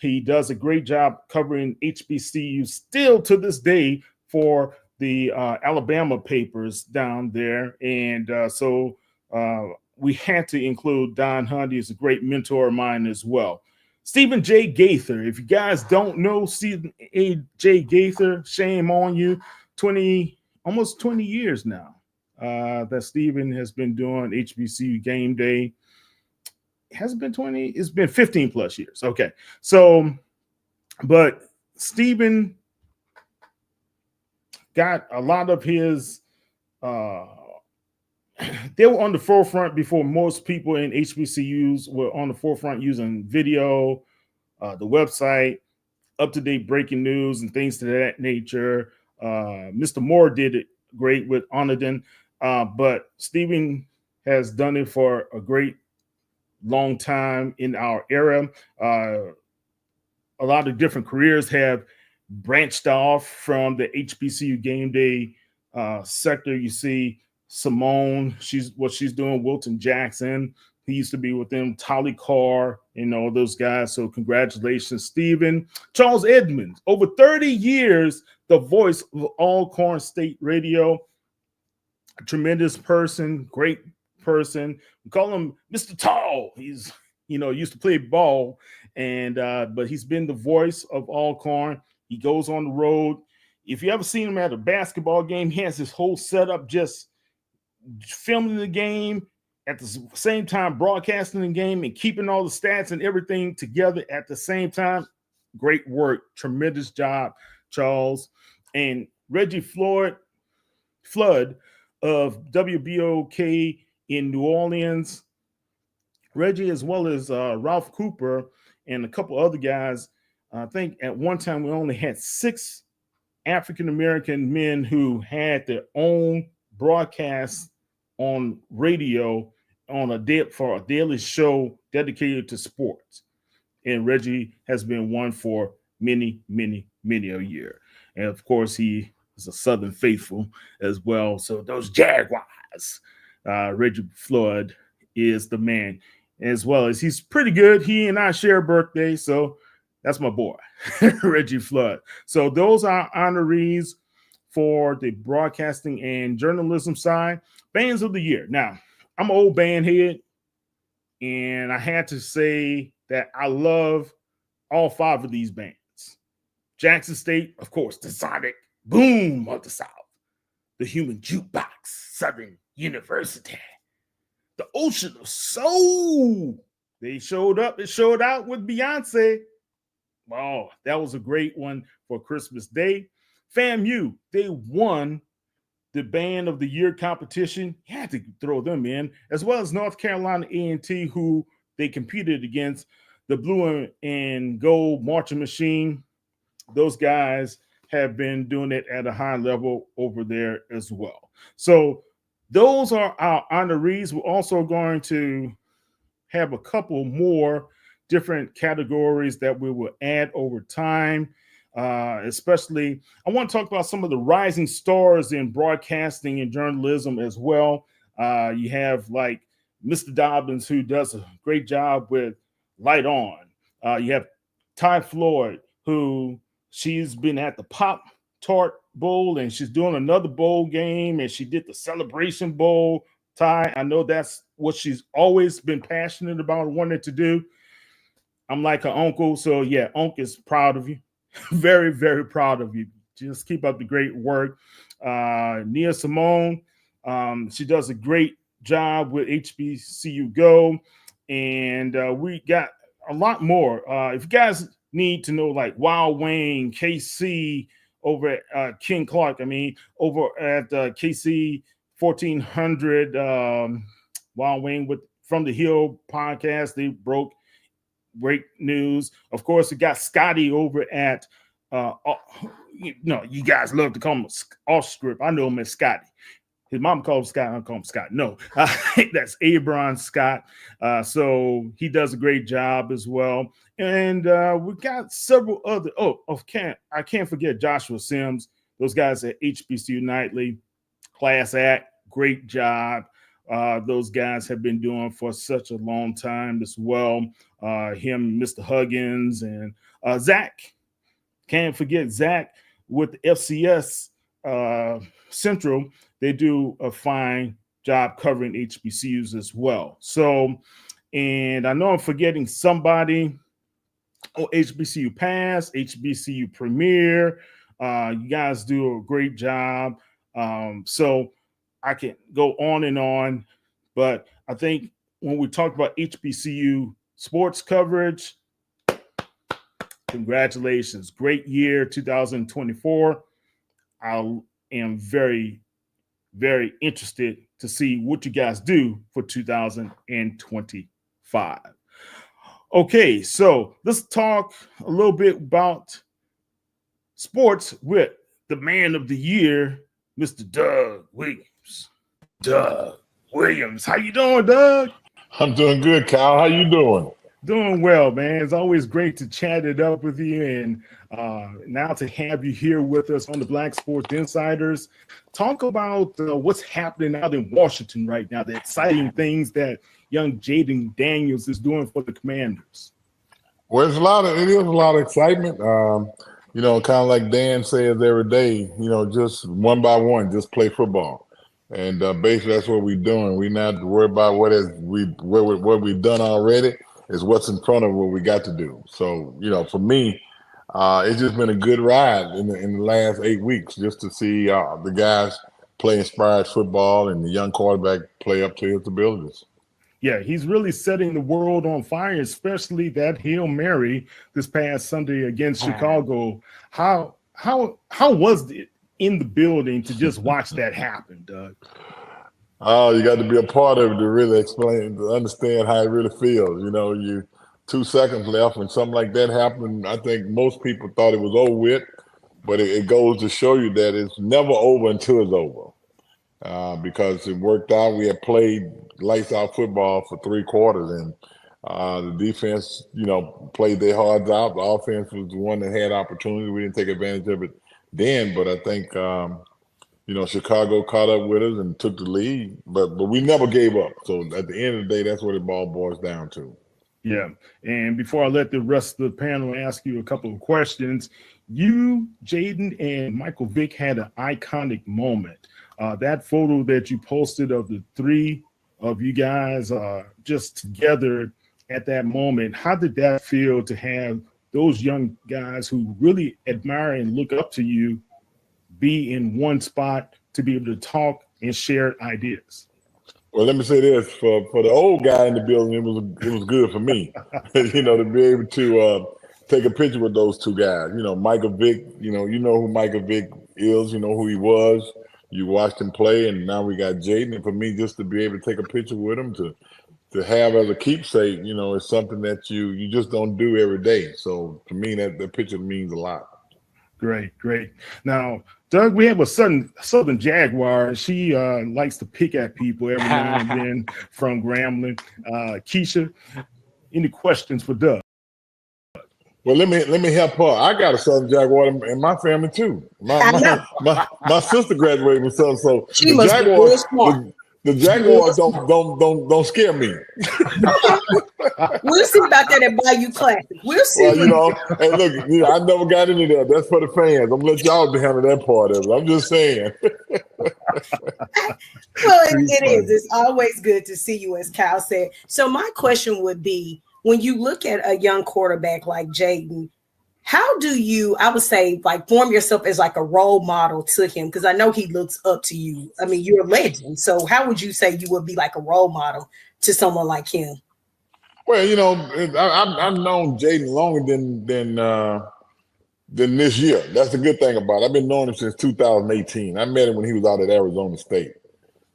He does a great job covering HBCU still to this day for the Alabama papers down there. And so we had to include Don Hunt. He's a great mentor of mine as well. Stephen J. Gaither. If you guys don't know Stephen J. Gaither, shame on you. Almost 20 years now that Stephen has been doing HBCU Game Day. Has it been 20? It's been 15 plus years. Okay. So, but Stephen got a lot of his, they were on the forefront before most people in HBCUs were on the forefront using video, the website, up-to-date breaking news and things to that nature. Mr. Moore did it great with Onedin, but Stephen has done it for a great long time in our era. A lot of different careers have branched off from the HBCU game day sector. You see Simone, what she's doing. Wilton Jackson, he used to be with them. Tolly Carr, all those guys. So congratulations, Stephen. Charles Edmonds, over 30 years, the voice of Alcorn State Radio. A tremendous person, great person. We call him Mr. Tall. He's used to play ball, and but he's been the voice of Alcorn. He goes on the road. If you ever seen him at a basketball game, he has his whole setup just filming the game at the same time, broadcasting the game and keeping all the stats and everything together at the same time. Great work. Tremendous job, Charles. And Reggie Flood of WBOK in New Orleans. Reggie, as well as Ralph Cooper and a couple other guys. I think at one time we only had 6 African-American men who had their own broadcast on radio for a daily show dedicated to sports. And Reggie has been one for many, many, many a year. And of course, he is a Southern faithful as well. So those Jaguars, Reggie Flood is the man, as well as he's pretty good. He and I share a birthday, so that's my boy, Reggie Flood. So those are honorees for the broadcasting and journalism side. Bands of the year. Now, I'm an old band head, and I had to say that I love all 5 of these bands. Jackson State, of course, the Sonic Boom of the South. The Human Jukebox, Southern University. The Ocean of Soul. They showed up. It showed out with Beyonce. Oh, that was a great one for Christmas Day. FAMU, they won the Band of the Year competition. You had to throw them in, as well as North Carolina A&T, who they competed against, the Blue and Gold Marching Machine. Those guys have been doing it at a high level over there as well. So those are our honorees. We're also going to have a couple more different categories that we will add over time. Especially, I want to talk about some of the rising stars in broadcasting and journalism as well. You have like Mr. Dobbins, who does a great job with Light On. You have Ty Floyd, who she's been at the Pop Tart Bowl, and she's doing another bowl game, and she did the Celebration Bowl. Ty, I know that's what she's always been passionate about and wanted to do. I'm like her uncle, so yeah, Unc is proud of you. Very, very proud of you. Just keep up the great work. Nia Simone, she does a great job with HBCU Go, and we got a lot more. If you guys need to know, like Wild Wayne, KC over at King Clark, over at KC 1400, Wild Wayne with From the Hill podcast, they broke great news. Of course, we got Scotty over at you guys love to call him off script. I know him as Scotty. His mom called him Scott. I call him Scott. No, that's Abron Scott. So he does a great job as well. And we got several other. I can't forget Joshua Sims. Those guys at HBCU Nightly, Class Act, great job. Those guys have been doing for such a long time as well. Him, Mr. Huggins, and Zach. Can't forget Zach with the FCS Central. They do a fine job covering HBCUs as well. So, and I know I'm forgetting somebody. HBCU Pass, HBCU Premier. You guys do a great job. So I can go on and on, but I think when we talk about HBCU sports coverage, congratulations. Great year, 2024. I am very, very interested to see what you guys do for 2025. Okay, so let's talk a little bit about sports with the man of the year, Mr. Doug Williams. Doug Williams, how you doing, Doug? I'm doing good, Kyle. How you doing? Doing well, man. It's always great to chat it up with you, and now to have you here with us on the Black Sports Insiders. Talk about what's happening out in Washington right now, the exciting things that young Jaden Daniels is doing for the Commanders. Well, it is a lot of excitement. Kind of like Dan says every day, just one by one, just play football. And basically that's what we're doing. We're not worried about what we've done already. Is what's in front of what we got to do. So, for me, it's just been a good ride in the last 8 weeks just to see the guys play inspired football and the young quarterback play up to his abilities. Yeah, he's really setting the world on fire, especially that Hail Mary this past Sunday against Chicago. How was it in the building to just watch that happen, Doug? Oh, you got to be a part of it to really to understand how it really feels. You 2 seconds left when something like that happened. I think most people thought it was over with, but it goes to show you that it's never over until it's over. Because it worked out. We had played lights out football for 3 quarters, and the defense, played their hearts out. The offense was the one that had opportunity. We didn't take advantage of it then, but I think Chicago caught up with us and took the lead, but we never gave up. So at the end of the day, that's what it all boils down to. Yeah. And before I let the rest of the panel ask you a couple of questions, you, Jaden, and Michael Vick had an iconic moment. That photo that you posted of the 3 of you guys just together at that moment, how did that feel to have those young guys who really admire and look up to you be in one spot to be able to talk and share ideas? Well, let me say this: for the old guy in the building, it was good for me, to be able to take a picture with those 2 guys. Michael Vick. You know who Michael Vick is. You know who he was. You watched him play, and now we got Jaden. And for me, just to be able to take a picture with him to have as a keepsake, is something that you just don't do every day. So to me, that picture means a lot. Great. Now, Doug, we have a Southern Jaguar. She likes to pick at people every now and then from Grambling. Keisha, any questions for Doug? Well, let me help her. I got a Southern Jaguar in my family too. My sister graduated with Southern, so she must be real smart. The Jaguars don't scare me. We'll see about that at Bayou Classic. We'll see. Well, hey, look, I never got into that. That's for the fans. I'm gonna let y'all handle that part of it. I'm just saying. Well, it is. It's always good to see you, as Kyle said. So my question would be, when you look at a young quarterback like Jaden, how do you, I would say, form yourself as a role model to him? Because I know he looks up to you. I mean, you're a legend. So how would you say you would be a role model to someone like him? Well, I've known Jaden longer than this year. That's the good thing about it. I've been knowing him since 2018. I met him when he was out at Arizona State.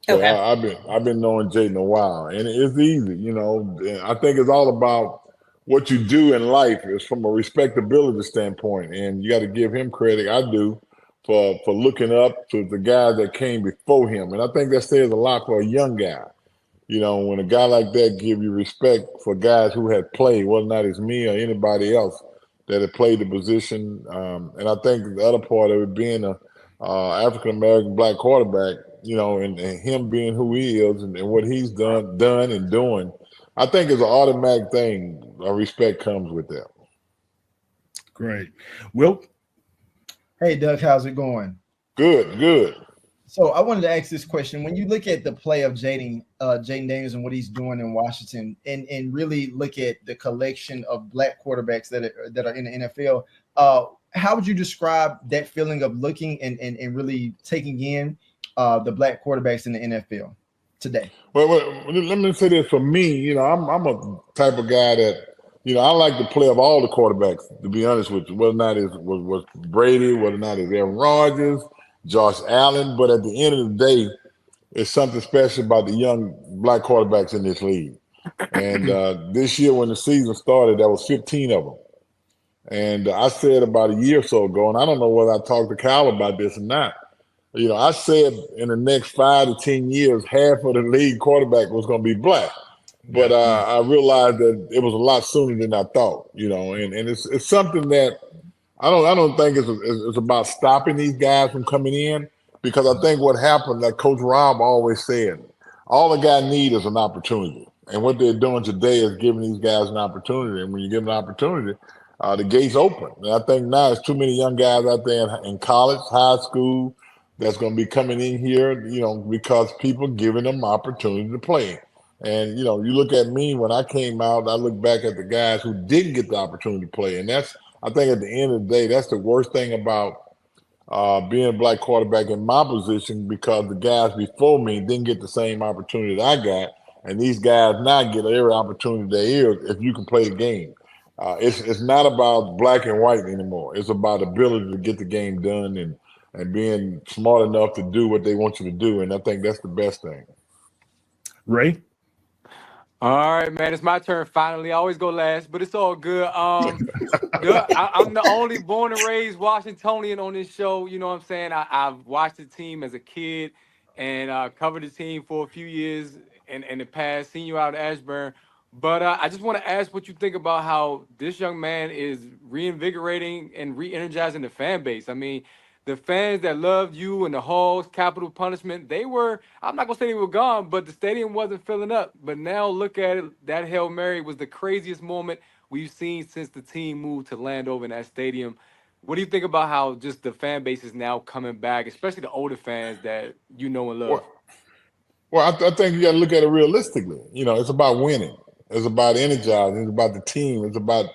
So okay. I've been knowing Jaden a while, and it's easy. I think it's all about what you do in life is from a respectability standpoint, and you got to give him credit. I do for looking up to the guys that came before him, and I think that says a lot for a young guy. When a guy like that give you respect for guys who had played, whether or not it's me or anybody else that had played the position, and I think the other part of it being a African American black quarterback, and him being who he is and what he's done and doing. I think it's an automatic thing. Respect comes with that. Great. Will? Hey, Doug, how's it going? Good. So I wanted to ask this question. When you look at the play of Jaden Daniels and what he's doing in Washington, and really look at the collection of black quarterbacks that are in the NFL, how would you describe that feeling of looking and really taking in the black quarterbacks in the NFL today? Well, let me say this. For me, I'm a type of guy that, I like the play of all the quarterbacks, to be honest with you. Whether or not it was Brady, whether or not it's Aaron Rodgers, Josh Allen. But at the end of the day, it's something special about the young black quarterbacks in this league. And this year when the season started, there was 15 of them. And I said about a year or so ago, and I don't know whether I talked to Kyle about this or not, I said in the next 5 to 10 years, half of the league quarterback was going to be black. but I realized that it was a lot sooner than I thought, and it's something that I don't think it's about stopping these guys from coming in, because I think what happened, like Coach Rob always said, all the guy need is an opportunity. And what they're doing today is giving these guys an opportunity. And when you give them an opportunity, the gates open. And I think now there's too many young guys out there in college, high school, that's going to be coming in here, because people giving them opportunity to play. And, you look at me when I came out, I look back at the guys who didn't get the opportunity to play. And I think at the end of the day, that's the worst thing about being a black quarterback in my position, because the guys before me didn't get the same opportunity that I got. And these guys now get every opportunity there is if you can play the game. It's not about black and white anymore. It's about ability to get the game done and being smart enough to do what they want you to do. And I think that's the best thing. Ray? All right, man, it's my turn finally. I always go last, but it's all good. I'm the only born and raised Washingtonian on this show. You know what I'm saying? I've watched the team as a kid and covered the team for a few years in the past, seen you out at Ashburn. But I just want to ask what you think about how this young man is reinvigorating and re-energizing the fan base. I mean, the fans that loved you and the Halls, Capital Punishment, I'm not going to say they were gone, but the stadium wasn't filling up. But now look at it. That Hail Mary was the craziest moment we've seen since the team moved to Landover in that stadium. What do you think about how just the fan base is now coming back, especially the older fans that you know and love? Well, I think you got to look at it realistically. It's about winning. It's about energizing. It's about the team. It's about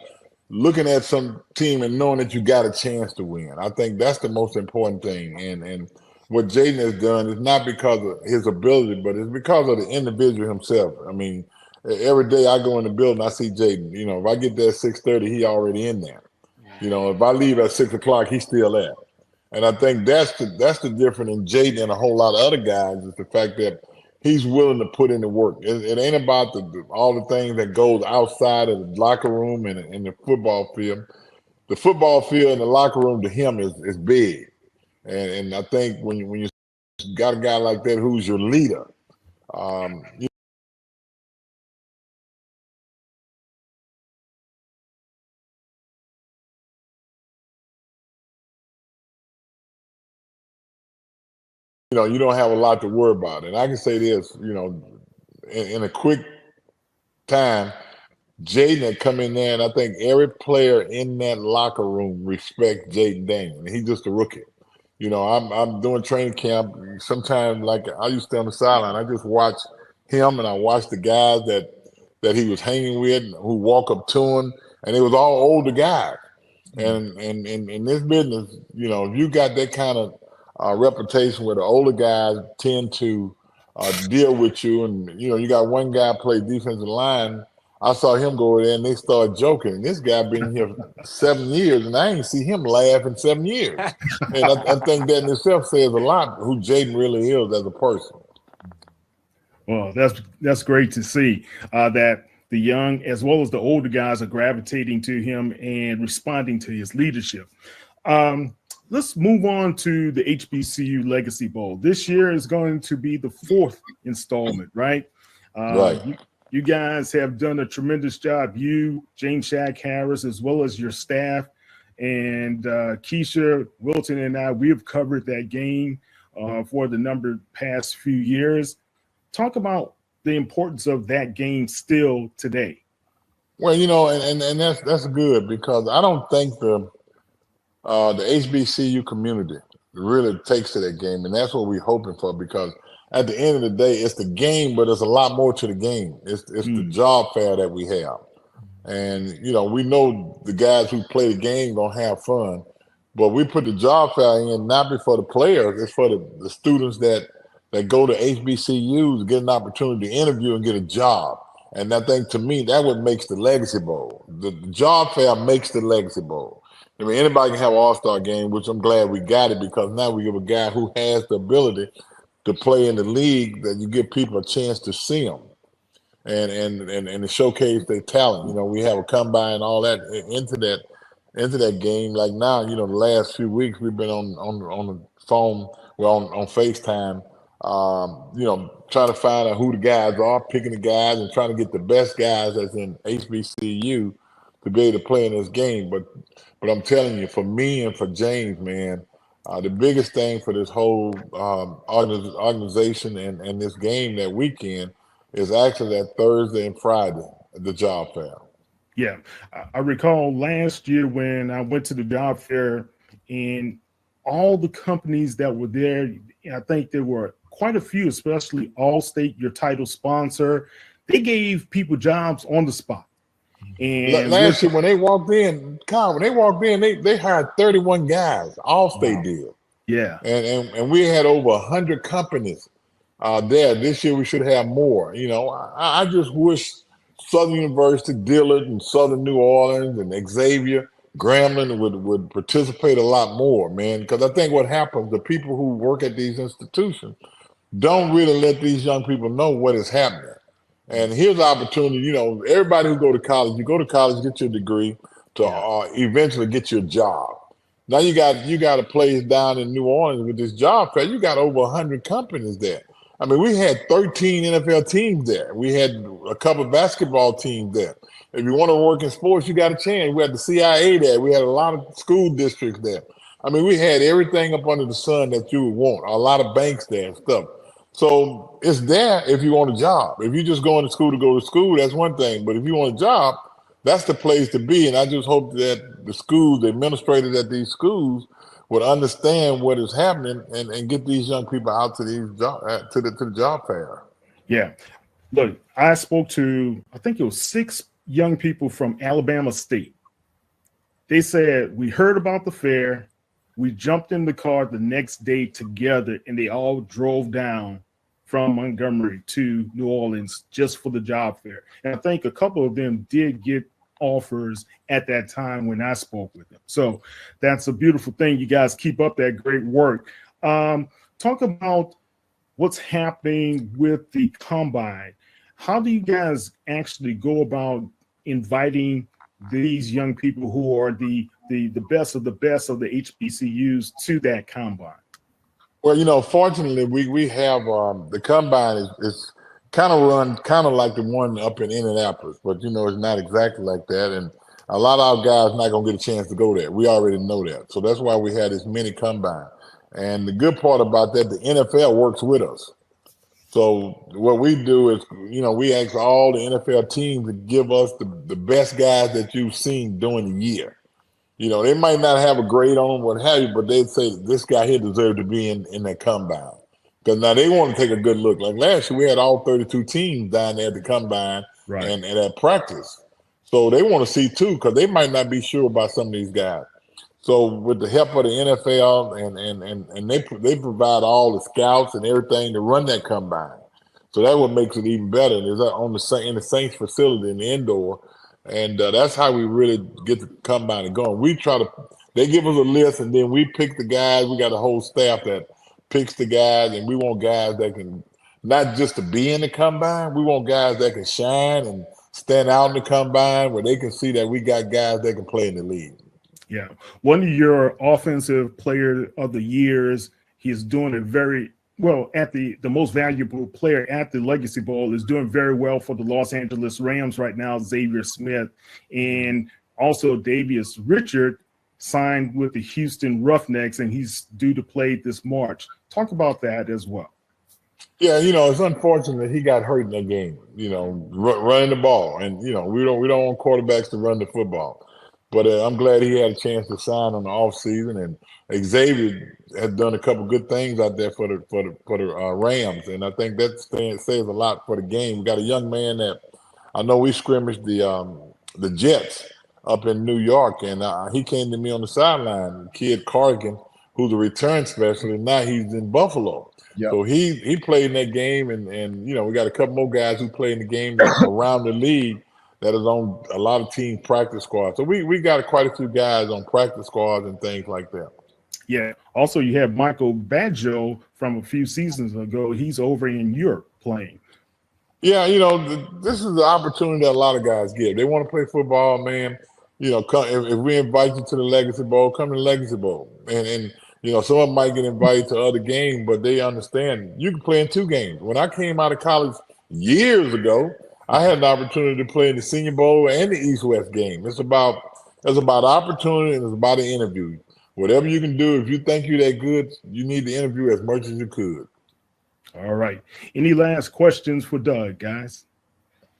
looking at some team and knowing that you got a chance to win. I think that's the most important thing. And what Jaden has done is not because of his ability, but it's because of the individual himself. I mean, every day I go in the building, I see Jaden. If I get there at 6:30, he already in there. If I leave at 6 o'clock, he's still there. And I think that's the difference in Jaden and a whole lot of other guys, is the fact that he's willing to put in the work. It ain't about all the things that goes outside of the locker room and the football field. The football field and the locker room to him is big. And I think when you got a guy like that who's your leader, you don't have a lot to worry about. And I can say this, in a quick time, Jaden had come in there, and I think every player in that locker room respects Jaden Daniel. He's just a rookie. I'm doing training camp. Sometimes, like I used to stay on the sideline, I just watch him, and I watch the guys that he was hanging with, who walk up to him, and it was all older guys. And in this business, if you got that kind of reputation where the older guys tend to deal with you, and you got one guy play defensive line. I saw him go there and they started joking. And this guy been here 7 years, and I ain't see him laugh in 7 years. And I think that in itself says a lot who Jaden really is as a person. Well, that's great to see that the young as well as the older guys are gravitating to him and responding to his leadership. Let's move on to the HBCU Legacy Bowl. This year is going to be the 4th installment, right? Right. You guys have done a tremendous job. You, James Shaq Harris, as well as your staff, and Keisha Wilton and I, we have covered that game for the past few years. Talk about the importance of that game still today. Well, and that's good, because I don't think the HBCU community really takes to that game, and that's what we're hoping for, because at the end of the day, it's the game, but there's a lot more to the game. It's the job fair that we have. And, we know the guys who play the game gonna have fun, but we put the job fair in not for the players, it's for the students that go to HBCUs, get an opportunity to interview and get a job. And I think, to me, that what makes the Legacy Bowl. The job fair makes the Legacy Bowl. I mean, anybody can have an all-star game, which I'm glad we got it, because now we give a guy who has the ability to play in the league, that you give people a chance to see them and to showcase their talent. We have a combine and all that into that game. Like now, the last few weeks we've been on the phone, on FaceTime Trying to find out who the guys are, picking the guys, and trying to get the best guys that's in HBCU to be able to play in this game. But I'm telling you, for me and for James, man, the biggest thing for this whole organization and this game that weekend is actually that Thursday and Friday, the job fair. Yeah, I recall last year when I went to the job fair and all the companies that were there, I think there were quite a few, especially Allstate, your title sponsor. They gave people jobs on the spot. And last year when they walked in, Kyle, they hired 31 guys. Allstate did. Yeah. And we had over 100 companies there. This year we should have more. I just wish Southern University, Dillard, and Southern New Orleans, and Xavier, Grambling would participate a lot more, man. Because I think what happens, the people who work at these institutions don't really let these young people know what is happening. And here's the opportunity. Everybody who go to college, get your degree to eventually get your job. Now you got a place down in New Orleans with this job fair. You got over 100 companies there. I mean, we had 13 NFL teams there. We had a couple of basketball teams there. If you want to work in sports, you got a chance. We had the CIA there. We had a lot of school districts there. I mean, we had everything up under the sun that you would want. A lot of banks there and stuff. So it's there if you want a job. If you're just going to school, that's one thing. But if you want a job, that's the place to be. And I just hope that the administrators at these schools would understand what is happening and get these young people out to these to the job fair. Yeah. Look, I spoke to, I think it was 6 young people from Alabama State. They said, we heard about the fair. We jumped in the car the next day together, and they all drove down from Montgomery to New Orleans just for the job fair. And I think a couple of them did get offers at that time when I spoke with them. So that's a beautiful thing. You guys keep up that great work. Talk about what's happening with the combine. How do you guys actually go about inviting these young people who are the best of the HBCUs to that combine? Well, fortunately, we have the combine is kind of run like the one up in Indianapolis, but it's not exactly like that. And a lot of our guys not gonna get a chance to go there. We already know that, so that's why we had this mini combine. And the good part about that, the NFL works with us. So what we do is, we ask all the NFL teams to give us the best guys that you've seen during the year. They might not have a grade on them, what have you, but they'd say this guy here deserves to be in that combine. Because now they want to take a good look. Like last year, we had all 32 teams down there at the combine and at practice. So they want to see too, because they might not be sure about some of these guys. So with the help of the NFL and they provide all the scouts and everything to run that combine. So that what makes it even better. Is in the Saints facility in the indoor. And that's how we really get the combine going. They give us a list, and then we pick the guys. We got a whole staff that picks the guys, and we want guys that can not just to be in the combine. We want guys that can shine and stand out in the combine, where they can see that we got guys that can play in the league. Yeah, one of your offensive player of the years, he is doing it very well at the most valuable player at the Legacy Bowl is doing very well for the Los Angeles Rams right now, Xavier Smith. And also Davius Richard signed with the Houston Roughnecks, and he's due to play this March. Talk about that as well. Yeah, it's unfortunate he got hurt in that game, running the ball. And, we don't want quarterbacks to run the football. But I'm glad he had a chance to sign on the offseason, and Xavier has done a couple good things out there for the Rams, and I think that says a lot for the game. We got a young man that I know we scrimmaged the Jets up in New York, and he came to me on the sideline, kid Cargan, who's a return specialist. Now he's in Buffalo. Yep. So he played in that game, and we got a couple more guys who play in the game around the league that is on a lot of team practice squads. So we got quite a few guys on practice squads and things like that. Yeah. Also, you have Michael Badjo from a few seasons ago. He's over in Europe playing. Yeah, this is the opportunity that a lot of guys get. They want to play football, man. Come, if we invite you to the Legacy Bowl, come to the Legacy Bowl. And You know, some of them might get invited to other games, but they understand you can play in 2 games. When I came out of college years ago, I had an opportunity to play in the Senior Bowl and the East-West game. It's about opportunity and it's about an interview. Whatever you can do, if you think you're that good, you need to interview as much as you could. All right. Any last questions for Doug, guys?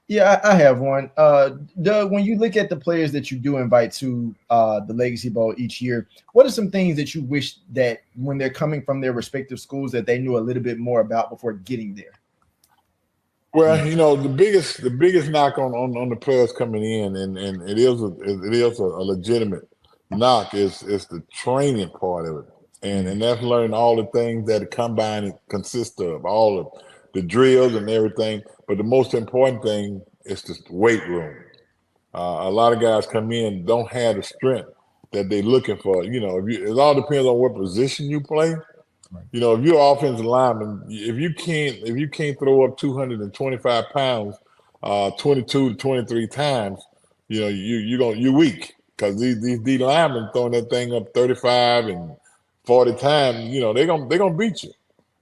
Yeah, I have one. Doug, when you look at the players that you do invite to the Legacy Bowl each year, what are some things that you wish that when they're coming from their respective schools that they knew a little bit more about before getting there? Well, you know, the biggest knock on the players coming in, and it is a legitimate knock, is the training part of it. And that's learning all the things that a combine consists of, all of the drills and everything. But the most important thing is the weight room. A lot of guys come in don't have the strength that they're looking for. You know, it all depends on what position you play. You know, if you're an offensive lineman, if you can't throw up 225 pounds 22 to 23 times, you know, you're weak, because these D linemen throwing that thing up 35 and 40 times, you know, they're gonna beat you.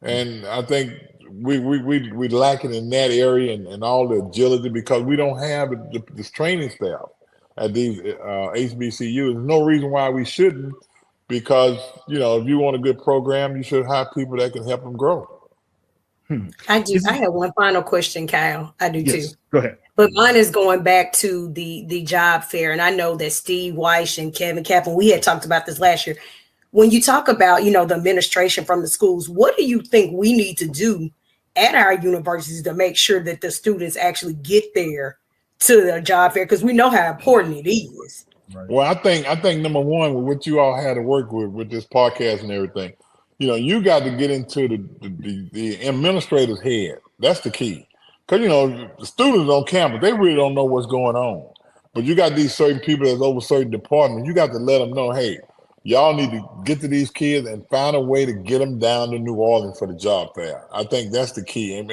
And I think we lacking in that area and all the agility, because we don't have this training staff at these HBCUs. There's no reason why we shouldn't, because, you know, if you want a good program, you should have people that can help them grow. I have one final question, Kyle. I do too. Go ahead. But mine is going back to the job fair. And I know that Steve Weish and Kevin Kaplan, we had talked about this last year. When you talk about, you know, the administration from the schools, what do you think we need to do at our universities to make sure that the students actually get there to the job fair? Because we know how important it is. Right. Well, I think number one, with what you all had to work with this podcast and everything, you know, you got to get into the administrator's head. That's the key. Because, you know, the students on campus, they really don't know what's going on. But you got these certain people that's over certain departments. You got to let them know, hey, y'all need to get to these kids and find a way to get them down to New Orleans for the job fair. I think that's the key. And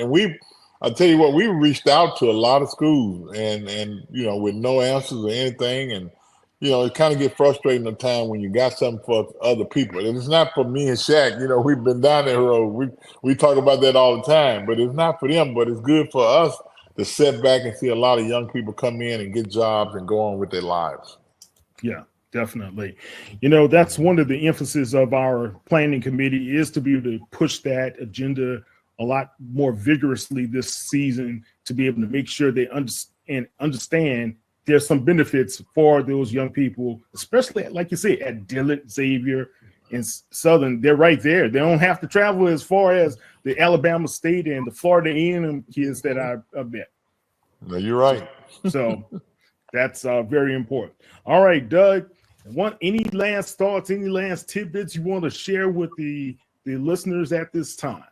I'll tell you what, we reached out to a lot of schools and you know, with no answers or anything. And, you know, it kind of get frustrating at times when you got something for other people. And it's not for me and Shaq. You know, we've been down that road. We talk about that all the time, but it's not for them. But it's good for us to sit back and see a lot of young people come in and get jobs and go on with their lives. Yeah, definitely. You know, that's one of the emphasis of our planning committee, is to be able to push that agenda a lot more vigorously this season, to be able to make sure they understand there's some benefits for those young people, especially, like you say, at Dillard, Xavier, and Southern. They're right there. They don't have to travel as far as the Alabama State and the Florida A&M kids that I've met. No, you're right. So that's very important. All right, Doug, any last thoughts, any last tidbits you want to share with the listeners at this time?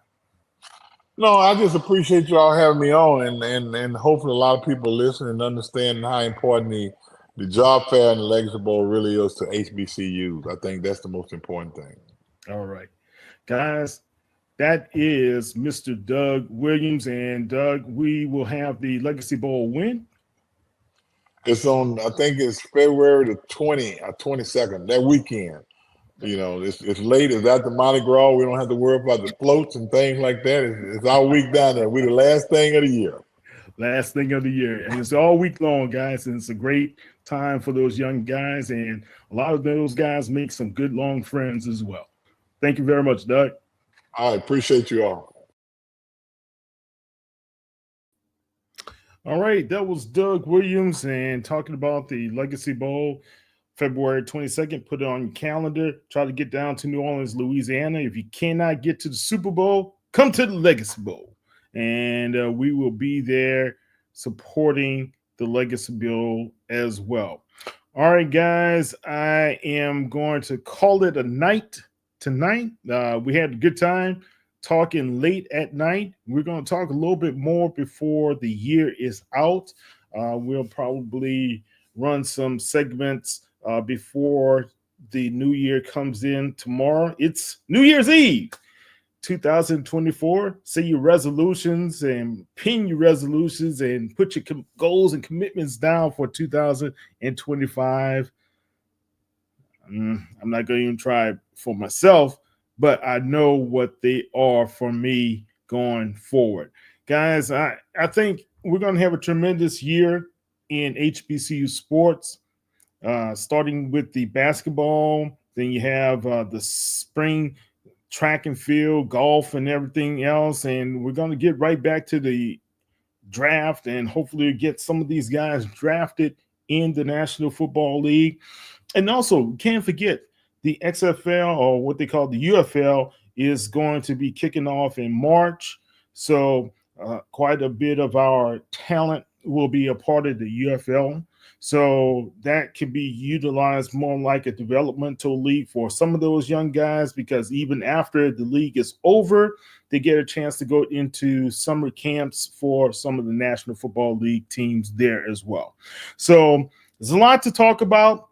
No, I just appreciate you all having me on, and hopefully a lot of people listen and understand how important the job fair and the Legacy Bowl really is to HBCUs. I think that's the most important thing. All right, guys, that is Mr. Doug Williams. And Doug, we will have the Legacy Bowl when? It's on, I think it's February the 22nd, that weekend. You know, it's late. It's after Mardi Gras. We don't have to worry about the floats and things like that. It's our week down there. We're the last thing of the year. Last thing of the year. And it's all week long, guys. And it's a great time for those young guys. And a lot of those guys make some good long friends as well. Thank you very much, Doug. I appreciate you all. All right. That was Doug Williams, and talking about the Legacy Bowl. February 22nd, put it on your calendar. Try to get down to New Orleans, Louisiana. If you cannot get to the Super Bowl, come to the Legacy Bowl. And we will be there supporting the Legacy Bowl as well. All right, guys, I am going to call it a night tonight. We had a good time talking late at night. We're going to talk a little bit more before the year is out. We'll probably run some segments before the new year comes in tomorrow. It's New Year's Eve 2024. Say your resolutions and pin your resolutions and put your goals and commitments down for 2025. I'm not going to even try for myself, but I know what they are for me going forward. Guys, I think we're going to have a tremendous year in HBCU sports, starting with the basketball. Then you have the spring track and field, golf, and everything else. And we're going to get right back to the draft and hopefully get some of these guys drafted in the National Football League. And also, can't forget the XFL, or what they call the UFL, is going to be kicking off in March. So quite a bit of our talent will be a part of the UFL. So that can be utilized more like a developmental league for some of those young guys, because even after the league is over, they get a chance to go into summer camps for some of the National Football League teams there as well. So there's a lot to talk about.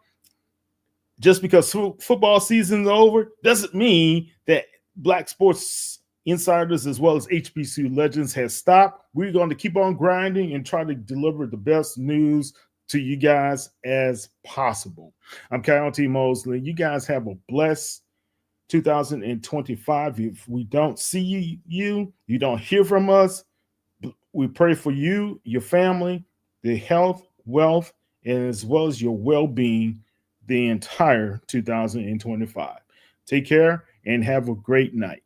Just because football season is over doesn't mean that Black Sports Insiders as well as HBCU Legends has stopped. We're going to keep on grinding and try to deliver the best news to you guys as possible. I'm Kyle T. Mosley. You guys have a blessed 2025. If we don't see you, you don't hear from us, we pray for you, your family, the health, wealth, and as well as your well-being the entire 2025. Take care and have a great night.